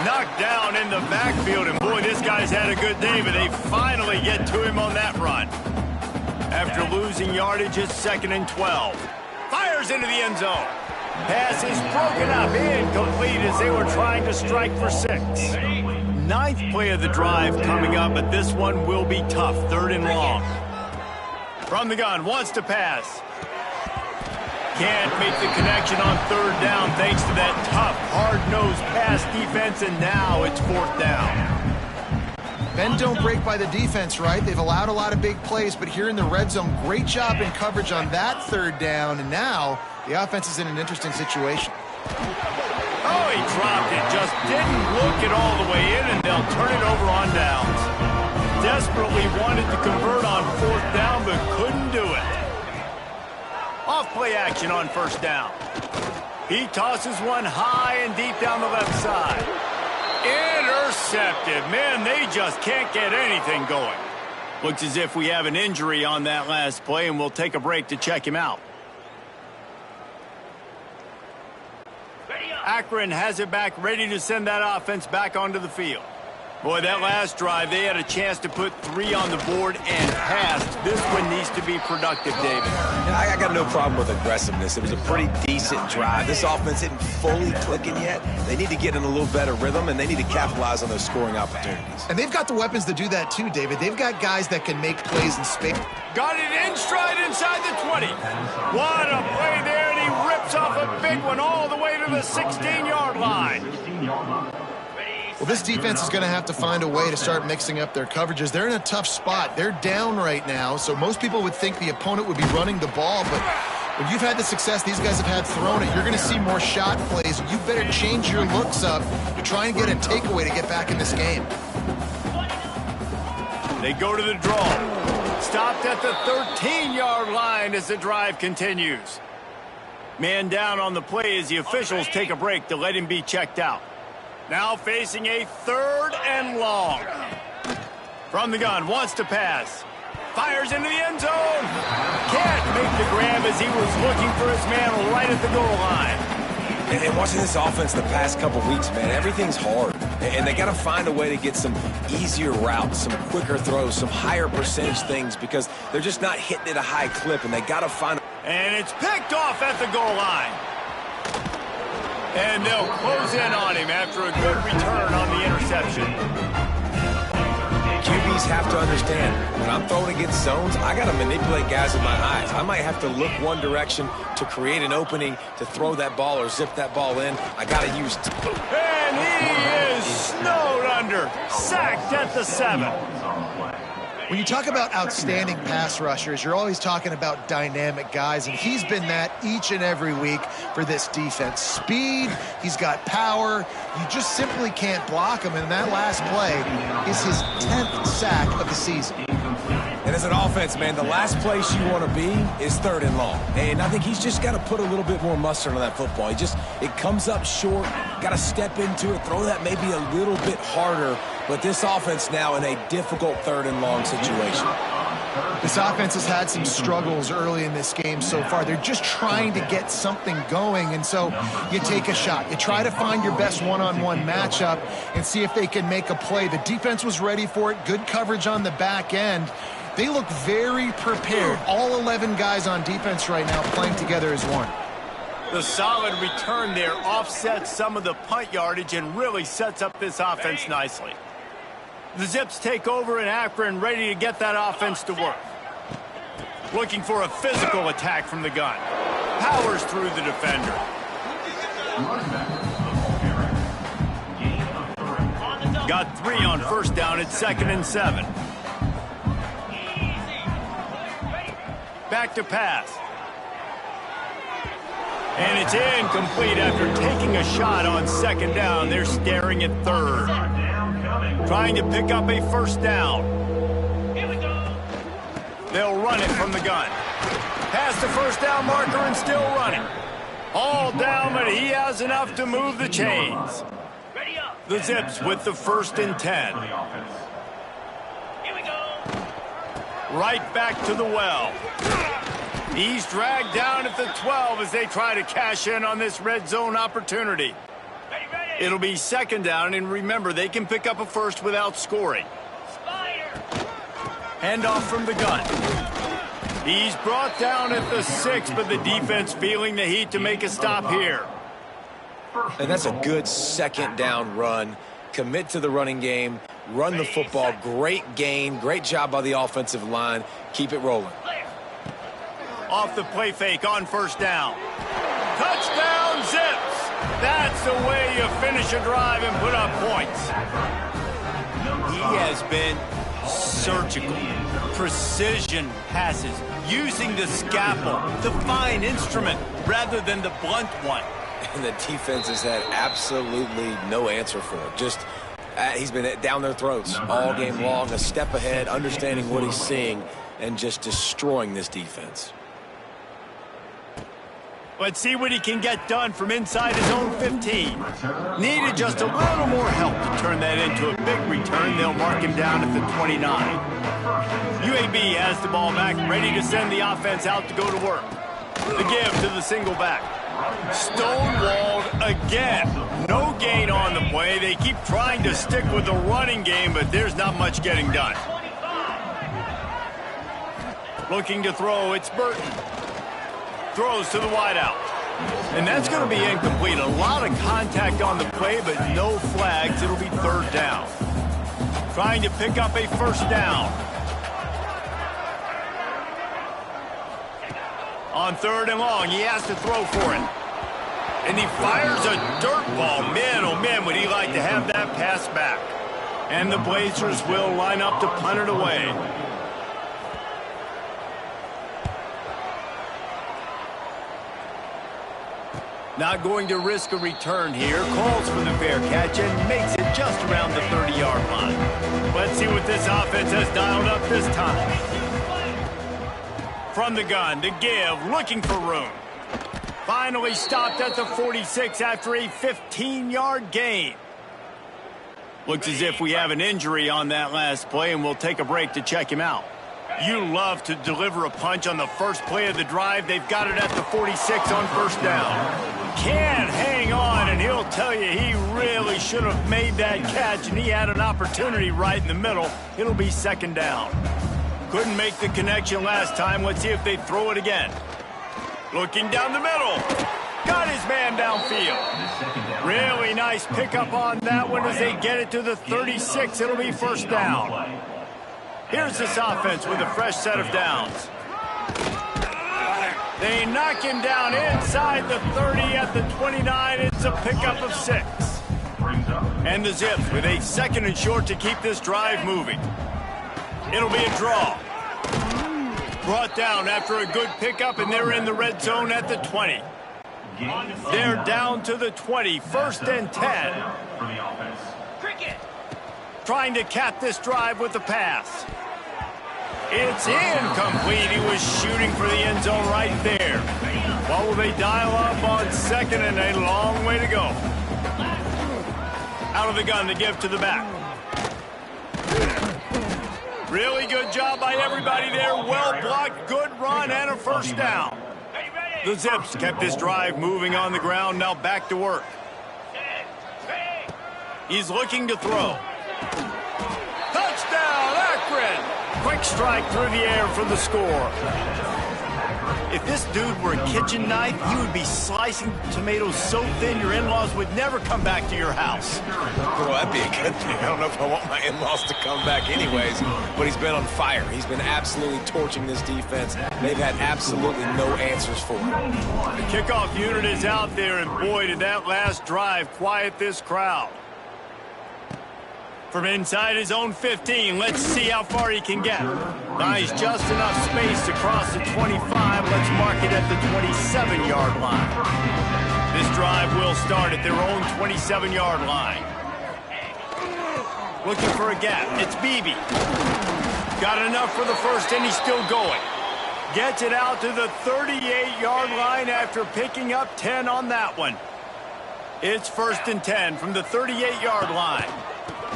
Knocked down in the backfield, and boy, this guy's had a good day, but they finally get to him on that run. After losing yardage, it's 2nd and 12. Fires into the end zone. Pass is broken up, incomplete as they were trying to strike for 6. 9th play of the drive coming up, but this one will be tough. 3rd and long. From the gun, wants to pass. Can't make the connection on 3rd down thanks to that tough, hard-nosed pass defense, and now it's 4th down. Bend don't break by the defense, right? They've allowed a lot of big plays, but here in the red zone, great job in coverage on that 3rd down, and now the offense is in an interesting situation. Oh, he dropped it. Just didn't look it all the way in, and they'll turn it over on downs. Desperately wanted to convert on 4th down, but couldn't do it. Off-play action on 1st down. He tosses one high and deep down the left side. Intercepted. Man, they just can't get anything going. Looks as if we have an injury on that last play, and we'll take a break to check him out. Akron has it back, ready to send that offense back onto the field. Boy, that last drive, they had a chance to put 3 on the board and passed. This one needs to be productive, David. Yeah, I got no problem with aggressiveness. It was a pretty decent drive. This offense isn't fully clicking yet. They need to get in a little better rhythm, and they need to capitalize on those scoring opportunities. And they've got the weapons to do that too, David. They've got guys that can make plays in space. Got it in stride inside the 20. What a play there, and he rips off a big one all the way to the 16-yard line. Well, this defense is going to have to find a way to start mixing up their coverages. They're in a tough spot. They're down right now, so most people would think the opponent would be running the ball, but when you've had the success these guys have had throwing it, you're going to see more shot plays. You better change your looks up to try and get a takeaway to get back in this game. They go to the draw. Stopped at the 13-yard line as the drive continues. Man down on the play as the officials take a break to let him be checked out. Now facing a 3rd and long. From the gun, wants to pass. Fires into the end zone. Can't make the grab as he was looking for his man right at the goal line. And watching this offense the past couple weeks, man, everything's hard. And they got to find a way to get some easier routes, some quicker throws, some higher percentage things because they're just not hitting at a high clip, and they got to find. And it's picked off at the goal line. And they'll close in on him after a good return on the interception. QBs have to understand, when I'm throwing against zones, I got to manipulate guys with my eyes. I might have to look one direction to create an opening to throw that ball or zip that ball in. I got to use... And he is snowed under, sacked at the 7. When you talk about outstanding pass rushers, you're always talking about dynamic guys, and he's been that each and every week for this defense. Speed, he's got power. You just simply can't block him, and that last play is his 10th sack of the season. And as an offense, man, the last place you want to be is 3rd and long. And I think he's just got to put a little bit more mustard on that football. It comes up short, got to step into it, throw that maybe a little bit harder. But this offense now in a difficult 3rd and long situation. This offense has had some struggles early in this game so far. They're just trying to get something going, and so you take a shot. You try to find your best one-on-one matchup and see if they can make a play. The defense was ready for it. Good coverage on the back end. They look very prepared. All 11 guys on defense right now playing together as one. The solid return there offsets some of the punt yardage and really sets up this offense nicely. The Zips take over, and Akron ready to get that offense to work. Looking for a physical attack from the gun. Powers through the defender. Got 3 on 1st down. It's 2nd and 7. Back to pass. And it's incomplete after taking a shot on 2nd down. They're staring at 3rd. Trying to pick up a 1st down. They'll run it from the gun. Past the 1st down marker and still running. All down, but he has enough to move the chains. The Zips with the 1st and 10. Right back to the well. He's dragged down at the 12 as they try to cash in on this red zone opportunity. It'll be 2nd down, and remember, they can pick up a 1st without scoring. Handoff from the gun. He's brought down at the 6, but the defense feeling the heat to make a stop here. And that's a good 2nd down run. Commit to the running game, run the football. Great game, great job by the offensive line. Keep it rolling. Off the play fake on 1st down. Touchdown, Zips! That's the way you finish a drive and put up points. He has been surgical, precision passes, using the scalpel, the fine instrument, rather than the blunt one. And the defense has had absolutely no answer for it. Just, he's been down their throats all game long, a step ahead, understanding what he's seeing, and just destroying this defense. Let's see what he can get done from inside his own 15. Needed just a little more help to turn that into a big return. They'll mark him down at the 29. UAB has the ball back, ready to send the offense out to go to work. The give to the single back. Stonewalled again. No gain on the play. They keep trying to stick with the running game, but there's not much getting done. Looking to throw, it's Burton. Throws to the wideout. And that's going to be incomplete. A lot of contact on the play, but no flags. It'll be third down. Trying to pick up a first down. On third and long, he has to throw for it. And he fires a dirt ball. Man, oh man, would he like to have that pass back. And the Blazers will line up to punt it away. Not going to risk a return here. Calls for the fair catch and makes it just around the 30-yard line. Let's see what this offense has dialed up this time. From the gun, to give, looking for room. Finally stopped at the 46 after a 15-yard gain. Looks as if we have an injury on that last play, and we'll take a break to check him out. You love to deliver a punch on the first play of the drive. They've got it at the 46 on first down. Can't hang on, and he'll tell you he really should have made that catch, and he had an opportunity right in the middle. It'll be second down. Couldn't make the connection last time. Let's see if they throw it again. Looking down the middle. Got his man downfield. Really nice pickup on that one as they get it to the 36. It'll be first down. Here's this offense with a fresh set of downs. They knock him down inside the 30 at the 29. It's a pickup of 6. And the Zips with a second and short to keep this drive moving. It'll be a draw. Brought down after a good pickup, and they're in the red zone at the 20. They're down to the 20, first and 10. Trying to cap this drive with the pass. It's incomplete. He was shooting for the end zone right there. What will they dial up on second, and a long way to go. Out of the gun, the give to the back. Really good job by everybody there. Well blocked, good run, and a first down. The Zips kept this drive moving on the ground. Now back to work. He's looking to throw. Touchdown, Akron! Quick strike through the air for the score. If this dude were a kitchen knife, he would be slicing tomatoes so thin your in-laws would never come back to your house. Well, that'd be a good thing. I don't know if I want my in-laws to come back anyways, but he's been on fire. He's been absolutely torching this defense. They've had absolutely no answers for him. The kickoff unit is out there, and boy, did that last drive quiet this crowd. From inside his own 15, let's see how far he can get. Nice, just enough space to cross the 25. Let's mark it at the 27-yard line. This drive will start at their own 27-yard line. Looking for a gap. It's Beebe. Got enough for the first, and he's still going. Gets it out to the 38-yard line after picking up 10 on that one. It's first and 10 from the 38-yard line.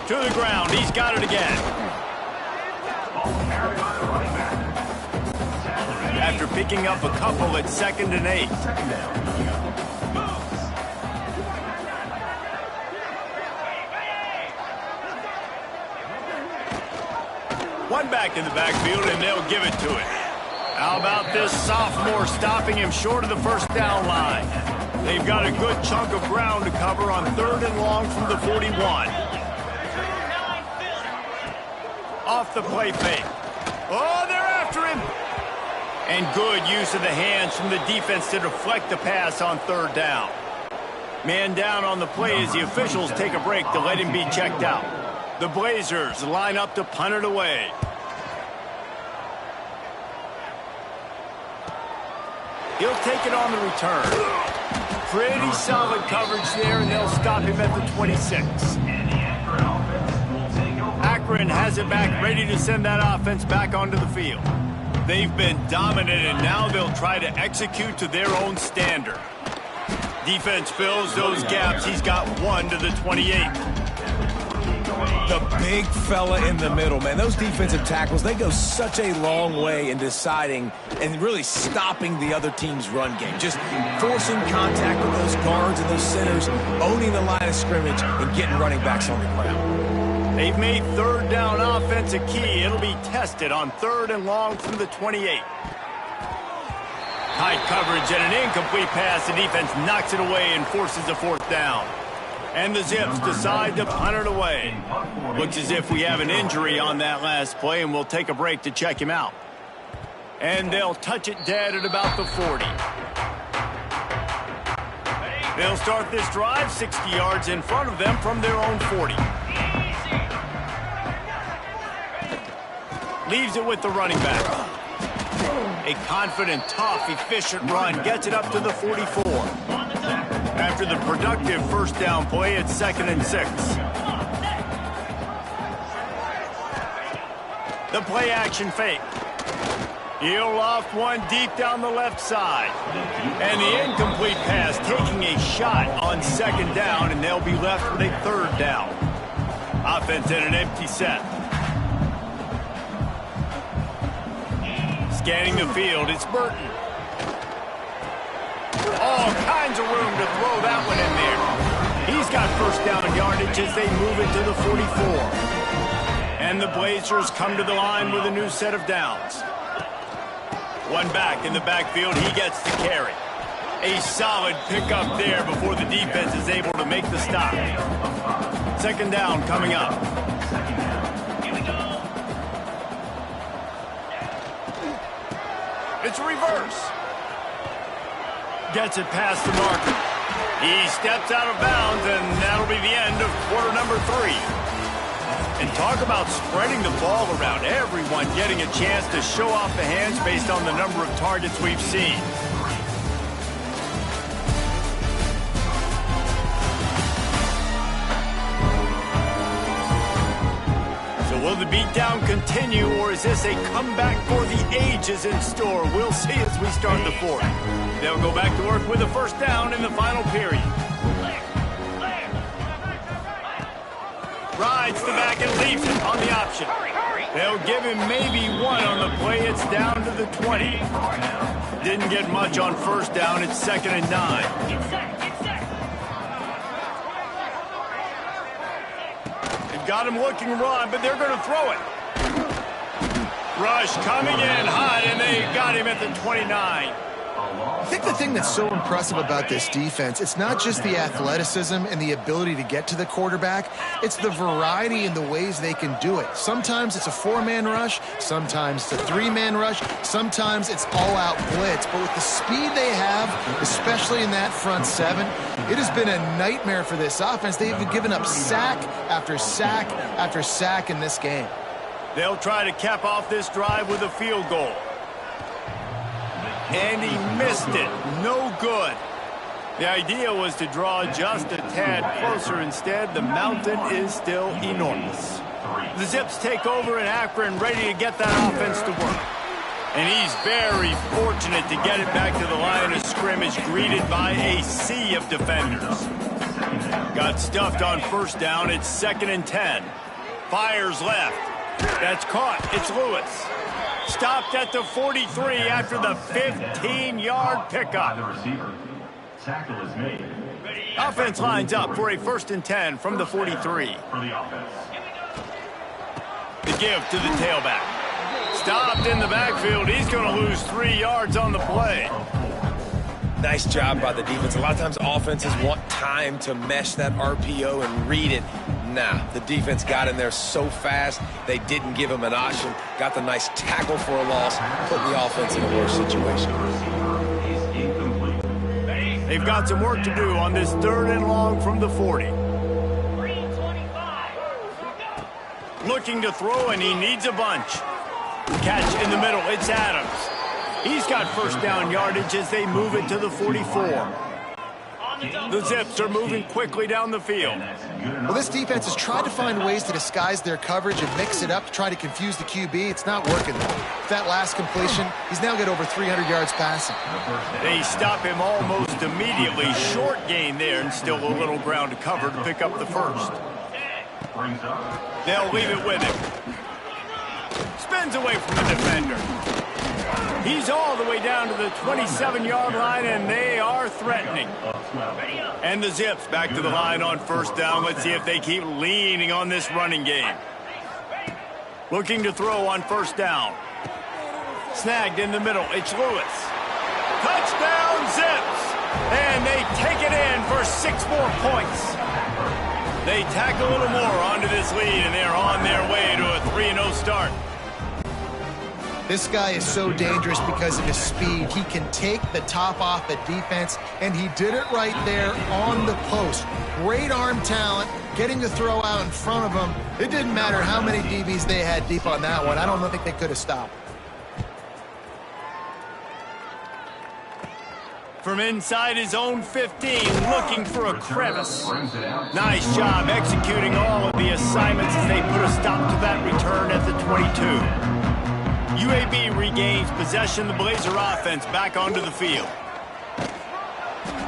To the ground. He's got it again. After picking up a couple at second and 8. One back in the backfield, and they'll give it to him. How about this sophomore stopping him short of the first down line? They've got a good chunk of ground to cover on third and long from the 41. Off the play fake. Oh, they're after him. And good use of the hands from the defense to deflect the pass on third down. Man down on the play as the officials take a break to let him be checked out. The Blazers line up to punt it away. He'll take it on the return. Pretty solid coverage there, and they'll stop him at the 26. Akron has it back, ready to send that offense back onto the field. They've been dominant, and now they'll try to execute to their own standard. Defense fills those gaps. He's got 1 to the 28. The big fella in the middle, man. Those defensive tackles, they go such a long way in deciding and really stopping the other team's run game. Just forcing contact with those guards and those centers, owning the line of scrimmage, and getting running backs on the ground. They've made third down offense a key. It'll be tested on 3rd and long from the 28. Tight coverage and an incomplete pass. The defense knocks it away and forces a 4th down. And the Zips decide to punt it away. Looks as if we have an injury on that last play, and we'll take a break to check him out. And they'll touch it dead at about the 40. They'll start this drive 60 yards in front of them from their own 40. Leaves it with the running back. A confident, tough, efficient run gets it up to the 44. After the productive first down play, it's 2nd and 6. The play action fake. He'll loft one deep down the left side. And the incomplete pass taking a shot on 2nd down, and they'll be left with a 3rd down. Offense in an empty set. Scanning the field, it's Burton. All kinds of room to throw that one in there. He's got first down yardage as they move it to the 44. And the Blazers come to the line with a new set of downs. One back in the backfield, he gets the carry. A solid pickup there before the defense is able to make the stop. 2nd down coming up. It's a reverse. Gets it past the marker. He steps out of bounds, and that'll be the end of quarter number 3. And talk about spreading the ball around. Everyone getting a chance to show off the hands based on the number of targets we've seen. Will the beatdown continue, or is this a comeback for the ages in store? We'll see as we start the 4th. They'll go back to work with a 1st down in the final period. Rides the back and leaves it on the option. They'll give him maybe 1 on the play. It's down to the 20. Didn't get much on 1st down. It's 2nd and 9. Got him looking run, but they're going to throw it. Rush coming in hot, and they got him at the 29. I think the thing that's so impressive about this defense, it's not just the athleticism and the ability to get to the quarterback, it's the variety in the ways they can do it. Sometimes it's a 4-man rush, sometimes it's a 3-man rush, sometimes it's all-out blitz. But with the speed they have, especially in that front 7, it has been a nightmare for this offense. They've given up sack after sack after sack in this game. They'll try to cap off this drive with a field goal. And he missed it. No good. The idea was to draw just a tad closer. Instead, the mountain is still enormous. The Zips take over in Akron, ready to get that offense to work. And he's very fortunate to get it back to the line of scrimmage, greeted by a sea of defenders. Got stuffed on 1st down. It's 2nd and 10. Fires left. That's caught. It's Lewis. Stopped at the 43 after the 15-yard pickup. The receiver. Tackle is made. Offense lines up for a 1st and 10 from the 43. For the offense. The give to the tailback. Stopped in the backfield. He's going to lose 3 yards on the play. Nice job by the defense. A lot of times offenses want time to mesh that RPO and read it. Nah, the defense got in there so fast, they didn't give him an option. Got the nice tackle for a loss, putting the offense in a worse situation. They've got some work to do on this 3rd and long from the 40. Looking to throw, and he needs a bunch. Catch in the middle, it's Adams. He's got 1st down yardage as they move it to the 44. The Zips are moving quickly down the field. Well, this defense has tried to find ways to disguise their coverage and mix it up to try to confuse the QB. It's not working, though. With that last completion, he's now got over 300 yards passing. They stop him almost immediately. Short gain there, and still a little ground to cover to pick up the first. They'll leave it with him. Spins away from the defender. He's all the way down to the 27-yard line, and they are threatening. And the Zips back to the line on first down. Let's see if they keep leaning on this running game. Looking to throw on first down. Snagged in the middle. It's Lewis. Touchdown, Zips! And they take it in for 6 more points. They tack a little more onto this lead, and they're on their way to a 3-0 start. This guy is so dangerous because of his speed. He can take the top off the defense, and he did it right there on the post. Great arm talent, getting the throw out in front of him. It didn't matter how many DBs they had deep on that one. I don't think they could have stopped. From inside his own 15, looking for a crevice. Nice job executing all of the assignments as they put a stop to that return at the 22. UAB regains possession. The Blazer offense back onto the field.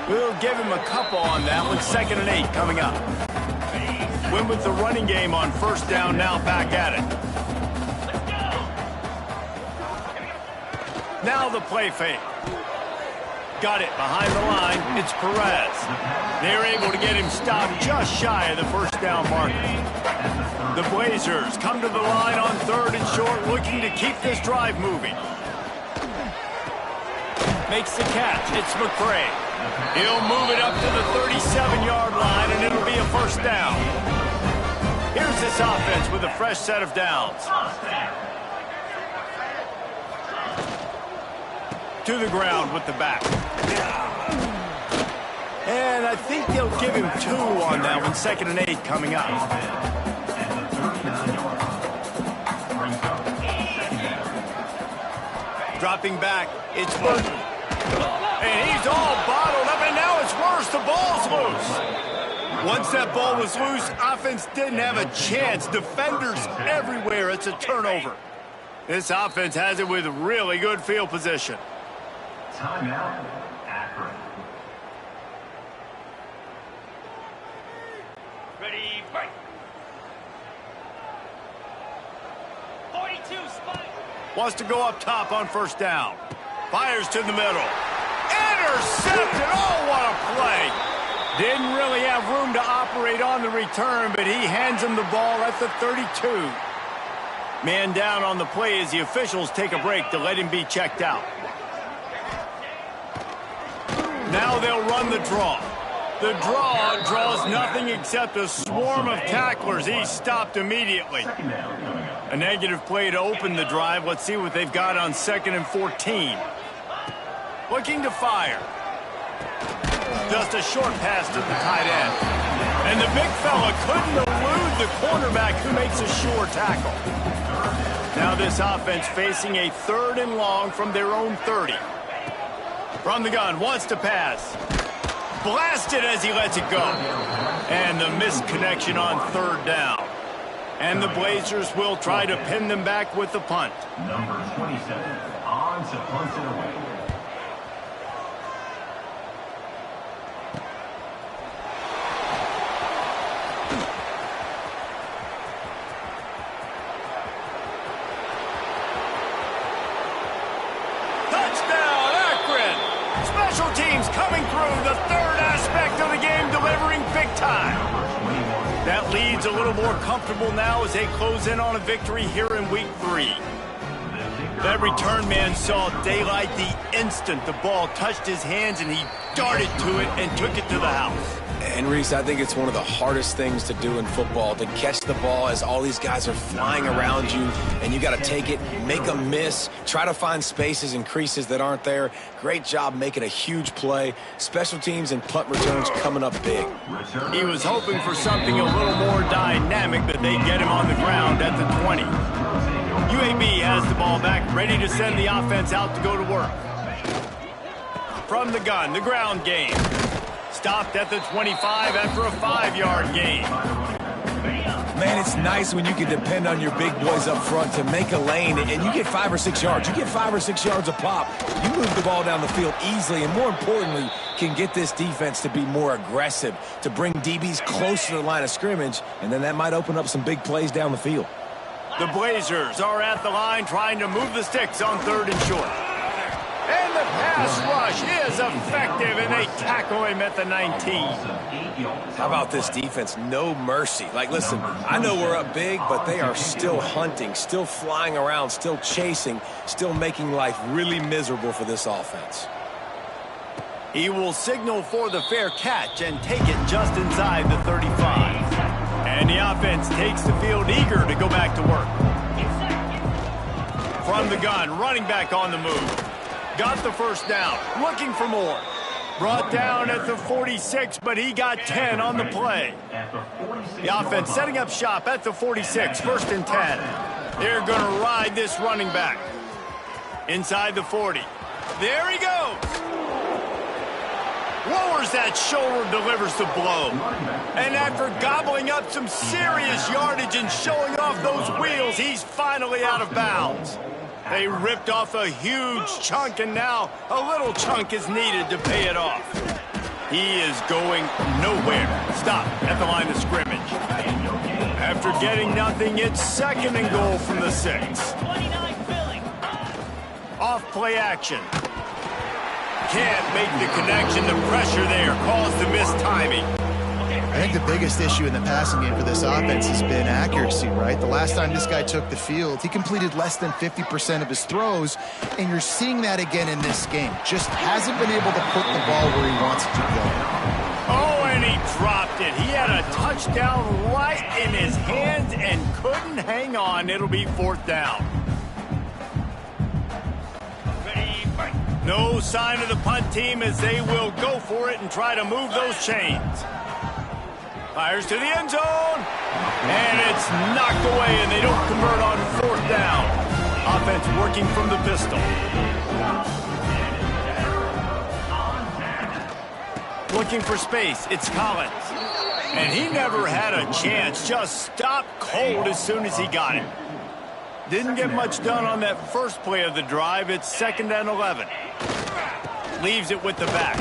We'll give him a couple on that one. 2nd and 8 coming up. Win with the running game on first down, now back at it. Now the play fake. Got it behind the line. It's Perez. They're able to get him stopped just shy of the first down marker. The Blazers come to the line on 3rd and short, looking to keep this drive moving. Makes the catch. It's McCray. He'll move it up to the 37-yard line, and it'll be a first down. Here's this offense with a fresh set of downs. To the ground with the back. And I think they'll give him 2 on that one. 2nd and 8 coming up. Dropping back, it's Burton. And he's all bottled up, and now it's worse. The ball's loose. Once that ball was loose, offense didn't have a chance. Defenders everywhere. It's a turnover. This offense has it with really good field position. Timeout, Akron. Ready, break. 42 spike. Wants to go up top on first down. Fires to the middle. Intercepted. Oh, what a play. Didn't really have room to operate on the return, but he hands him the ball at the 32. Man down on the play as the officials take a break to let him be checked out. Now they'll run the draw. The draw draws nothing except a swarm of tacklers. He's stopped immediately. A negative play to open the drive. Let's see what they've got on 2nd and 14. Looking to fire. Just a short pass to the tight end. And the big fella couldn't elude the cornerback who makes a sure tackle. Now this offense facing a 3rd and long from their own 30. From the gun, wants to pass. Blasted as he lets it go. And the missed connection on 3rd down. And the Blazers will try to pin them back with the punt. Number 27 on to punt it away. Special teams coming through, the 3rd aspect of the game, delivering big time. That lead's a little more comfortable now as they close in on a victory here in week 3. That return man saw daylight the instant the ball touched his hands, and he darted to it and took it to the house. And Reese, I think it's one of the hardest things to do in football, to catch the ball as all these guys are flying around you, and you got to take it, make a miss, try to find spaces and creases that aren't there. Great job making a huge play. Special teams and punt returns coming up big. He was hoping for something a little more dynamic, but they get him on the ground at the 20. UAB has the ball back, ready to send the offense out to go to work. From the gun, the ground game. stopped at the 25 after a 5-yard gain. Man, it's nice when you can depend on your big boys up front to make a lane, and you get 5 or 6 yards. You get 5 or 6 yards a pop. You move the ball down the field easily, and more importantly, can get this defense to be more aggressive, to bring DBs close to the line of scrimmage, and then that might open up some big plays down the field. The Blazers are at the line trying to move the sticks on 3rd and short. And the pass rush is effective, and they tackle him at the 19. How about this defense? No mercy. Like, listen, I know we're up big, but they are still hunting, still flying around, still chasing, still making life really miserable for this offense. He will signal for the fair catch and take it just inside the 35. And the offense takes the field eager to go back to work. From the gun, running back on the move. Got the first down, looking for more. Brought down at the 46, but he got 10 on the play. The offense setting up shop at the 46, 1st and 10. They're going to ride this running back. Inside the 40. There he goes. Lowers that shoulder, delivers the blow. And after gobbling up some serious yardage and showing off those wheels, he's finally out of bounds. They ripped off a huge chunk, and now a little chunk is needed to pay it off. He is going nowhere. Stop at the line of scrimmage. After getting nothing, it's 2nd and goal from the 6. Off play action. Can't make the connection. The pressure there caused the missed timing. I think the biggest issue in the passing game for this offense has been accuracy, right? The last time this guy took the field, he completed less than 50% of his throws, and you're seeing that again in this game. Just hasn't been able to put the ball where he wants it to go. Oh, and he dropped it. He had a touchdown right in his hands and couldn't hang on. It'll be 4th down. No sign of the punt team as they will go for it and try to move those chains. Fires to the end zone, and it's knocked away, and they don't convert on 4th down. Offense working from the pistol. Looking for space, it's Collins. And he never had a chance, just stopped cold as soon as he got it. Didn't get much done on that first play of the drive. It's 2nd and 11. Leaves it with the back.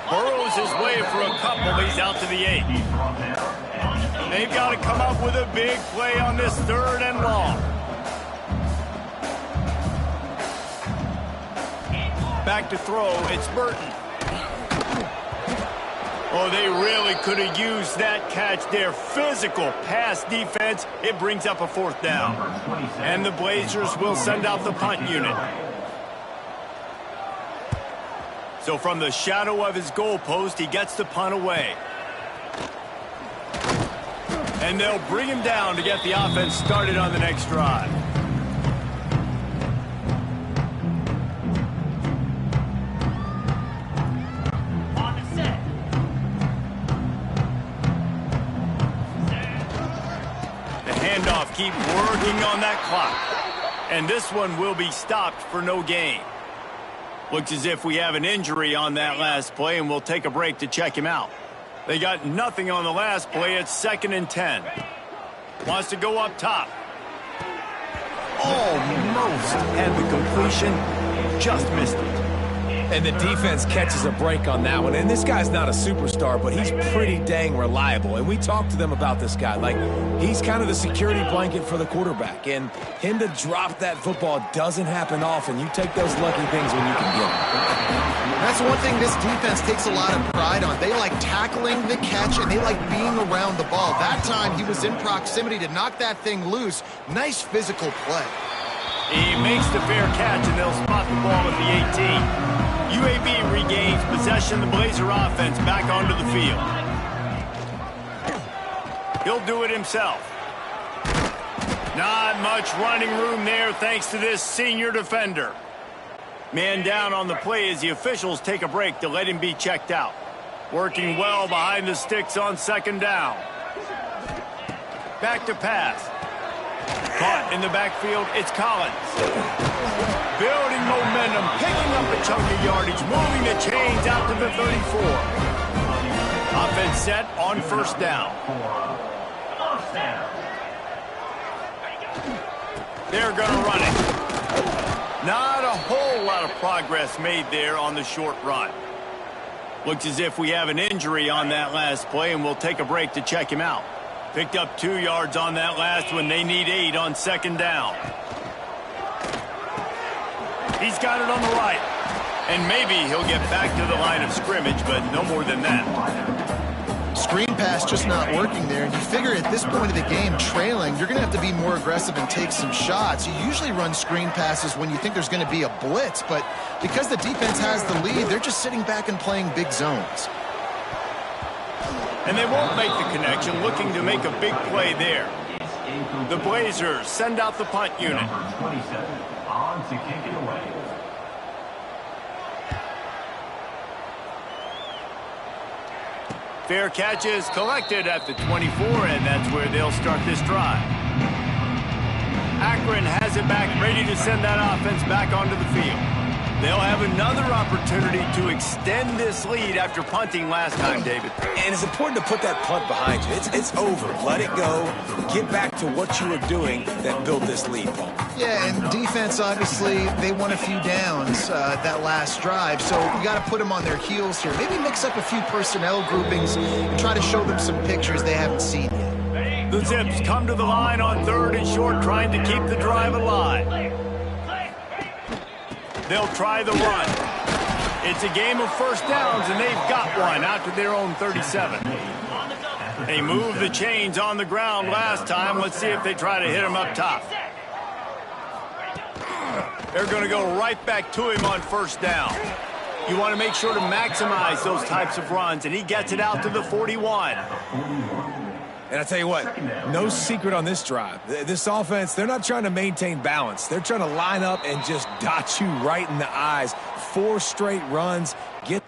Burrows his way for a couple. He's out to the 8. They've got to come up with a big play on this 3rd and long. Back to throw. It's Burton. Oh, they really could have used that catch there. Physical pass defense. It brings up a 4th down. And the Blazers will send out the punt unit. So from the shadow of his goalpost, he gets the punt away. And they'll bring him down to get the offense started on the next drive. The handoff keeps working on that clock. And this one will be stopped for no gain. Looks as if we have an injury on that last play, and we'll take a break to check him out. They got nothing on the last play. It's 2nd and 10. Wants to go up top. Almost had the completion. Just missed it. And the defense catches a break on that one. And this guy's not a superstar, but he's pretty dang reliable. And we talked to them about this guy. Like, he's kind of the security blanket for the quarterback. And him to drop that football doesn't happen often. You take those lucky things when you can get them. That's one thing this defense takes a lot of pride on. They like tackling the catch, and they like being around the ball. That time, he was in proximity to knock that thing loose. Nice physical play. He makes the fair catch, and they'll spot the ball at the 18. UAB regains possession. The Blazer offense back onto the field. He'll do it himself. Not much running room there thanks to this senior defender. Man down on the play as the officials take a break to let him be checked out. Working well behind the sticks on 2nd down. Back to pass. Caught in the backfield, it's Collins. Building momentum, picking up a chunk of yardage, moving the chains. chains out to the 34. Offense set on first down. They're going to run it. Not a whole lot of progress made there on the short run. Looks as if we have an injury on that last play, and we'll take a break to check him out. Picked up 2 yards on that last one. They need 8 on second down. He's got it on the right. And maybe he'll get back to the line of scrimmage, but no more than that. Screen pass just not working there. And you figure at this point of the game, trailing, you're going to have to be more aggressive and take some shots. You usually run screen passes when you think there's going to be a blitz, but because the defense has the lead, they're just sitting back and playing big zones. And they won't make the connection, looking to make a big play there. The Blazers send out the punt unit. Number 27 on to kick it away. Fair catch is collected at the 24, and that's where they'll start this drive. Akron has it back, ready to send that offense back onto the field. They'll have another opportunity to extend this lead after punting last time, David. And it's important to put that punt behind you. It's over. Let it go. Get back to what you were doing that built this lead, Paul. Yeah, and defense, obviously, they won a few downs that last drive, so you got to put them on their heels here. Maybe mix up a few personnel groupings and try to show them some pictures they haven't seen yet. The Zips come to the line on 3rd and short, trying to keep the drive alive. They'll try the run. It's a game of first downs, and they've got one out to their own 37. They moved the chains on the ground last time. Let's see if they try to hit him up top. They're going to go right back to him on first down. You want to make sure to maximize those types of runs, and he gets it out to the 41. And I tell you what, no secret on this drive. This offense, they're not trying to maintain balance. They're trying to line up and just dot you right in the eyes. 4 straight runs. Get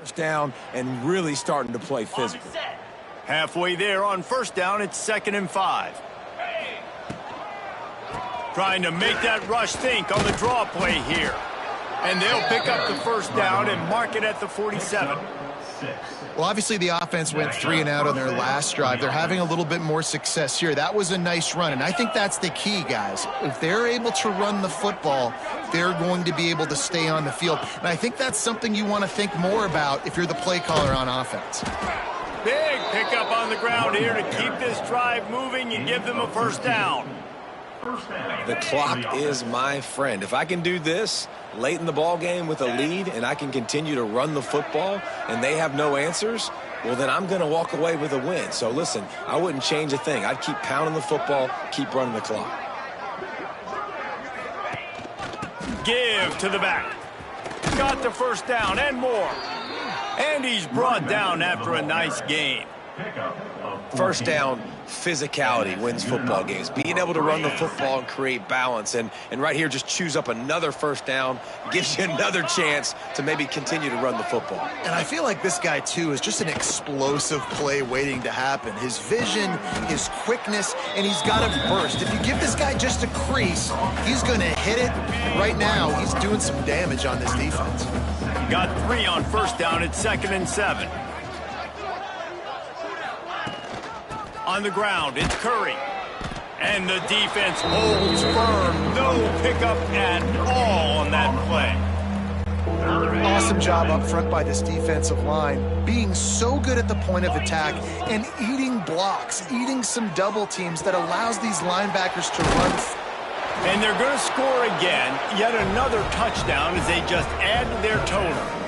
First down and really starting to play physical. Halfway there on first down, it's 2nd and 5. Trying to make that rush think on the draw play here. And they'll pick up the first down and mark it at the 47. Well, obviously the offense went 3 and out on their last drive. They're having a little bit more success here. That was a nice run, and I think that's the key, guys. If they're able to run the football, they're going to be able to stay on the field. And I think that's something you want to think more about if you're the play caller on offense. Big pickup on the ground here to keep this drive moving and give them a first down. The clock is my friend. If I can do this late in the ball game with a lead and I can continue to run the football and they have no answers, well, then I'm going to walk away with a win. So, listen, I wouldn't change a thing. I'd keep pounding the football, keep running the clock. Give to the back. Got the first down and more. And he's brought down after a nice gain. First down, physicality wins football games. Being able to run the football and create balance. And right here, just choose up another first down. Gives you another chance to maybe continue to run the football. And I feel like this guy, too, is just an explosive play waiting to happen. His vision, his quickness, and he's got a burst. If you give this guy just a crease, he's going to hit it. And right now, he's doing some damage on this defense. Got 3 on first down at 2nd and 7. On the ground, it's Curry. And the defense holds firm. No pickup at all on that play. Awesome job up front by this defensive line, being so good at the point of attack and eating blocks, eating some double teams that allows these linebackers to run. And they're going to score again. Yet another touchdown as they just add to their total.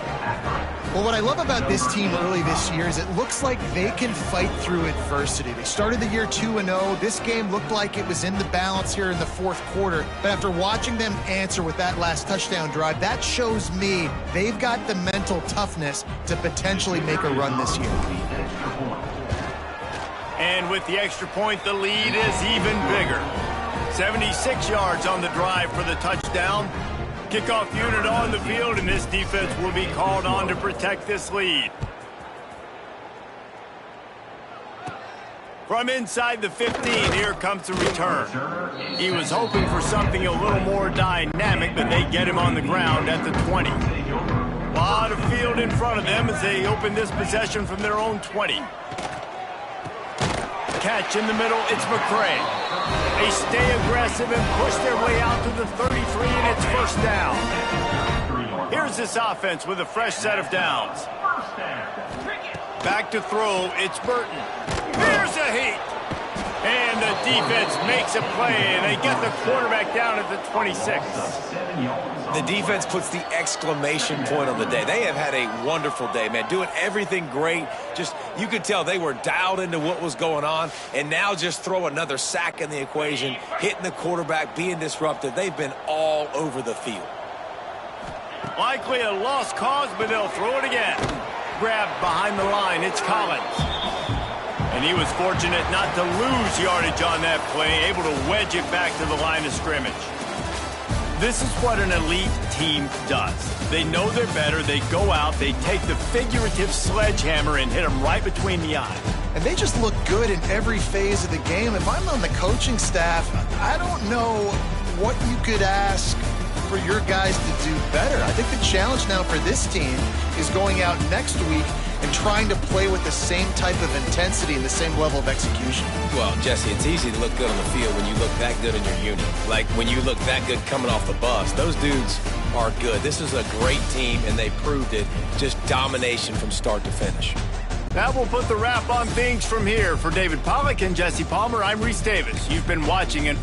Well, what I love about this team early this year is it looks like they can fight through adversity. They started the year 2-0. This game looked like it was in the balance here in the fourth quarter. But after watching them answer with that last touchdown drive, that shows me they've got the mental toughness to potentially make a run this year. And with the extra point, the lead is even bigger. 76 yards on the drive for the touchdown. Kickoff unit on the field, and this defense will be called on to protect this lead. From inside the 15, here comes the return. He was hoping for something a little more dynamic, but they get him on the ground at the 20. A lot of field in front of them as they open this possession from their own 20. Catch in the middle, it's McCray. They stay aggressive and push their way out to the 33, and it's first down. Here's this offense with a fresh set of downs. Back to throw, it's Burton. Here's a heat. And the defense makes a play, and they get the quarterback down at the 26. The defense puts the exclamation point on the day. They have had a wonderful day, man, doing everything great. Just, you could tell they were dialed into what was going on, and now just throw another sack in the equation, hitting the quarterback, being disruptive. They've been all over the field. Likely a lost cause, but they'll throw it again. Grabbed behind the line, it's Collins. And he was fortunate not to lose yardage on that play, able to wedge it back to the line of scrimmage. This is what an elite team does. They know they're better, they go out, they take the figurative sledgehammer and hit them right between the eyes. And they just look good in every phase of the game. If I'm on the coaching staff, I don't know what you could ask for your guys to do better. I think the challenge now for this team is going out next week and trying to play with the same type of intensity and the same level of execution. Well, Jesse, it's easy to look good on the field when you look that good in your unit. Like when you look that good coming off the bus. Those dudes are good. This is a great team, and they proved it. Just domination from start to finish. That will put the wrap on things from here. For David Pollack and Jesse Palmer, I'm Reese Davis. You've been watching an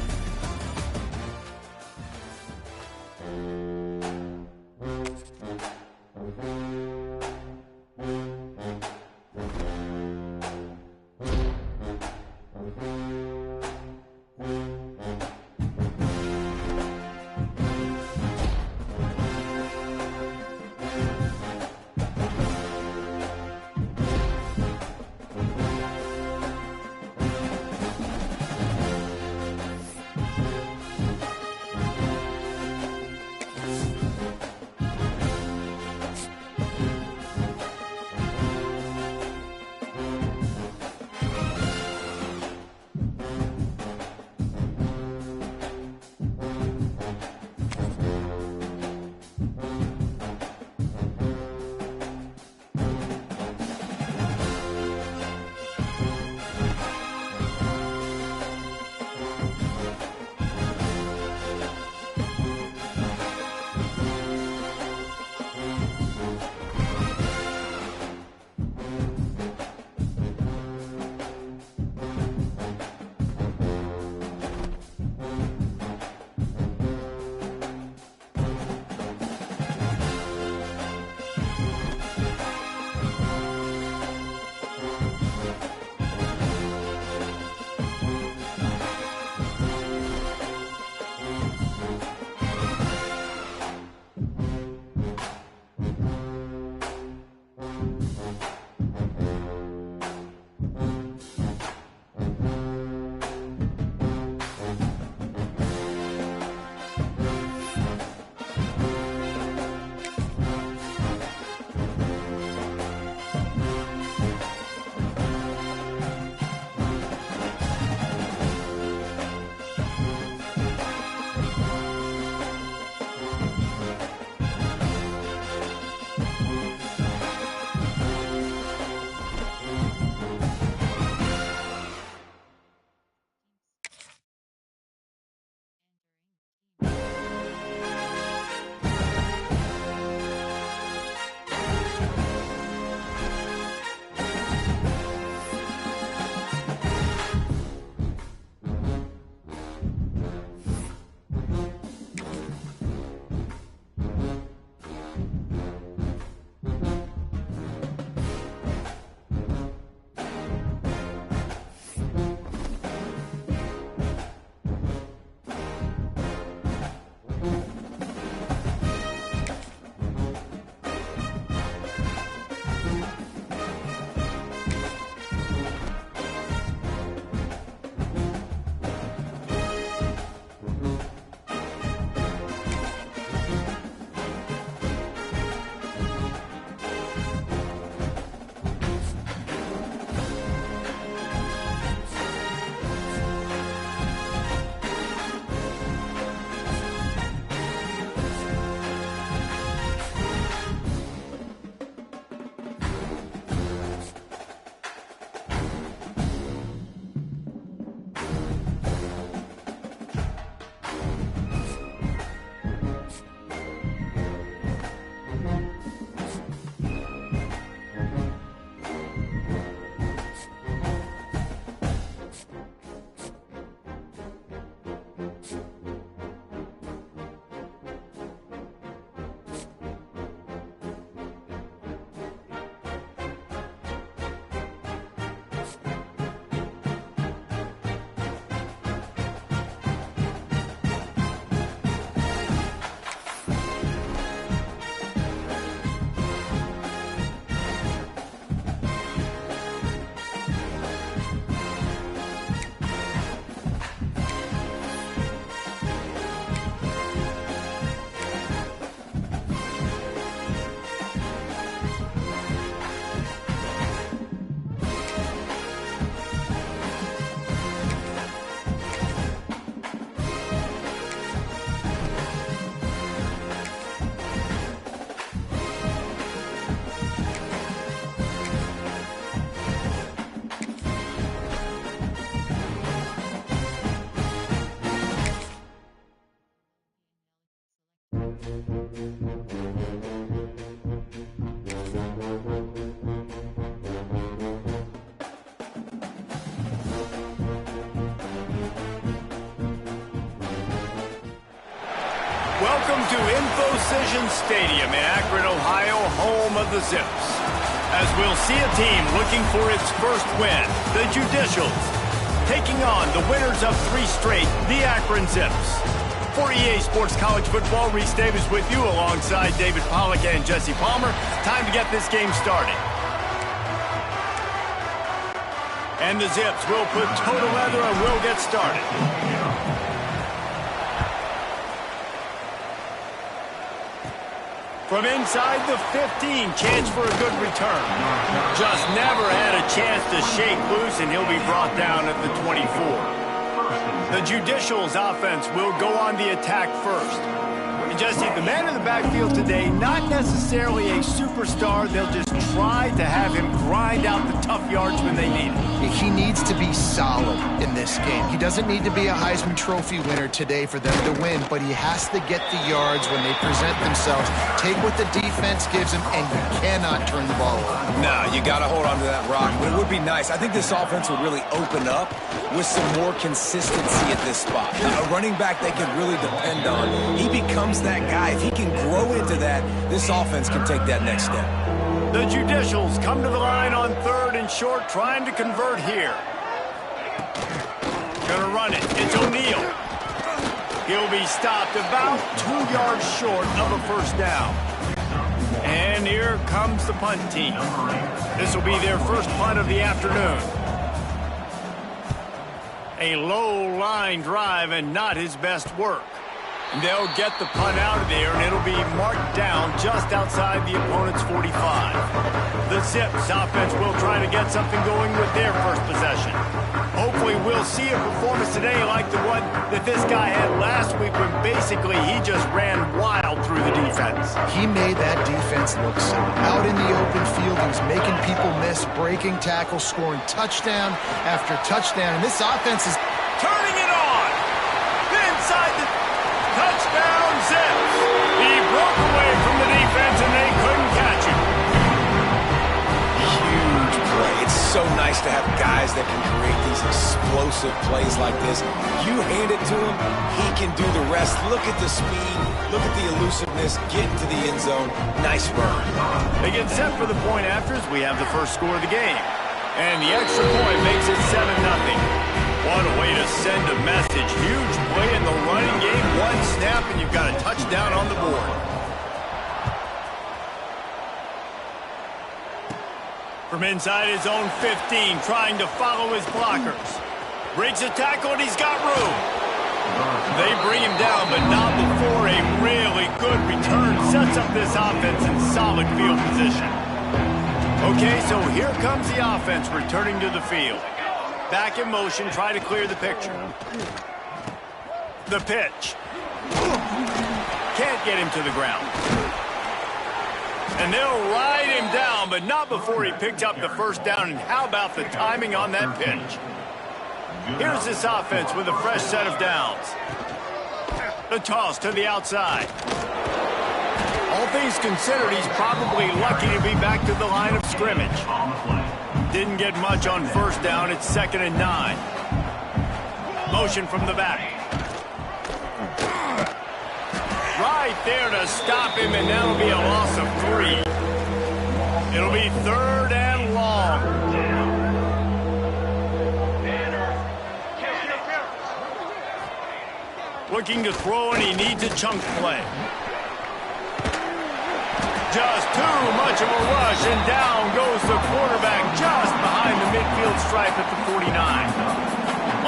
Welcome to InfoCision Stadium in Akron, Ohio, home of the Zips. As we'll see a team looking for its first win, the Judicials, taking on the winners of 3 straight, the Akron Zips. For EA Sports College Football, Reese Davis with you alongside David Pollack and Jesse Palmer. Time to get this game started. And the Zips will put toe to leather and will get started. From inside the 15, chance for a good return. Just never had a chance to shake loose, and he'll be brought down at the 24. The Judicials offense will go on the attack first. And Jesse, the man in the backfield today, not necessarily a superstar. They'll just try to have him grind out the tough yards when they need it. He needs to be solid in this game. He doesn't need to be a Heisman Trophy winner today for them to win, but he has to get the yards when they present themselves. Take what the defense gives him, and you cannot turn the ball over. No, you got to hold on to that rock. But it would be nice. I think this offense would really open up with some more consistency at this spot. A running back they can really depend on. He becomes that guy. If he can grow into that, this offense can take that next step. The Judicials come to the line on 3rd and short, trying to convert here. Gonna run it. It's O'Neal. He'll be stopped about 2 yards short of a first down. And here comes the punt team. This will be their first punt of the afternoon. A low line drive and not his best work. They'll get the punt out of there, and it'll be marked down just outside the opponent's 45. The Zips offense will try to get something going with their first possession. Hopefully we'll see a performance today like the one that this guy had last week when basically he just ran wild through the defense. He made that defense look sound. Out in the open field, he was making people miss, breaking tackles, scoring touchdown after touchdown. And this offense is turning it on. Inside the touchdown Zips. He broke away from the defense and they couldn't catch him. Huge play. It's so nice to have guys that can create these explosive plays like this. You hand it to him, he can do the rest. Look at the speed. Look at the elusiveness. Get into the end zone. Nice run. They get set for the point afters. We have the first score of the game. And the extra point makes it 7-0. What a way to send a message. Huge play in the running game. One snap and you've got a touchdown on the board. From inside his own 15, trying to follow his blockers. Breaks a tackle and he's got room. They bring him down, but not before a really good return sets up this offense in solid field position. Okay, so here comes the offense returning to the field. Back in motion, try to clear the picture. The pitch. Can't get him to the ground. And they'll ride him down, but not before he picked up the first down. And how about the timing on that pitch? Here's this offense with a fresh set of downs. The toss to the outside. All things considered, he's probably lucky to be back to the line of scrimmage. Didn't get much on first down. It's 2nd and 9. Motion from the back. Right there to stop him, and that'll be a loss of 3. It'll be 3rd and long. Looking to throw, and he needs a chunk play. Just too much of a rush, and down goes the quarterback just behind the midfield stripe at the 49.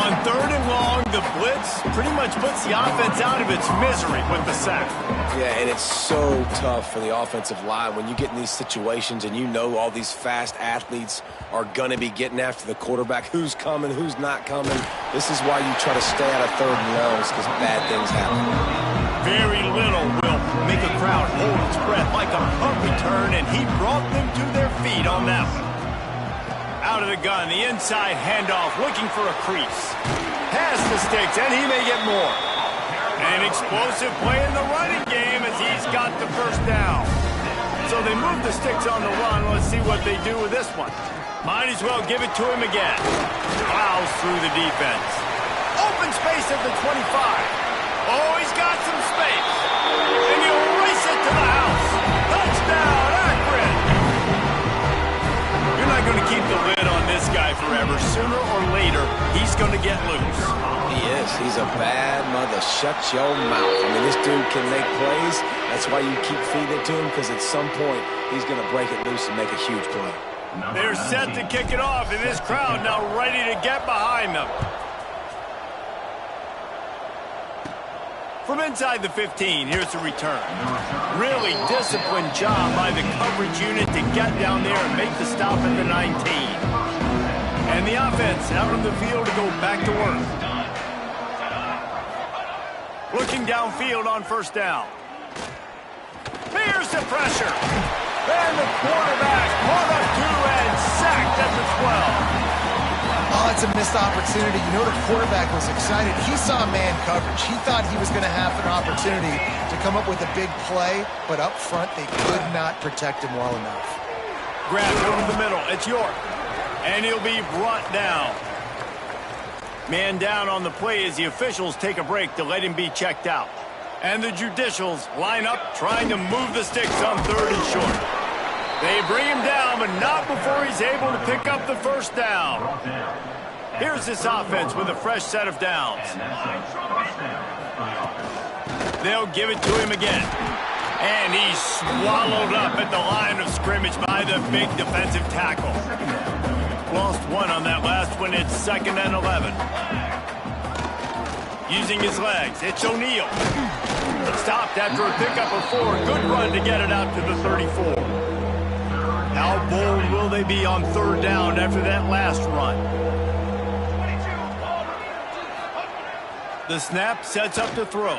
On 3rd and long, the blitz pretty much puts the offense out of its misery with the sack. Yeah, and it's so tough for the offensive line when you get in these situations and you know all these fast athletes are going to be getting after the quarterback. Who's coming, who's not coming. This is why you try to stay out of 3rd and longs, because bad things happen. Very little will make a crowd hold its breath like a punt return, and he brought them to their feet on that one. Out of the gun, the inside handoff, looking for a crease. Pass the sticks, and he may get more. An explosive play in the running game as he's got the first down. So they move the sticks on the run. Let's see what they do with this one. Might as well give it to him again. Plows through the defense. Open space at the 25. Oh, he's got some space. to the house. Touchdown, Akron. You're not going to keep the lid on this guy forever. Sooner or later, he's going to get loose. He is. He's a bad mother. Shut your mouth. I mean, this dude can make plays. That's why you keep feeding it to him, because at some point, he's going to break it loose and make a huge play. They're set to kick it off, and this crowd now ready to get behind them. From inside the 15, here's the return. Really disciplined job by the coverage unit to get down there and make the stop at the 19. And the offense out on the field to go back to work. Looking downfield on first down. Here's the pressure. And the quarterback caught up to and sacked at the 12. Oh, it's a missed opportunity. You know the quarterback was excited. He saw man coverage. He thought he was going to have an opportunity to come up with a big play, but up front they could not protect him well enough. Grab over the middle. It's York. And he'll be brought down. Man down on the play as the officials take a break to let him be checked out. And the judicials line up trying to move the sticks on 3rd and short. They bring him down, but not before he's able to pick up the first down. Here's this offense with a fresh set of downs. They'll give it to him again. And he's swallowed up at the line of scrimmage by the big defensive tackle. Lost one on that last one. It's 2nd and 11. Using his legs, it's O'Neal. Stopped after a pickup of 4. Good run to get it out to the 34. How bold will they be on 3rd down after that last run? The snap sets up to throw.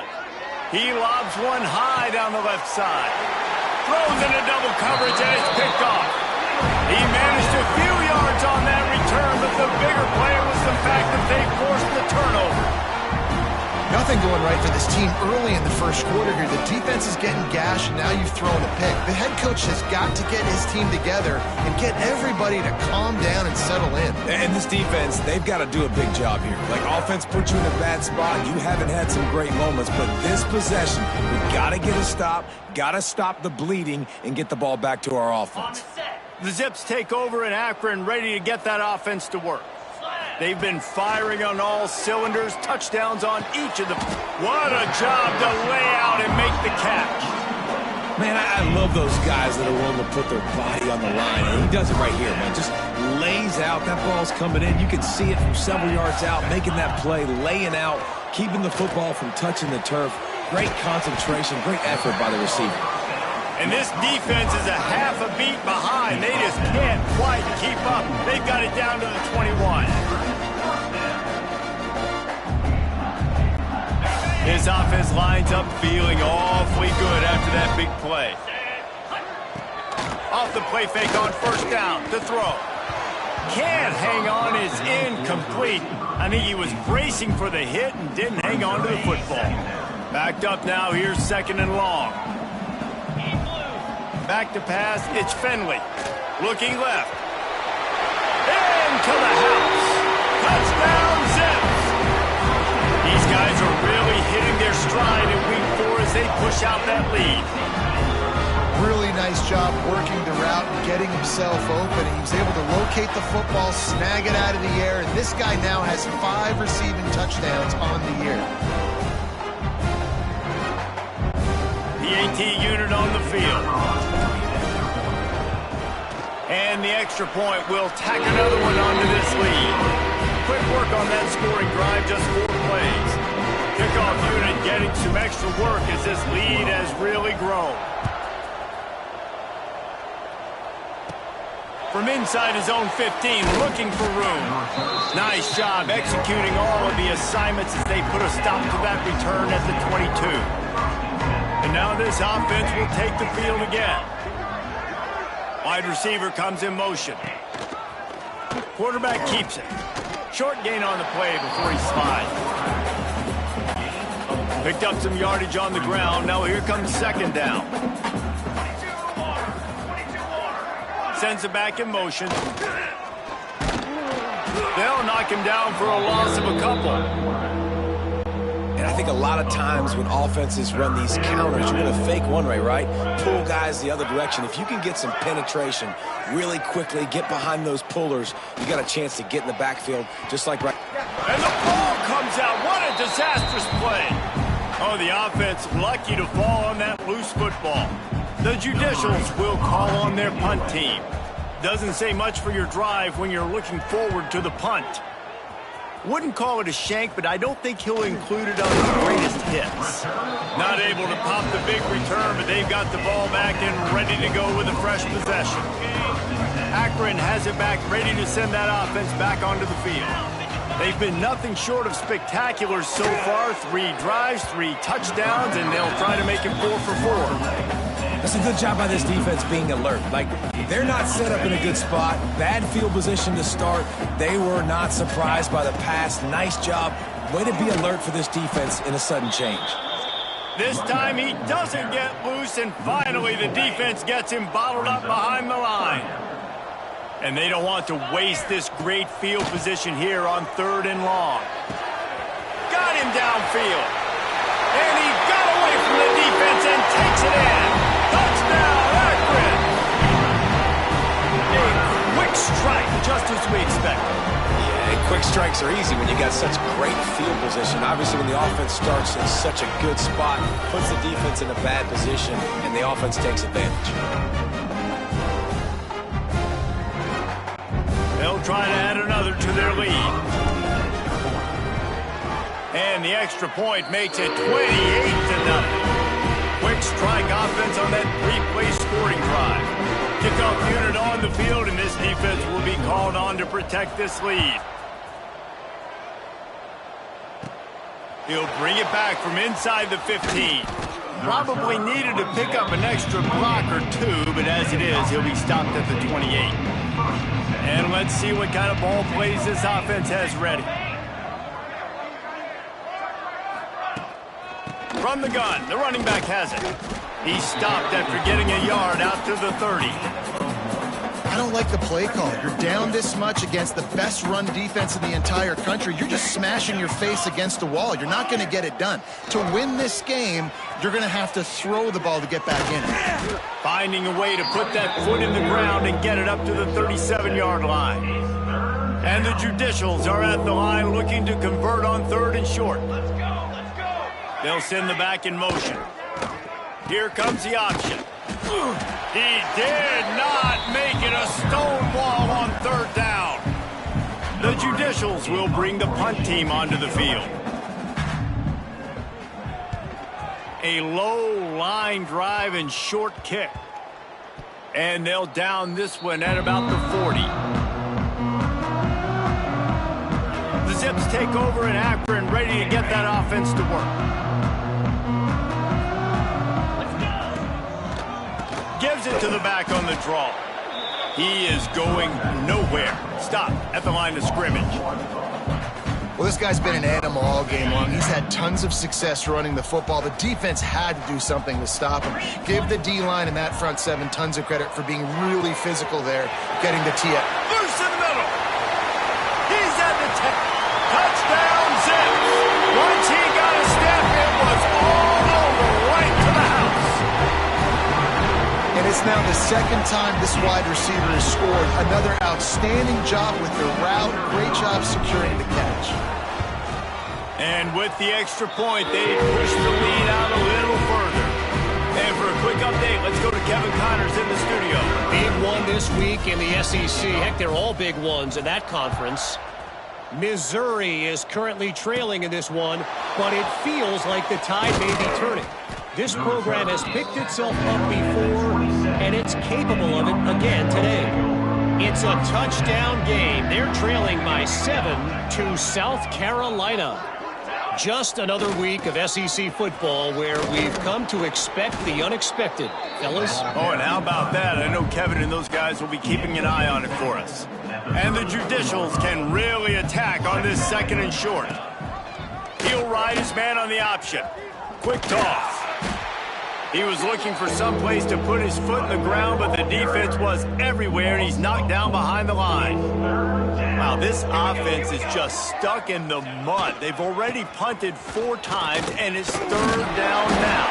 He lobs one high down the left side. Throws into double coverage and it's picked off. He managed a few yards on that return, but the bigger play was the fact that they forced the turnover. Nothing going right for this team early in the first quarter here. The defense is getting gashed, and now you've thrown a pick. The head coach has got to get his team together and get everybody to calm down and settle in. And this defense, they've got to do a big job here. Like, offense put you in a bad spot. You haven't had some great moments, but this possession, we got to get a stop, got to stop the bleeding, and get the ball back to our offense. The Zips take over in Akron, ready to get that offense to work. They've been firing on all cylinders, touchdowns on each of them. What a job to lay out and make the catch. Man, I love those guys that are willing to put their body on the line. And he does it right here, man. Just lays out. That ball's coming in. You can see it from several yards out, making that play, laying out, keeping the football from touching the turf. Great concentration, great effort by the receiver. And this defense is a half a beat behind. They just can't quite keep up. They've got it down to the 21. His offense lines up feeling awfully good after that big play. Off the play fake on first down to throw. Can't hang on, is incomplete. I think he was bracing for the hit and didn't hang on to the football. Backed up now, here's 2nd and long. Back to pass, it's Finley. Looking left. Into the house. Touchdown, Zips. These guys are really hitting their stride in week 4 as they push out that lead. Really nice job working the route and getting himself open. He was able to locate the football, snag it out of the air, and this guy now has 5 receiving touchdowns on the year. The AT unit on the field. And the extra point will tack another one onto this lead. Quick work on that scoring drive, just 4 plays. Kickoff unit getting some extra work as this lead has really grown. From inside his own 15, looking for room. Nice job executing all of the assignments as they put a stop to that return at the 22. And now this offense will take the field again. Wide receiver comes in motion. Quarterback keeps it. Short gain on the play before he slides. Picked up some yardage on the ground. Now here comes 2nd down. Sends it back in motion. They'll knock him down for a loss of a couple. And I think a lot of times when offenses run these counters, you're going to fake one way, right? Pull guys the other direction. If you can get some penetration really quickly, get behind those pullers, you got a chance to get in the backfield just like right. And the ball comes out. What a disastrous play. Oh, the offense lucky to fall on that loose football. The Judicials will call on their punt team. Doesn't say much for your drive when you're looking forward to the punt. Wouldn't call it a shank, but I don't think he'll include it on his greatest hits. Not able to pop the big return, but they've got the ball back and ready to go with a fresh possession. Akron has it back, ready to send that offense back onto the field. They've been nothing short of spectacular so far. 3 drives, 3 touchdowns, and they'll try to make it 4 for 4. That's a good job by this defense being alert. Like, they're not set up in a good spot. Bad field position to start. They were not surprised by the pass. Nice job. Way to be alert for this defense in a sudden change. This time he doesn't get loose, and finally the defense gets him bottled up behind the line. And they don't want to waste this great field position here on 3rd and long. Got him downfield. And he got away from the defense and takes it in. Touchdown, Akron! A quick strike, just as we expected. Yeah, and quick strikes are easy when you got such great field position. Obviously, when the offense starts in such a good spot, puts the defense in a bad position, and the offense takes advantage. They'll try to add another to their lead. And the extra point makes it 28-0. Quick strike offense on that 3-play scoring drive. Kickoff unit on the field, and this defense will be called on to protect this lead. He'll bring it back from inside the 15. Probably needed to pick up an extra block or 2, but as it is, he'll be stopped at the 28. And let's see what kind of ball plays this offense has ready. From the gun, the running back has it. He stopped after getting a yard out to the 30. I don't like the play call. You're down this much against the best run defense in the entire country. You're just smashing your face against the wall. You're not going to get it done. To win this game, you're going to have to throw the ball to get back in it. Finding a way to put that foot in the ground and get it up to the 37-yard line. And the Judicials are at the line looking to convert on 3rd and short. They'll send the back in motion. Here comes the option. He did not make it a stone wall on 3rd down. The Judicials will bring the punt team onto the field. A low line drive and short kick. And they'll down this one at about the 40. The Zips take over in Akron, ready to get that offense to work. Gives it to the back on the draw. He is going nowhere. Stop at the line of scrimmage. Well, this guy's been an animal all game long. He's had tons of success running the football. The defense had to do something to stop him. Give the D-line and that front 7 tons of credit for being really physical there, getting the tee up. Loose in the middle. He's at the 10. Touchdown, Zips. Once he got a step, it was all over right to the house. And it's now the 2nd time this wide receiver has scored. Another outstanding job with the route. Great job securing the catch. And with the extra point, they push the lead out a little further. And for a quick update, let's go to Kevin Connors in the studio. Big one this week in the SEC. Heck, they're all big ones in that conference. Missouri is currently trailing in this one, but it feels like the tide may be turning. This program has picked itself up before, and it's capable of it again today. It's a touchdown game. They're trailing by 7 to South Carolina. Just another week of SEC football where we've come to expect the unexpected, fellas. Oh, and how about that? I know Kevin and those guys will be keeping an eye on it for us. And the Judicials can really attack on this 2nd and short. He'll ride his man on the option. Quick toss. He was looking for some place to put his foot in the ground, but the defense was everywhere, and he's knocked down behind the line. Wow, this offense is just stuck in the mud. They've already punted 4 times, and it's 3rd down now.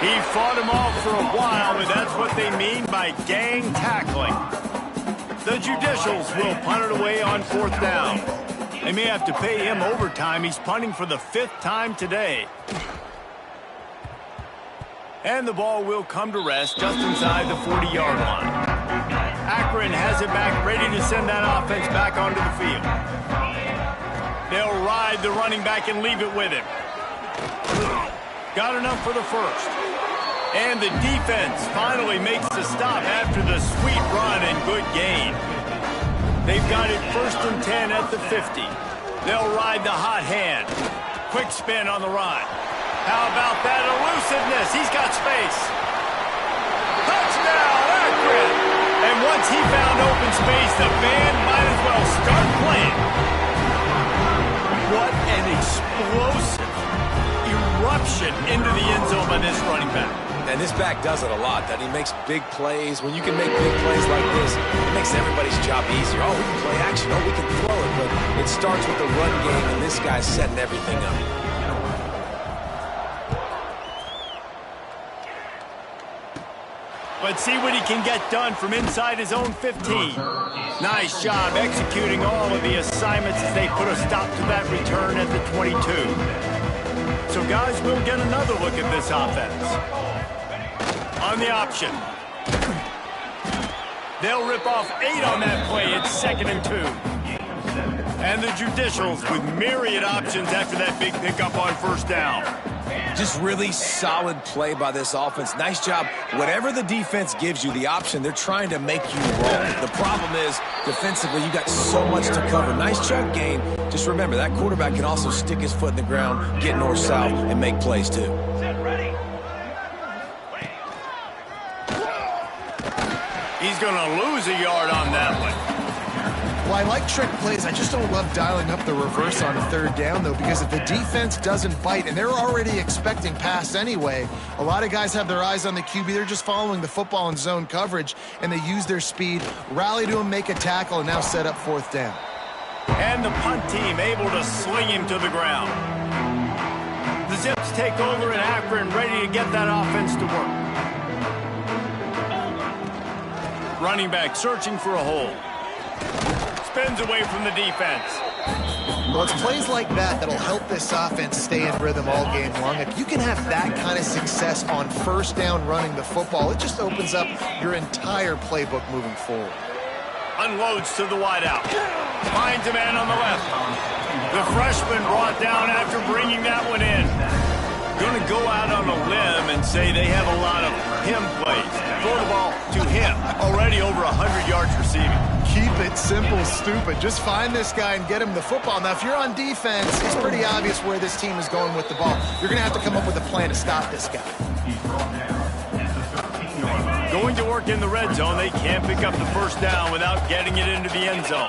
He fought him off for a while, but that's what they mean by gang tackling. The Judicials will punt it away on 4th down. They may have to pay him overtime. He's punting for the 5th time today. And the ball will come to rest just inside the 40-yard line. Akron has it back, ready to send that offense back onto the field. They'll ride the running back and leave it with him. Got enough for the first. And the defense finally makes the stop after the sweet run and good gain. They've got it 1st and 10 at the 50. They'll ride the hot hand. Quick spin on the run. How about that elusiveness? He's got space. Touchdown, Akron! And once he found open space, the band might as well start playing. What an explosive eruption into the end zone by this running back. And this back does it a lot, that he makes big plays. When you can make big plays like this, it makes everybody's job easier. Oh, we can play action. Oh, we can throw it. But it starts with the run game, and this guy's setting everything up. But see what he can get done from inside his own 15. Nice job executing all of the assignments as they put a stop to that return at the 22. So, guys, we'll get another look at this offense. On the option. They'll rip off 8 on that play. It's 2nd and 2. And the Judicials with myriad options after that big pickup on 1st down. Just really solid play by this offense. Nice job. Whatever the defense gives you, the option, they're trying to make you roll. The problem is, defensively, you got so much to cover. Nice chunk gain. Just remember, that quarterback can also stick his foot in the ground, get north-south, and make plays, too. He's going to lose a yard on that one. Well, I like trick plays. I just don't love dialing up the reverse on 3rd down, though, because if the defense doesn't bite, and they're already expecting pass anyway, a lot of guys have their eyes on the QB. They're just following the football in zone coverage, and they use their speed, rally to him, make a tackle, and now set up 4th down. And the punt team able to sling him to the ground. The Zips take over in Akron, ready to get that offense to work. Running back searching for a hole. Spins away from the defense. Well, it's plays like that that'll help this offense stay in rhythm all game long. If you can have that kind of success on 1st down running the football, it just opens up your entire playbook moving forward. Unloads to the wideout. Finds a man on the left. The freshman brought down after bringing that one in. Going to go out on a limb and say they have a lot of him plays. Throw the ball to him. Already over 100 yards receiving. Keep it simple, stupid. Just find this guy and get him the football. Now, if you're on defense, it's pretty obvious where this team is going with the ball. You're going to have to come up with a plan to stop this guy. Going to work in the red zone. They can't pick up the 1st down without getting it into the end zone.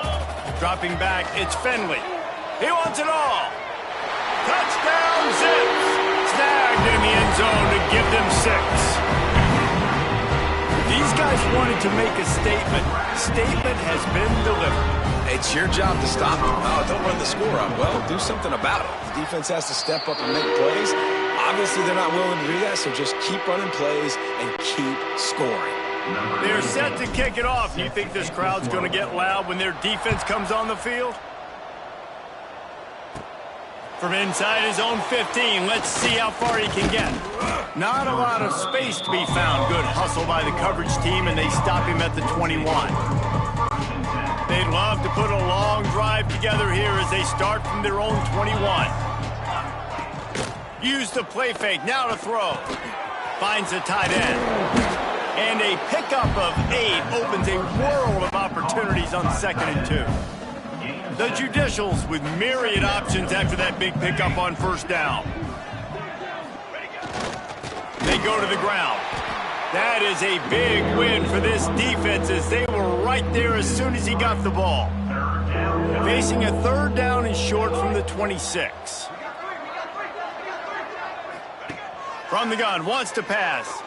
Dropping back, it's Fenley. He wants it all. Touchdown, Zips. Snagged in the end zone to give them 6. These guys wanted to make a statement. Statement has been delivered. It's your job to stop them. Oh, don't run the score up. Well, do something about it. The defense has to step up and make plays. Obviously, they're not willing to do that, so just keep running plays and keep scoring. They're set to kick it off. You think this crowd's going to get loud when their defense comes on the field? From inside his own 15, let's see how far he can get. Not a lot of space to be found. Good hustle by the coverage team, and they stop him at the 21. They'd love to put a long drive together here as they start from their own 21. Use the play fake, now to throw. Finds the tight end. And a pickup of 8 opens a world of opportunities on 2nd and 2. The Judicials with myriad options after that big pickup on 1st down. They go to the ground. That is a big win for this defense as they were right there as soon as he got the ball. Facing a 3rd down and short from the 26. From the gun, wants to pass.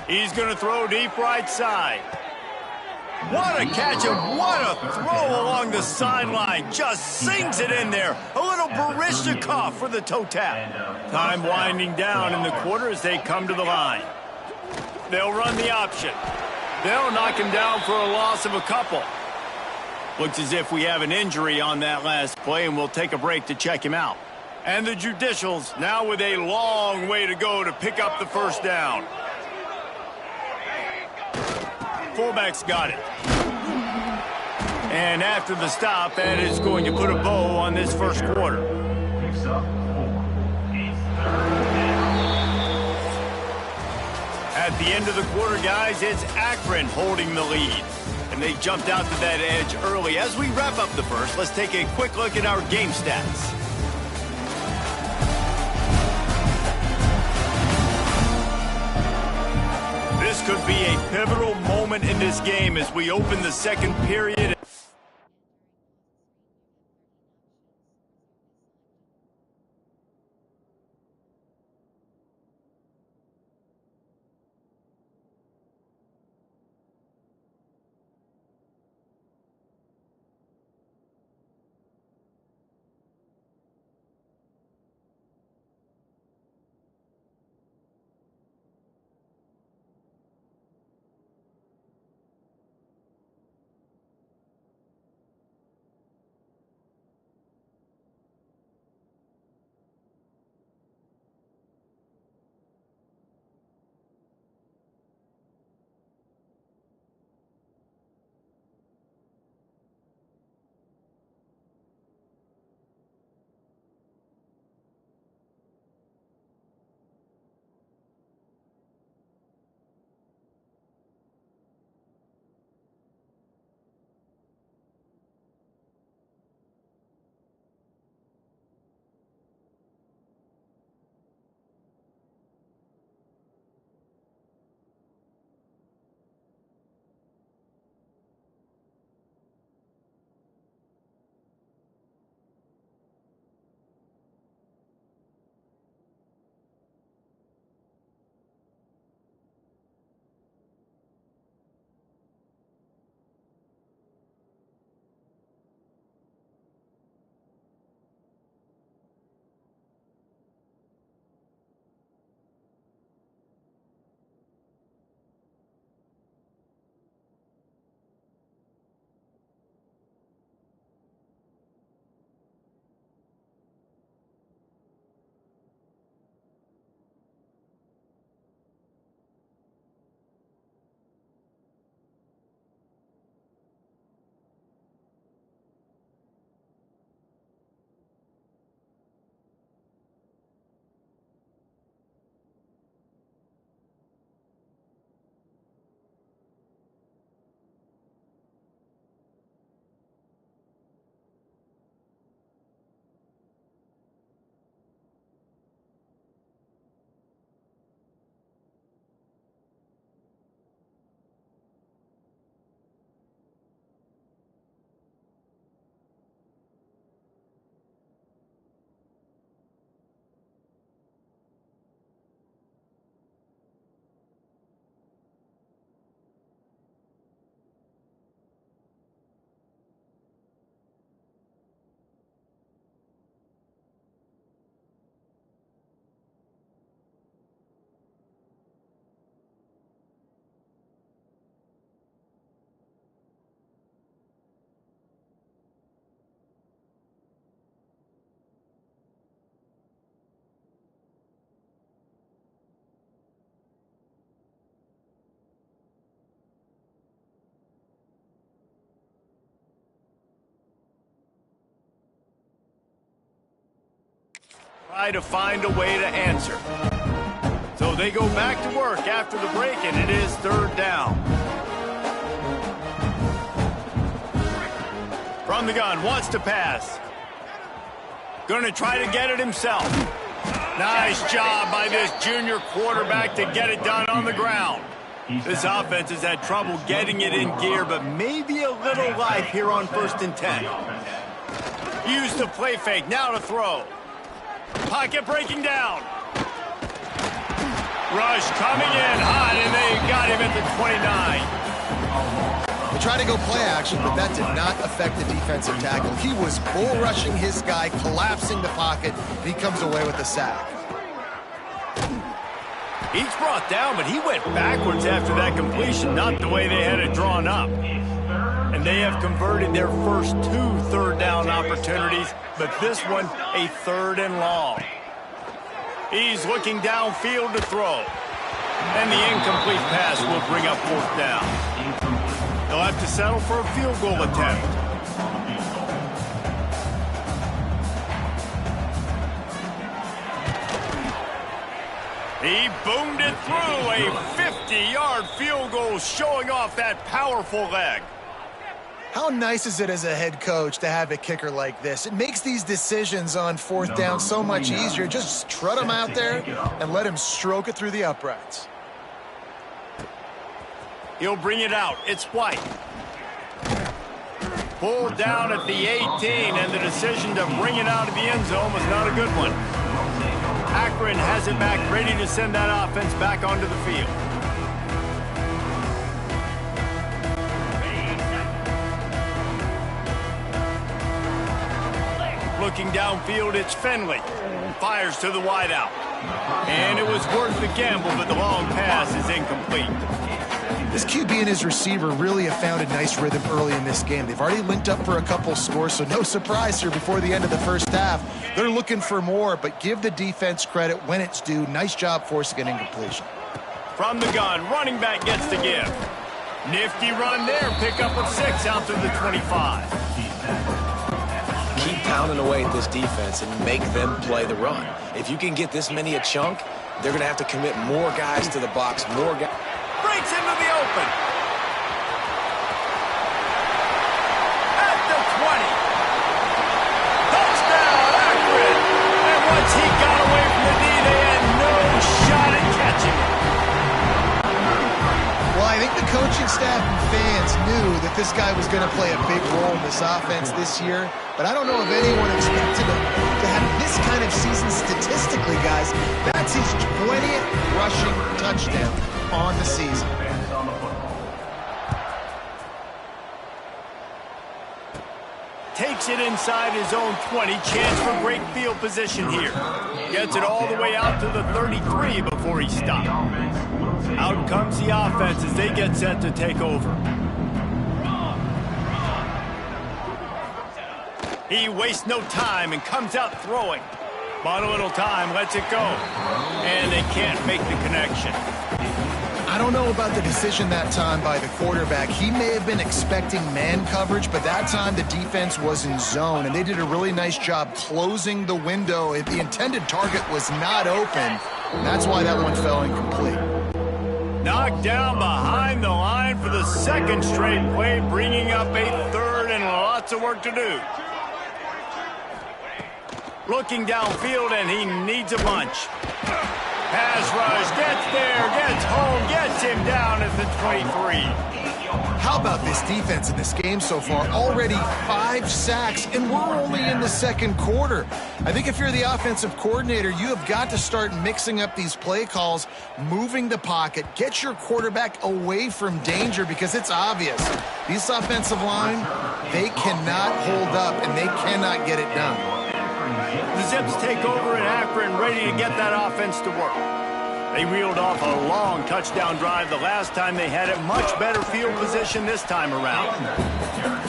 He's going to throw deep right side. What a catch and what a throw along the sideline. Just sings it in there. A little Baryshnikov for the toe tap. Time winding down in the quarter as they come to the line. They'll run the option. They'll knock him down for a loss of a couple. Looks as if we have an injury on that last play, and we'll take a break to check him out. And the Judicials now with a long way to go to pick up the first down. Fullback's got it. And after the stop, that is going to put a bow on this first quarter. Picks up 4. It's third down. At the end of the quarter, guys, it's Akron holding the lead. And they jumped out to that edge early. As we wrap up the first, let's take a quick look at our game stats. This could be a pivotal moment in this game as we open the second period. Try to find a way to answer. So they go back to work after the break, and it is third down. From the gun, wants to pass. Gonna try to get it himself. Nice job by this junior quarterback to get it done on the ground. This offense has had trouble getting it in gear, but maybe a little life here on 1st and 10. Use the play fake, now to throw. Pocket breaking down. Rush coming in hot, and they got him at the 29. They tried to go play action, but that did not affect the defensive tackle. He was bull rushing his guy, collapsing the pocket, and he comes away with the sack. He's brought down, but he went backwards after that completion, not the way they had it drawn up. And they have converted their first 2 third-down opportunities, but this one a 3rd and long. He's looking downfield to throw. And the incomplete pass will bring up 4th down. They'll have to settle for a field goal attempt. He boomed it through, a 50-yard field goal showing off that powerful leg. How nice is it as a head coach to have a kicker like this? It makes these decisions on 4th down so much easier. Just trot him out there and let him stroke it through the uprights. He'll bring it out. It's White. Pulled down at the 18, and the decision to bring it out of the end zone was not a good one. Akron has it back, ready to send that offense back onto the field. Looking downfield, it's Finley. Fires to the wideout. And it was worth the gamble, but the long pass is incomplete. This QB and his receiver really have found a nice rhythm early in this game. They've already linked up for a couple scores, so no surprise here before the end of the first half. They're looking for more, but give the defense credit when it's due. Nice job forcing an incompletion. From the gun, running back gets the give. Nifty run there, pick up of 6 out to the 25. Keep pounding away at this defense and make them play the run. If you can get this many a chunk, they're going to have to commit more guys to the box, more guys. Breaks into the open. At the 20. Touchdown, Akron. And once he got away from the D, they had no shot at catching him. Well, I think the coaching staff and fans knew that this guy was going to play a big role in this offense this year, but I don't know if anyone expected him to have this kind of season statistically, guys. That's his 20th rushing touchdown on the season. Takes it inside his own 20. Chance for great field position here. Gets it all the way out to the 33 before he stopped. Out comes the offense as they get set to take over. He wastes no time and comes out throwing. Bought a little time, lets it go. And they can't make the connection. I don't know about the decision that time by the quarterback. He may have been expecting man coverage, but that time the defense was in zone, and they did a really nice job closing the window. If the intended target was not open, that's why that one fell incomplete. Knocked down behind the line for the 2nd straight play, bringing up a 3rd and lots of work to do. Looking downfield, and he needs a bunch. Pass rush, gets there, gets home, gets him down at the 23. How about this defense in this game so far? Already 5 sacks, and we're only in the 2nd quarter. I think if you're the offensive coordinator, you have got to start mixing up these play calls, moving the pocket, get your quarterback away from danger, because it's obvious. This offensive line, they cannot hold up, and they cannot get it done. The Zips take over at Akron, ready to get that offense to work. They reeled off a long touchdown drive the last time they had it. Much better field position this time around.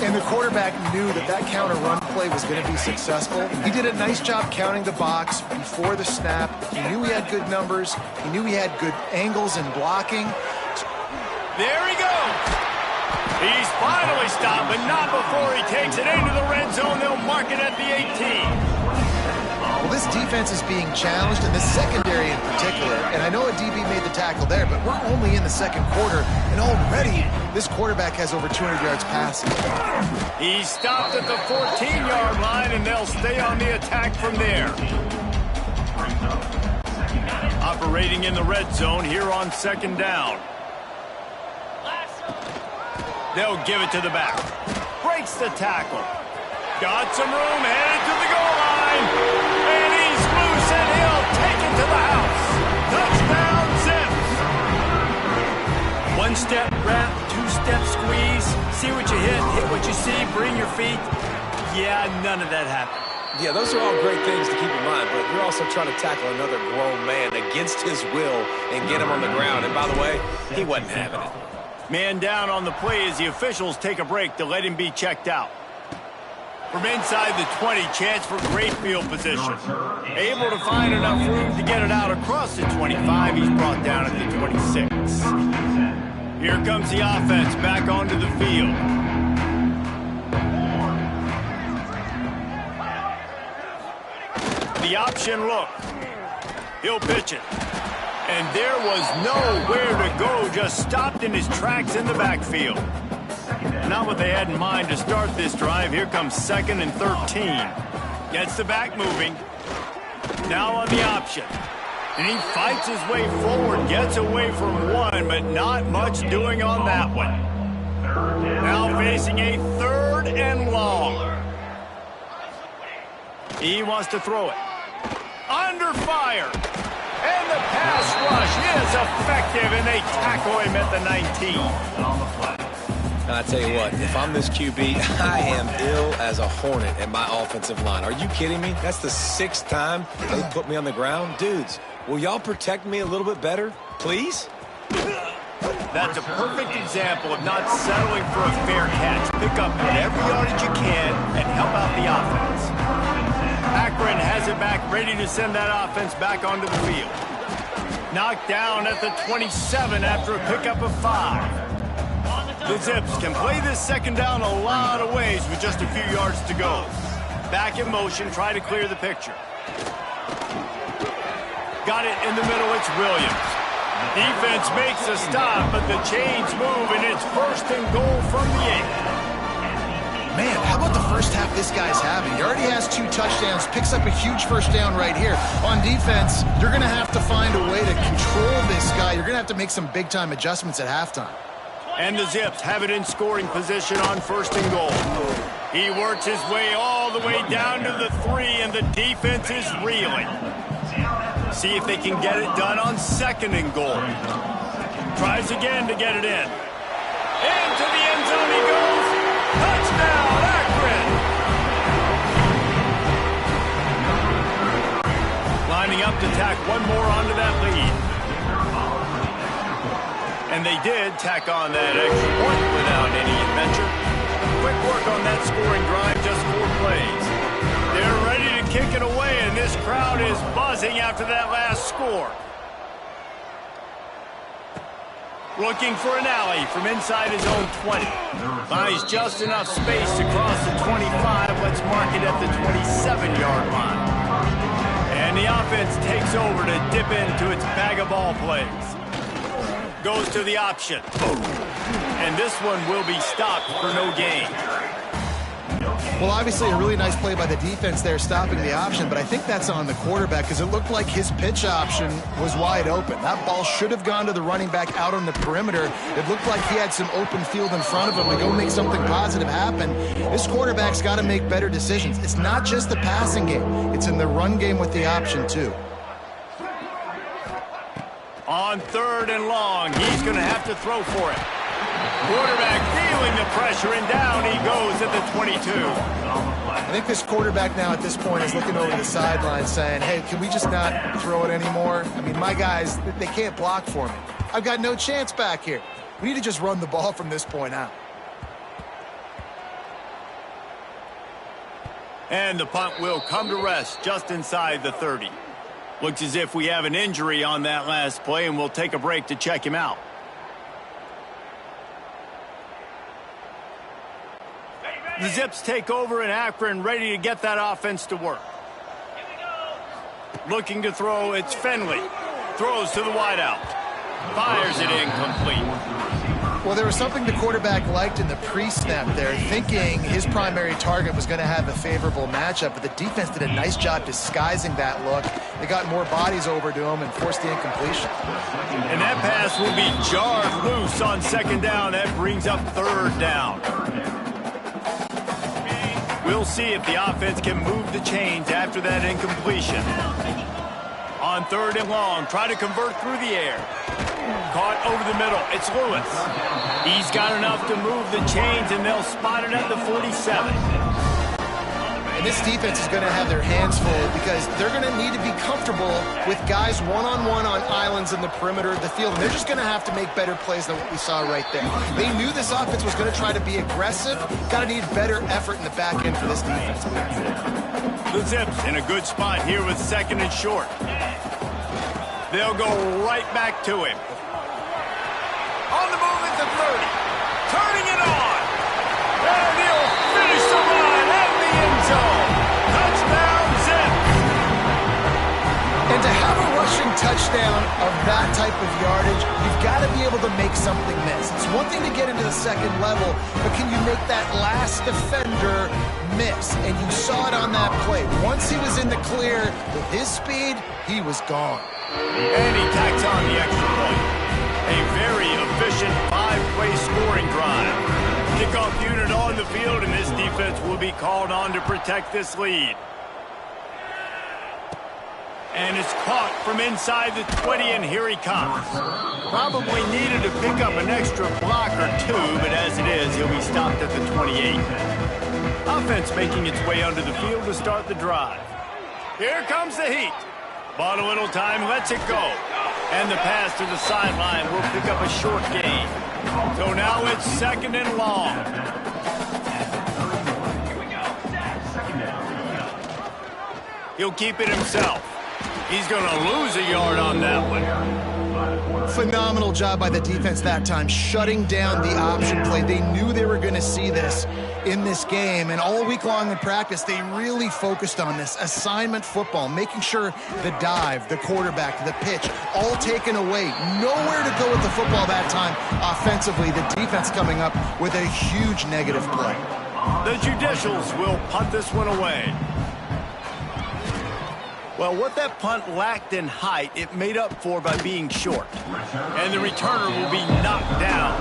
And the quarterback knew that that counter run play was going to be successful. He did a nice job counting the box before the snap. He knew he had good numbers. He knew he had good angles and blocking. There he goes. He's finally stopped, but not before he takes it into the red zone. They'll mark it at the 18. Well, this defense is being challenged, and the secondary in particular. And I know a DB made the tackle there, but we're only in the 2nd quarter, and already this quarterback has over 200 yards passing. He's stopped at the 14-yard line, and they'll stay on the attack from there. Operating in the red zone here on 2nd down. They'll give it to the back. Breaks the tackle. Got some room, headed to the goal line. And he's loose, and he'll take it to the house. Touchdown, Zips. One-step wrap, two-step squeeze. See what you hit what you see, bring your feet. Yeah, none of that happened. Yeah, those are all great things to keep in mind, but you're also trying to tackle another grown man against his will and get him on the ground. And by the way, he wasn't having it. Man down on the play as the officials take a break to let him be checked out. From inside the 20, chance for great field position. Able to find enough room to get it out across the 25. He's brought down at the 26. Here comes the offense back onto the field. The option look. He'll pitch it. And there was nowhere to go, just stopped in his tracks in the backfield. Not what they had in mind to start this drive. Here comes 2nd and 13. Gets the back moving. Now on the option. And he fights his way forward, gets away from one, but not much doing on that one. Now facing a 3rd and long. He wants to throw it. Under fire. And the pass rush is effective, and they tackle him at the 19. I tell you what, if I'm this QB, I am ill as a hornet at my offensive line. Are you kidding me? That's the 6th time they put me on the ground. Dudes, will y'all protect me a little bit better, please? That's a perfect example of not settling for a fair catch. Pick up every yardage you can and help out the offense. Akron has it back, ready to send that offense back onto the field. Knocked down at the 27 after a pickup of 5. The Zips can play this 2nd down a lot of ways with just a few yards to go. Back in motion, try to clear the picture. Got it in the middle, it's Williams. Defense makes a stop, but the chains move, and it's 1st and goal from the 8. Man, how about the first half this guy's having? He already has 2 touchdowns, picks up a huge 1st down right here. On defense, you're going to have to find a way to control this guy. You're going to have to make some big-time adjustments at halftime. And the Zips have it in scoring position on 1st and goal. He works his way all the way down to the 3, and the defense is reeling. See if they can get it done on 2nd and goal. Tries again to get it in. Into the end zone he goes. Touchdown, Akron! Lining up to tack one more onto that lead. And they did tack on that extra point without any adventure. Quick work on that scoring drive, just 4 plays. They're ready to kick it away, and this crowd is buzzing after that last score. Looking for an alley from inside his own 20. Finds just enough space to cross the 25. Let's mark it at the 27-yard line. And the offense takes over to dip into its bag of ball plays. Goes to the option. And this one will be stopped for no gain. Well, obviously a really nice play by the defense there stopping the option, but I think that's on the quarterback because it looked like his pitch option was wide open. That ball should have gone to the running back out on the perimeter. It looked like he had some open field in front of him to go make something positive happen. This quarterback's got to make better decisions. It's not just the passing game. It's in the run game with the option, too. On 3rd and long, he's going to have to throw for it. Quarterback feeling the pressure, and down he goes at the 22. I think this quarterback now at this point is looking over the sideline saying, hey, can we just not throw it anymore? I mean, my guys, they can't block for me. I've got no chance back here. We need to just run the ball from this point out. And the punt will come to rest just inside the 30. Looks as if we have an injury on that last play, and we'll take a break to check him out. The Zips take over in Akron, ready to get that offense to work. Looking to throw, it's Finley. Throws to the wideout. Fires it incomplete. Well, there was something the quarterback liked in the pre-snap there, thinking his primary target was going to have a favorable matchup, but the defense did a nice job disguising that look. They got more bodies over to him and forced the incompletion. And that pass will be jarred loose on 2nd down. That brings up 3rd down. We'll see if the offense can move the chains after that incompletion. On 3rd and long, try to convert through the air. caught over the middle. It's Lewis. He's got enough to move the chains, and they'll spot it at the 47. And this defense is going to have their hands full because they're going to need to be comfortable with guys one-on-one on islands in the perimeter of the field. And they're just going to have to make better plays than what we saw right there. They knew this offense was going to try to be aggressive. Got to need better effort in the back end for this defense. The Zips in a good spot here with second and short. They'll go right back to him. On the move at the 30. Turning it on. And he'll finish the run at the end zone. Touchdown, Zips. And to have a rushing touchdown of that type of yardage, you've got to be able to make something miss. It's one thing to get into the second level, but can you make that last defender miss? And you saw it on that play. Once he was in the clear with his speed, he was gone. And he tacks on the extra point. A very efficient 5-play scoring drive. Kickoff unit on the field, and this defense will be called on to protect this lead. And it's caught from inside the 20, and here he comes. Probably needed to pick up an extra block or two, but as it is, he'll be stopped at the 28. Offense making its way onto the field to start the drive. Here comes the heat. Bought a little time, lets it go. And the pass to the sideline will pick up a short gain. So now it's second and long. He'll keep it himself. He's going to lose a yard on that one. Phenomenal job by the defense that time, shutting down the option play. They knew they were going to see this in this game, and all week long in practice, they really focused on this assignment football, making sure the dive, the quarterback, the pitch, all taken away. Nowhere to go with the football that time offensively. The defense coming up with a huge negative play. The Judicials will punt this one away. Well, what that punt lacked in height, it made up for by being short. And the returner will be knocked down.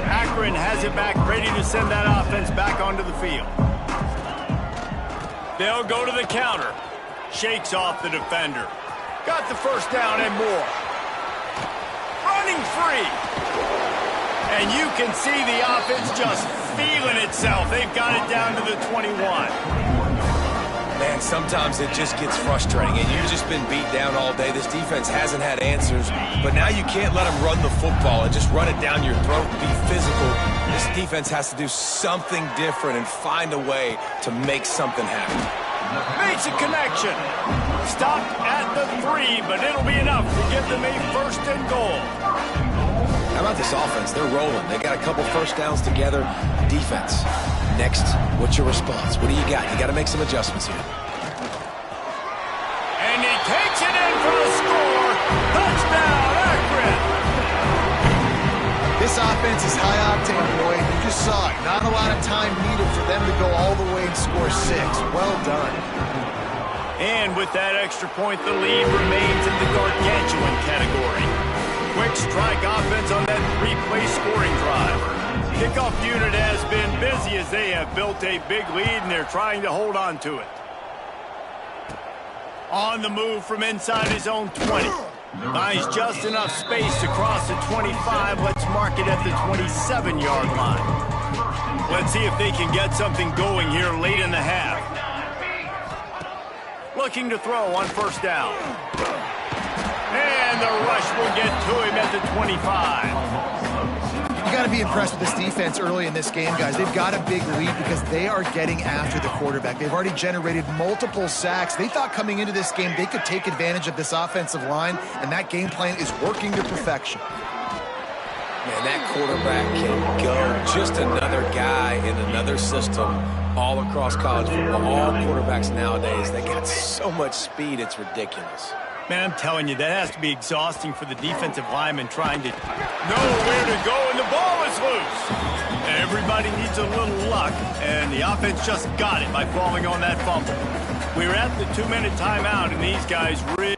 Akron has it back, ready to send that offense back onto the field. They'll go to the counter. Shakes off the defender. Got the first down and more. Running free. And you can see the offense just feeling itself. They've got it down to the 21. Man, sometimes it just gets frustrating, and you've just been beat down all day. This defense hasn't had answers, but now you can't let them run the football and just run it down your throat and be physical. This defense has to do something different and find a way to make something happen. Makes a connection. Stopped at the 3, but it'll be enough to give them a first and goal. How about this offense? They're rolling. They got a couple first downs together. Defense. Next, what's your response? What do you got? You got to make some adjustments here. And he takes it in for the score. Touchdown, Akron. This offense is high octane, Boyd. You just saw it. Not a lot of time needed for them to go all the way and score 6. Well done. And with that extra point, the lead remains in the gargantuan category. Quick strike offense on that 3-play scoring drive. Kickoff unit has been busy as they have built a big lead, and they're trying to hold on to it. On the move from inside his own 20. Finds just enough space to cross the 25. Let's mark it at the 27-yard line. Let's see if they can get something going here late in the half. Looking to throw on first down. And the rush will get to him at the 25. You got to be impressed with this defense early in this game, guys. They've got a big lead because they are getting after the quarterback. They've already generated multiple sacks. They thought coming into this game they could take advantage of this offensive line, and that game plan is working to perfection. Man, that quarterback can go. Just another guy in another system all across college football. All quarterbacks nowadays, they got so much speed, it's ridiculous. Man, I'm telling you, that has to be exhausting for the defensive lineman trying to know where to go, and the ball is loose. Everybody needs a little luck, and the offense just got it by falling on that fumble. We're at the 2-minute timeout, and these guys really